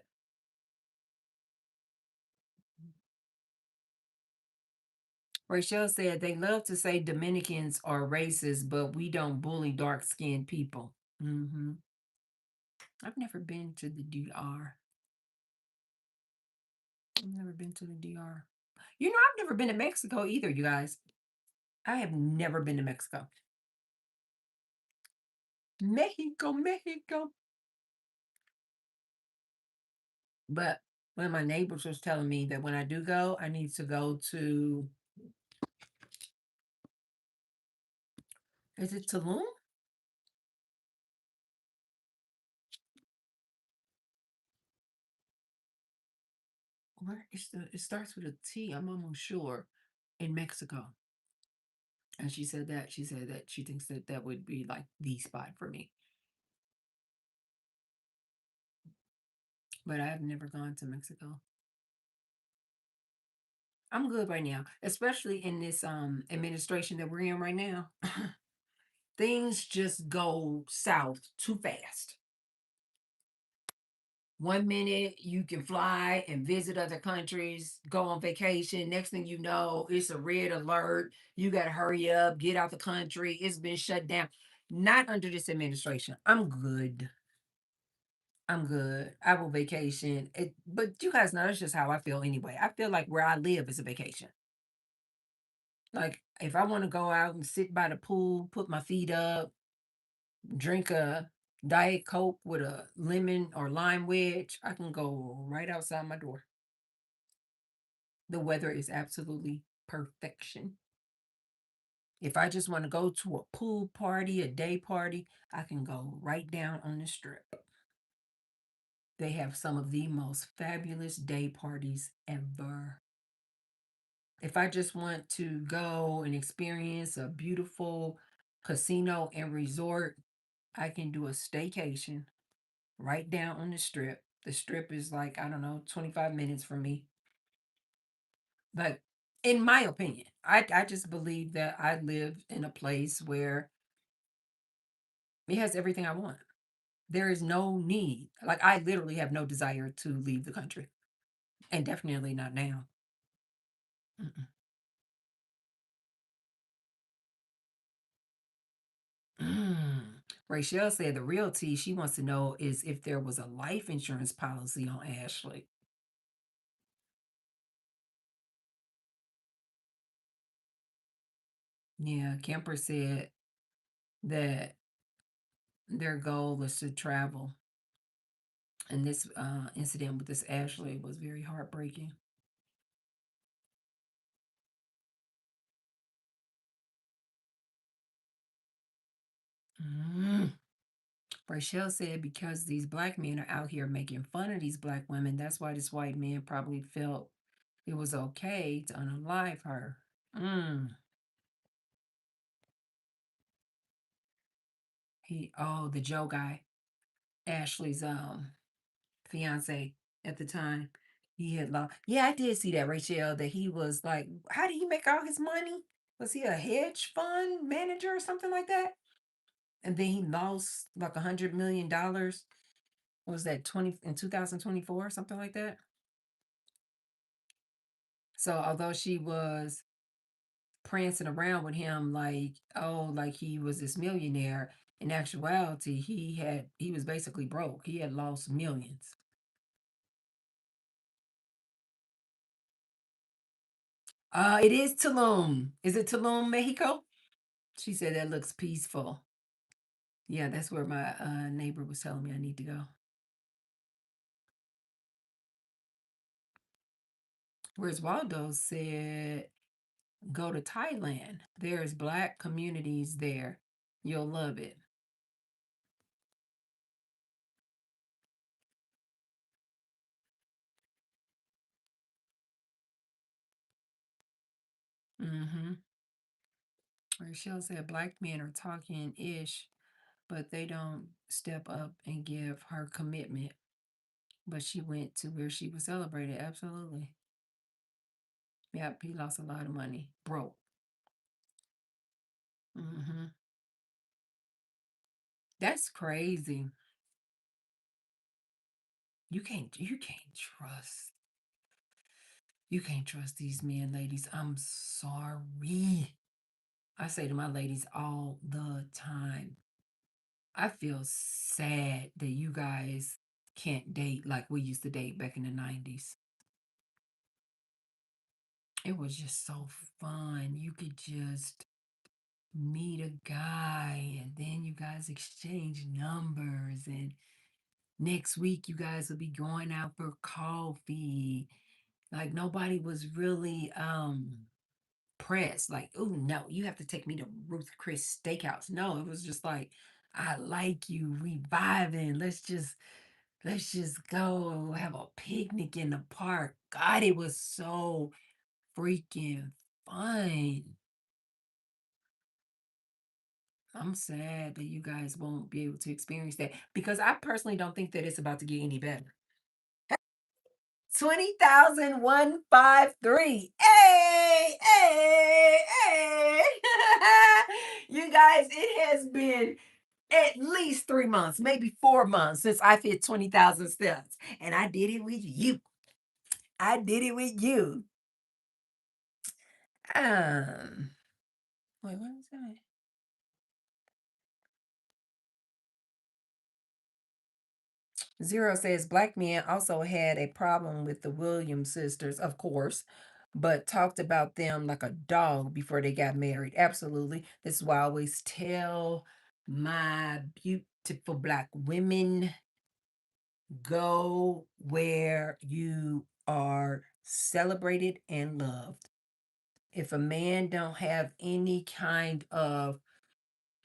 A: Rachel said they love to say Dominicans are racist, but we don't bully dark skinned people. I've never been to the DR. I've never been to the DR. I've never been to Mexico either, you guys. I have never been to Mexico. Mexico, Mexico. But one of my neighbors was telling me that when I do go, I need to go to, is it Tulum? Where is it starts with a T, I'm almost sure, in Mexico. And she said that she thinks that that would be like the spot for me. But I've never gone to Mexico. I'm good right now, especially in this administration that we're in right now. Things just go south too fast. One minute you can fly and visit other countries, go on vacation. Next thing you know, it's a red alert. You got to hurry up, get out the country. It's been shut down. Not under this administration. I'm good. I'm good. I will vacation. But you guys know that's just how I feel anyway. I feel like where I live is a vacation. Like if I want to go out and sit by the pool, put my feet up, drink a Diet Coke with a lemon or lime wedge, I can go right outside my door. The weather is absolutely perfection. If I just want to go to a pool party, a day party, I can go right down on the strip. They have some of the most fabulous day parties ever. If I just want to go and experience a beautiful casino and resort, I can do a staycation right down on the strip. The strip is like, I don't know, 25 minutes from me. But in my opinion, I just believe that I live in a place where it has everything I want. There is no need. Like, I literally have no desire to leave the country, and definitely not now. Mm-mm. Mm. Rachel said the real tea she wants to know is if there was a life insurance policy on Ashley. Yeah, Kemper said that their goal was to travel, and this incident with this Ashley was very heartbreaking. Mm. Rachel said because these black men are out here making fun of these black women, that's why this white man probably felt it was okay to unalive her. Mm. The Joe guy, Ashley's fiance at the time. He had lost. Yeah, I did see that, Rachel, that he was like, how did he make all his money? Was he a hedge fund manager or something like that? And then he lost like $100 million. What was that 20 in 2024 or something like that? So although she was prancing around with him like, oh, like he was this millionaire, in actuality, he was basically broke. He had lost millions. It is Tulum. Is it Tulum, Mexico? She said that looks peaceful. Yeah, that's where my neighbor was telling me I need to go. Whereas Waldo said, go to Thailand. There's black communities there. You'll love it. Mm-hmm. Rochelle said black men are talking ish, but they don't step up and give her commitment. But she went to where she was celebrated. Absolutely. Yep, he lost a lot of money. Broke. Mm-hmm. That's crazy. You can't trust these men, ladies. I'm sorry. I say to my ladies all the time, I feel sad that you guys can't date like we used to date back in the 90s. It was just so fun. You could just meet a guy and then you guys exchange numbers, and next week you guys will be going out for coffee. Like nobody was really pressed, like, oh no, you have to take me to Ruth Chris Steakhouse. No, it was just like, I like you, we vibing. Let's just go have a picnic in the park. God, it was so freaking fun. I'm sad that you guys won't be able to experience that because I personally don't think that it's about to get any better. 20,153. Hey, hey, hey. You guys, it has been at least 3 months, maybe 4 months since I've hit 20,000 steps. And I did it with you. I did it with you. Um, Wait, what was that? Zero says black men also had a problem with the Williams sisters, of course, but talked about them like a dog before they got married. Absolutely. This is why I always tell my beautiful black women, go where you are celebrated and loved. If a man don't have any kind of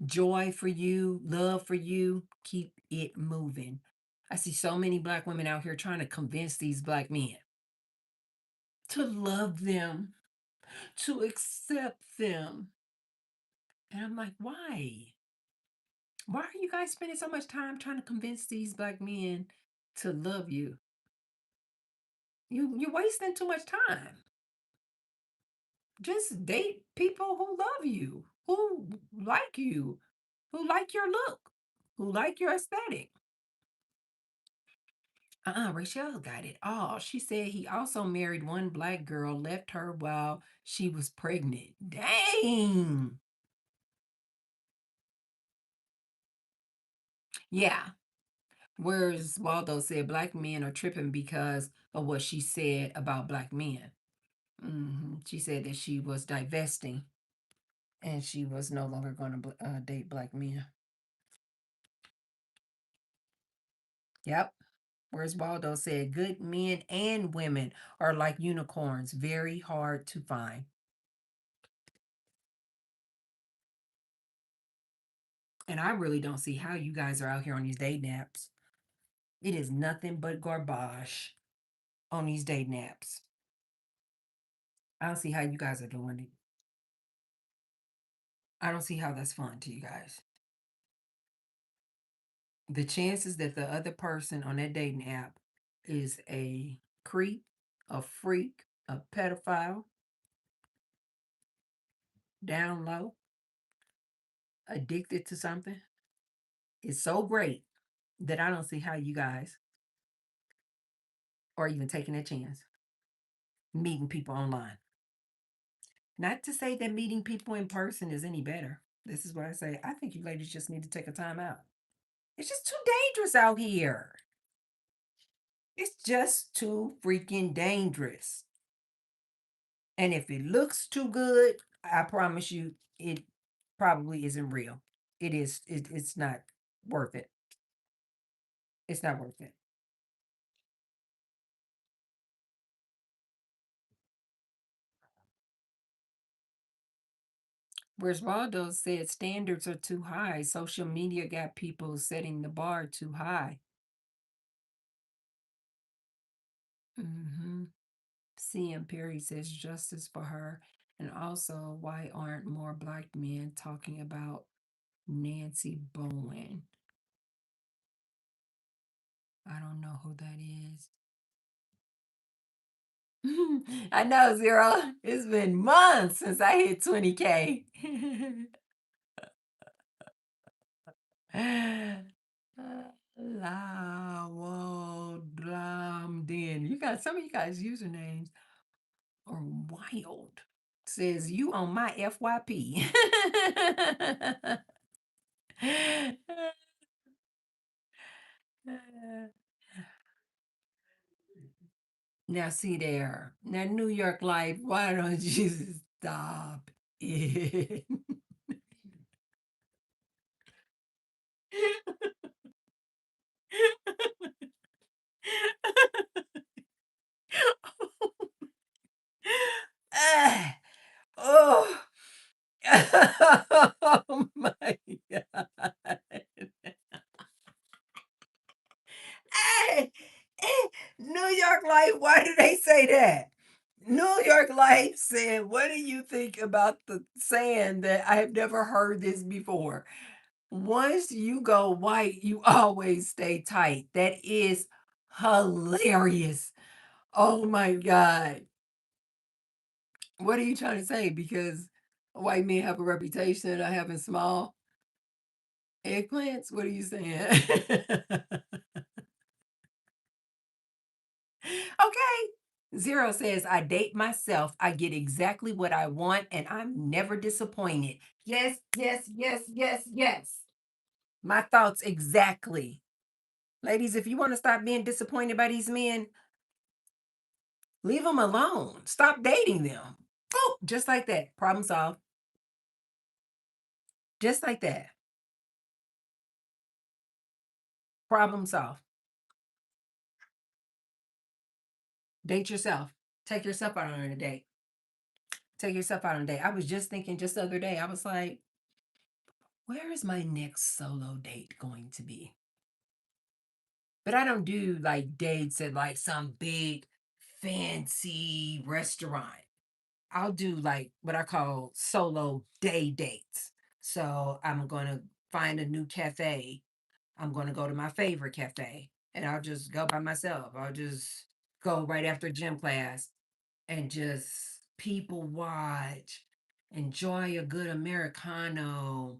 A: joy for you, love for you, keep it moving. I see so many black women out here trying to convince these black men to love them, to accept them. And I'm like, why? Why are you guys spending so much time trying to convince these black men to love you? You're wasting too much time. Just date people who love you, who like your look, who like your aesthetic. Rachel got it all. She said he also married one black girl, left her while she was pregnant. Dang. Yeah. Whereas Waldo said black men are tripping because of what she said about black men. She said that she was divesting and she was no longer going to date black men. Yep. Whereas Waldo said good men and women are like unicorns, very hard to find. And I really don't see how you guys are out here on these date naps. It is nothing but garbage on these date naps. I don't see how you guys are doing it. I don't see how that's fun to you guys. The chances that the other person on that dating app is a creep, a freak, a pedophile, down low, addicted to something is so great that I don't see how you guys are even taking a chance meeting people online. Not to say that meeting people in person is any better. This is what I say. I think you ladies just need to take a time out. It's just too dangerous out here. It's just too freaking dangerous. And if it looks too good, I promise you, it probably isn't real. It is. It's not worth it. It's not worth it. Whereas Waldo said standards are too high. Social media got people setting the bar too high. Mm-hmm. CM Perry says justice for her. And also, why aren't more black men talking about Nancy Bowen? I don't know who that is. I know, Zero. It's been months since I hit 20K. La whoa dlam den. You got some of you guys' usernames are wild. Says you on my FYP. Now see there. Now New York Life, why don't you stop it? Ah, oh. Oh my God. Hey, hey, New York Life, why did they say that? New York Life said, what do you think about the saying that I have never heard this before? Once you go white, you always stay tight. That is hilarious. Oh my God. What are you trying to say? Because white men have a reputation of having small eggplants? What are you saying? Okay. Zero says, I date myself. I get exactly what I want and I'm never disappointed. Yes, yes, yes, yes, yes. My thoughts exactly. Ladies, if you want to stop being disappointed by these men, leave them alone. Stop dating them. Oh, just like that. Problem solved. Just like that. Problem solved. Date yourself. Take yourself out on a date. Take yourself out on a date. I was just thinking just the other day, I was like, where is my next solo date going to be? But I don't do like dates at like some big fancy restaurant. I'll do like what I call solo day dates. So I'm going to find a new cafe, I'm going to go to my favorite cafe and I'll just go by myself. I'll just go right after gym class and just people watch, enjoy a good Americano,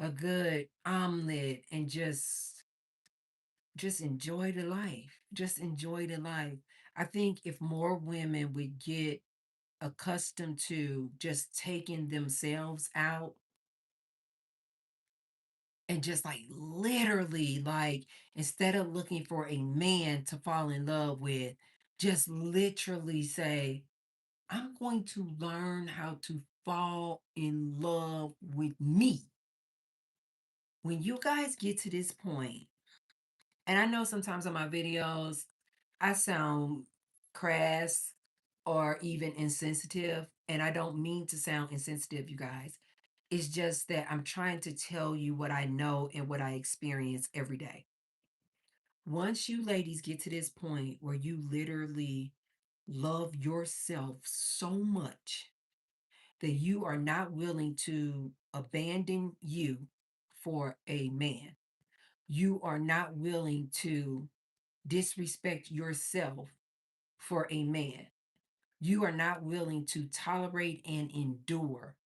A: a good omelet, and just enjoy the life. Just enjoy the life. I think if more women would get accustomed to just taking themselves out and just like literally like instead of looking for a man to fall in love with, just literally say, I'm going to learn how to fall in love with me. When you guys get to this point, and I know sometimes on my videos I sound crass or even insensitive, and I don't mean to sound insensitive, you guys. It's just that I'm trying to tell you what I know and what I experience every day. Once you ladies get to this point where you literally love yourself so much that you are not willing to abandon you for a man, you are not willing to disrespect yourself for a man, you are not willing to tolerate and endure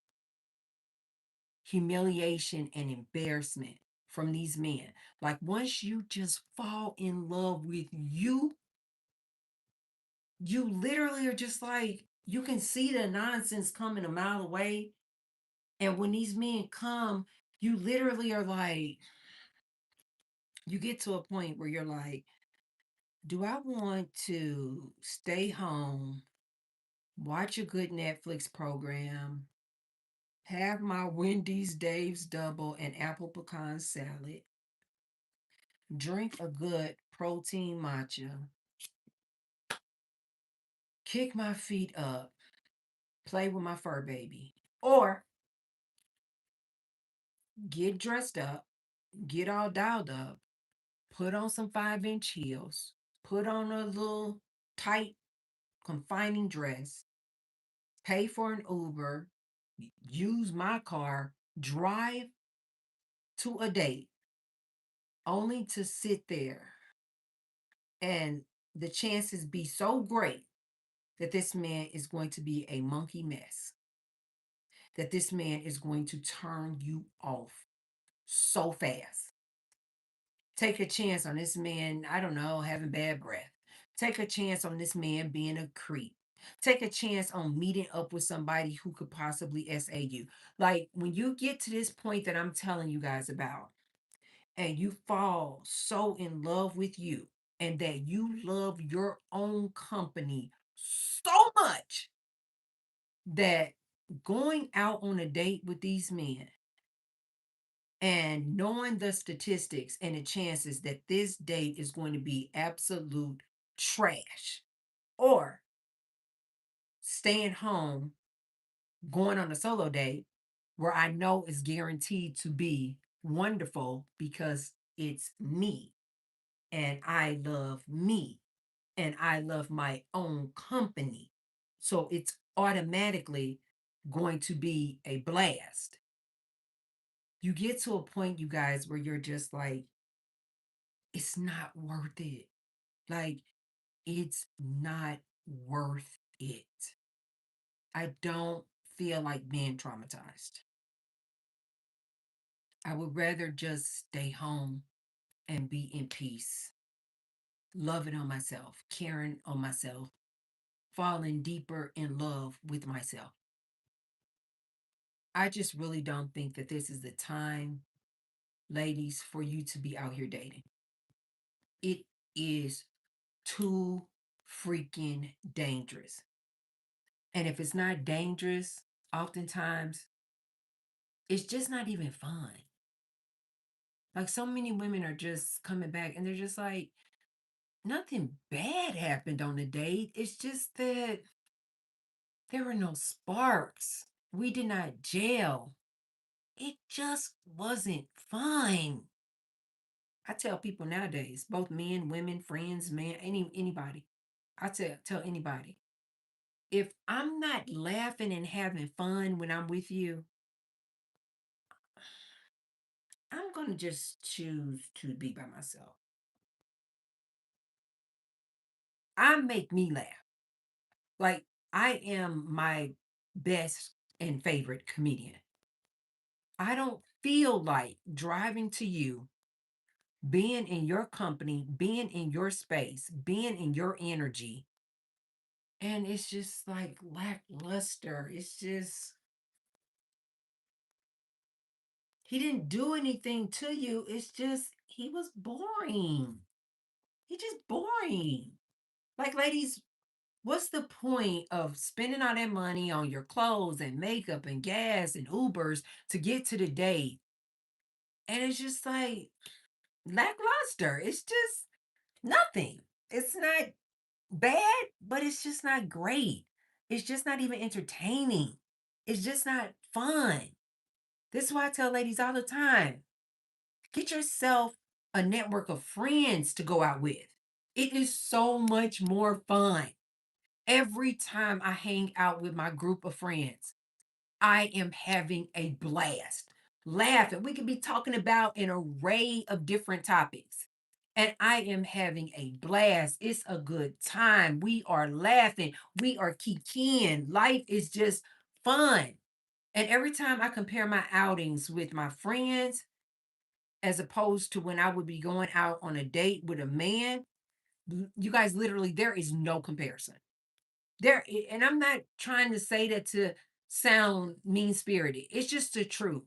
A: humiliation and embarrassment from these men. Like once you just fall in love with you, you literally are just like, you can see the nonsense coming a mile away. And when these men come, you literally are like, you get to a point where you're like, do I want to stay home, watch a good Netflix program, have my Wendy's Dave's double and apple pecan salad, drink a good protein matcha, kick my feet up, play with my fur baby, or get dressed up, get all dialed up, put on some 5-inch heels, put on a little tight, confining dress, pay for an Uber, use my car, drive to a date, only to sit there and the chances be so great that this man is going to be a monkey mess, that this man is going to turn you off so fast. Take a chance on this man, I don't know, having bad breath. Take a chance on this man being a creep. Take a chance on meeting up with somebody who could possibly SA you. Like when you get to this point that I'm telling you guys about, and you fall so in love with you, and that you love your own company so much that going out on a date with these men and knowing the statistics and the chances that this date is going to be absolute trash, or staying home, going on a solo date where I know is guaranteed to be wonderful because it's me and I love me and I love my own company. So it's automatically going to be a blast. You get to a point, you guys, where you're just like, it's not worth it. Like, it's not worth it. I don't feel like being traumatized. I would rather just stay home and be in peace, loving on myself, caring on myself, falling deeper in love with myself. I just really don't think that this is the time, ladies, for you to be out here dating. It is too freaking dangerous. And if it's not dangerous, oftentimes it's just not even fun. Like so many women are just coming back and they're just like, nothing bad happened on the date. It's just that there were no sparks. We did not gel. It just wasn't fun. I tell people nowadays, both men, women, friends, man, anybody. I tell anybody, if I'm not laughing and having fun when I'm with you, going to just choose to be by myself. I make me laugh. Like, I am my best and favorite comedian. I don't feel like driving to you, being in your company, being in your space, being in your energy. And it's just like lackluster. It's just, he didn't do anything to you. It's just, he was boring. He just boring. Like, ladies, what's the point of spending all that money on your clothes and makeup and gas and Ubers to get to the date? And it's just like lackluster. It's just nothing. It's not bad, but it's just not great. It's just not even entertaining. It's just not fun. This is why I tell ladies all the time, get yourself a network of friends to go out with. It is so much more fun. Every time I hang out with my group of friends, I am having a blast, laughing. We could be talking about an array of different topics, and I am having a blast. It's a good time. We are laughing. We are kikiing. Life is just fun. And every time I compare my outings with my friends, as opposed to when I would be going out on a date with a man, you guys, literally, there is no comparison. And I'm not trying to say that to sound mean spirited. It's just the truth.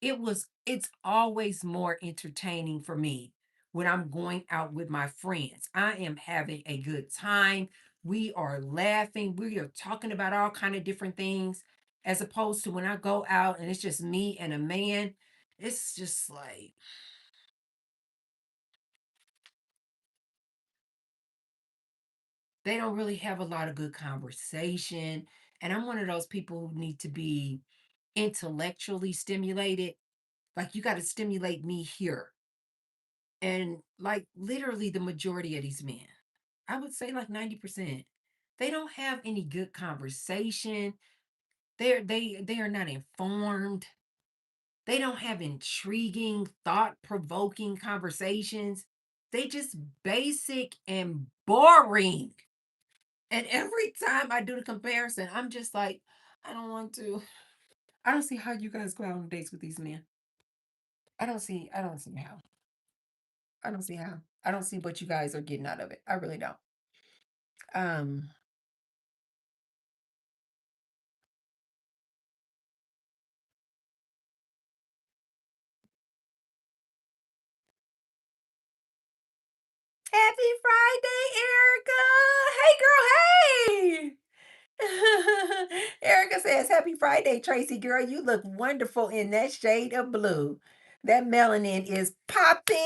A: It's always more entertaining for me when I'm going out with my friends. I am having a good time. We are laughing. We are talking about all kind of different things, as opposed to when I go out and it's just me and a man. It's just like they don't really have a lot of good conversation. And I'm one of those people who need to be intellectually stimulated. Like, you got to stimulate me here. And like, literally, the majority of these men, I would say like 90%, they don't have any good conversation. They are not informed. They don't have intriguing, thought-provoking conversations. They just basic and boring. And every time I do the comparison, I'm just like, I don't want to. I don't see how you guys go out on dates with these men. I don't see how. I don't see how. I don't see what you guys are getting out of it. I really don't. Um, Happy Friday, Erica. Hey, girl. Hey. Erica says, Happy Friday, Tracy. Girl, you look wonderful in that shade of blue. That melanin is popping.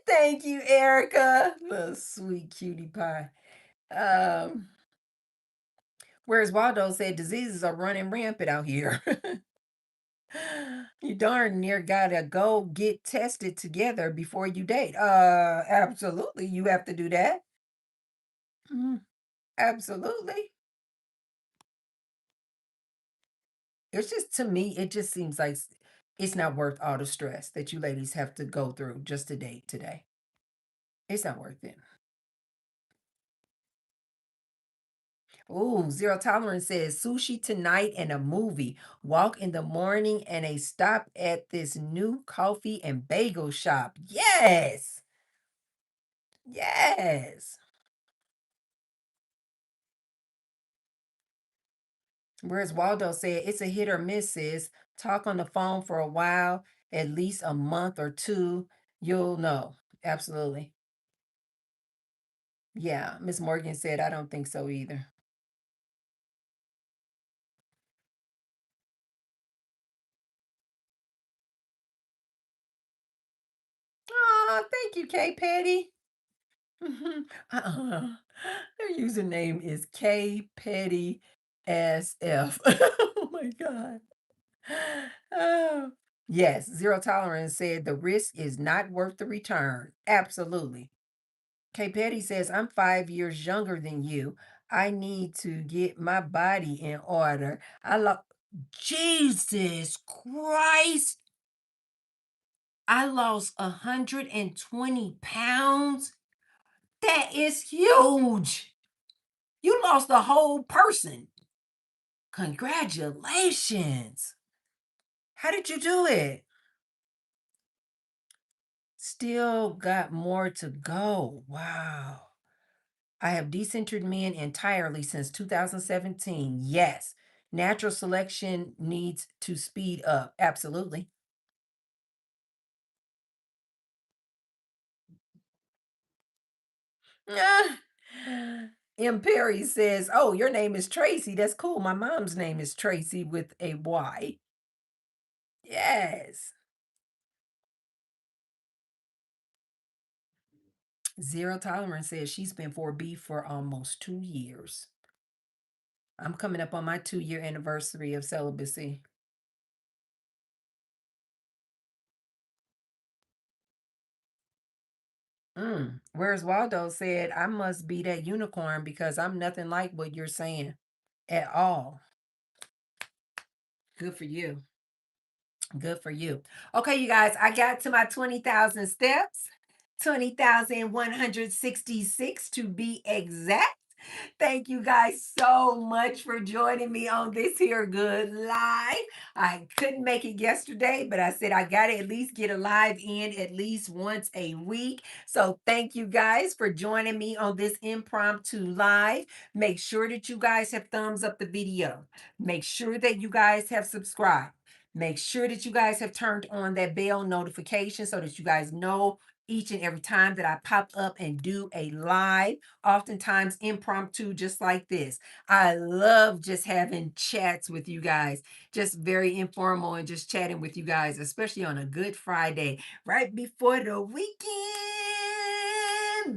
A: Thank you, Erica. Little sweet cutie pie. Um, Whereas Waldo said diseases are running rampant out here. You darn near gotta go get tested together before you date. Absolutely. You have to do that. Mhm. Absolutely. It's just, to me, it just seems like it's not worth all the stress that you ladies have to go through just to date today. It's not worth it. Ooh, Zero Tolerance says sushi tonight and a movie. Walk in the morning and a stop at this new coffee and bagel shop. Yes. Yes. Whereas Waldo said it's a hit or miss, sis. Talk on the phone for a while, at least a month or two, you'll know. Absolutely. Yeah. Miss Morgan said, I don't think so either. Oh, thank you, K Petty. uh-uh. Their username is K Petty SF. Oh my God. Oh. Yes, Zero Tolerance said the risk is not worth the return. Absolutely. K Petty says, I'm 5 years younger than you. I need to get my body in order. I love Jesus Christ. I lost 120 pounds. That is huge. You lost the whole person. Congratulations. How did you do it? Still got more to go. Wow. I have decentered men entirely since 2017. Yes. Natural selection needs to speed up. Absolutely. Ah. M. Perry says, "Oh, your name is Tracy. That's cool. My mom's name is Tracy with a Y." Yes. Zero Tolerance says she's been for beef for almost 2 years. I'm coming up on my 2 year anniversary of celibacy. Whereas Waldo said, I must be that unicorn because I'm nothing like what you're saying at all. Good for you. Good for you. Okay, you guys, I got to my 20,000 steps, 20,166 to be exact. Thank you guys so much for joining me on this here good live. I couldn't make it yesterday, but I said I got to at least get a live in at least once a week. So thank you guys for joining me on this impromptu live. Make sure that you guys have thumbs up the video. Make sure that you guys have subscribed. Make sure that you guys have turned on that bell notification so that you guys know each and every time that I pop up and do a live, oftentimes impromptu, just like this. I love just having chats with you guys, just very informal and just chatting with you guys, especially on a Good Friday, right before the weekend,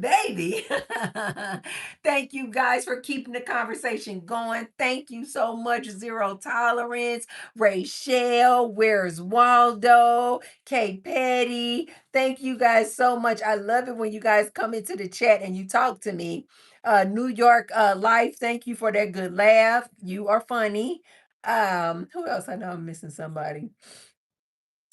A: baby. Thank you guys for keeping the conversation going. Thank you so much, Zero Tolerance. Rachel, where's Waldo? Kay Petty. Thank you guys so much. I love it when you guys come into the chat and you talk to me. New York Life, thank you for that good laugh. You are funny. Who else? I know I'm missing somebody.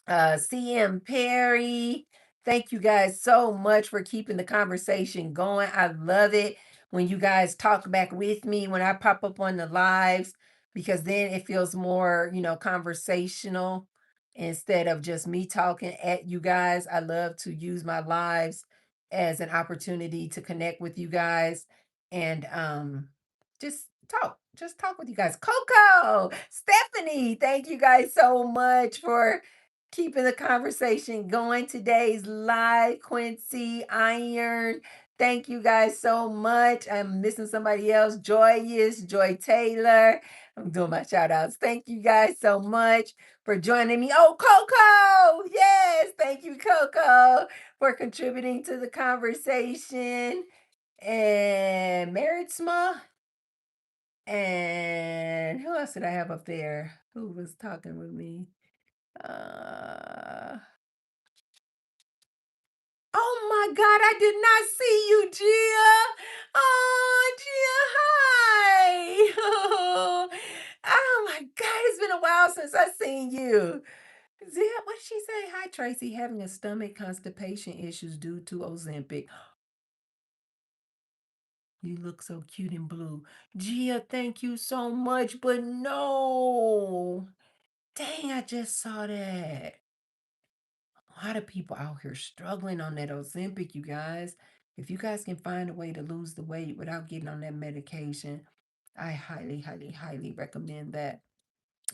A: CM Perry. Thank you guys so much for keeping the conversation going. I love it when you guys talk back with me when I pop up on the lives because then it feels more, conversational instead of just me talking at you guys. I love to use my lives as an opportunity to connect with you guys and just talk with you guys. Coco, Stephanie, thank you guys so much for keeping the conversation going. Today's live, Quincy Iron. Thank you guys so much. I'm missing somebody else. Joyous, Joy Taylor. I'm doing my shout outs. Thank you guys so much for joining me. Oh, Coco. Yes. Thank you, Coco, for contributing to the conversation. And Married Sma. And who else did I have up there? Who was talking with me? Uh Oh my God, I did not see you, Gia. Oh, Gia, hi. Oh my God, it's been a while since I seen you. Zia, what did she say? Hi, Tracy, having a stomach constipation issues due to Ozempic. You look so cute in blue. Gia, thank you so much, but no. Dang, I just saw that. A lot of people out here struggling on that Ozempic, you guys. If you guys can find a way to lose the weight without getting on that medication, I highly, highly, highly recommend that.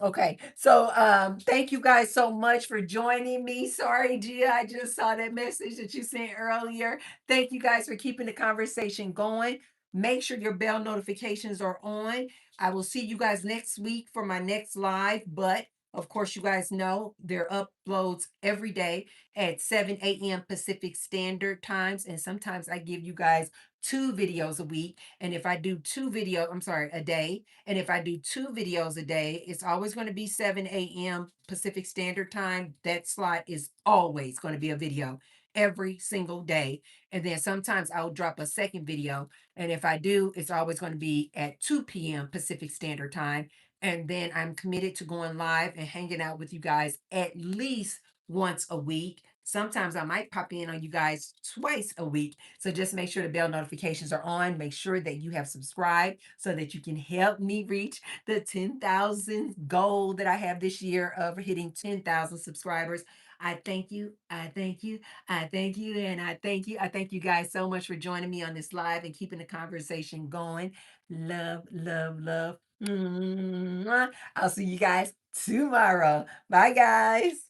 A: Okay, so thank you guys so much for joining me. Sorry, Gia, I just saw that message that you sent earlier. Thank you guys for keeping the conversation going. Make sure your bell notifications are on. I will see you guys next week for my next live, but of course, you guys know there are uploads every day at 7 a.m. Pacific Standard Times. And sometimes I give you guys 2 videos a week. And if I do a day, and if I do 2 videos a day, it's always going to be 7 a.m. Pacific Standard Time. That slot is always going to be a video every single day. And then sometimes I'll drop a second video. And if I do, it's always going to be at 2 p.m. Pacific Standard Time. And then I'm committed to going live and hanging out with you guys at least once a week. Sometimes I might pop in on you guys twice a week. So just make sure the bell notifications are on. Make sure that you have subscribed so that you can help me reach the 10,000 goal that I have this year of hitting 10,000 subscribers. I thank you. I thank you. I thank you. And I thank you. I thank you guys so much for joining me on this live and keeping the conversation going. Love, love, love. Mwah. I'll see you guys tomorrow. Bye, guys.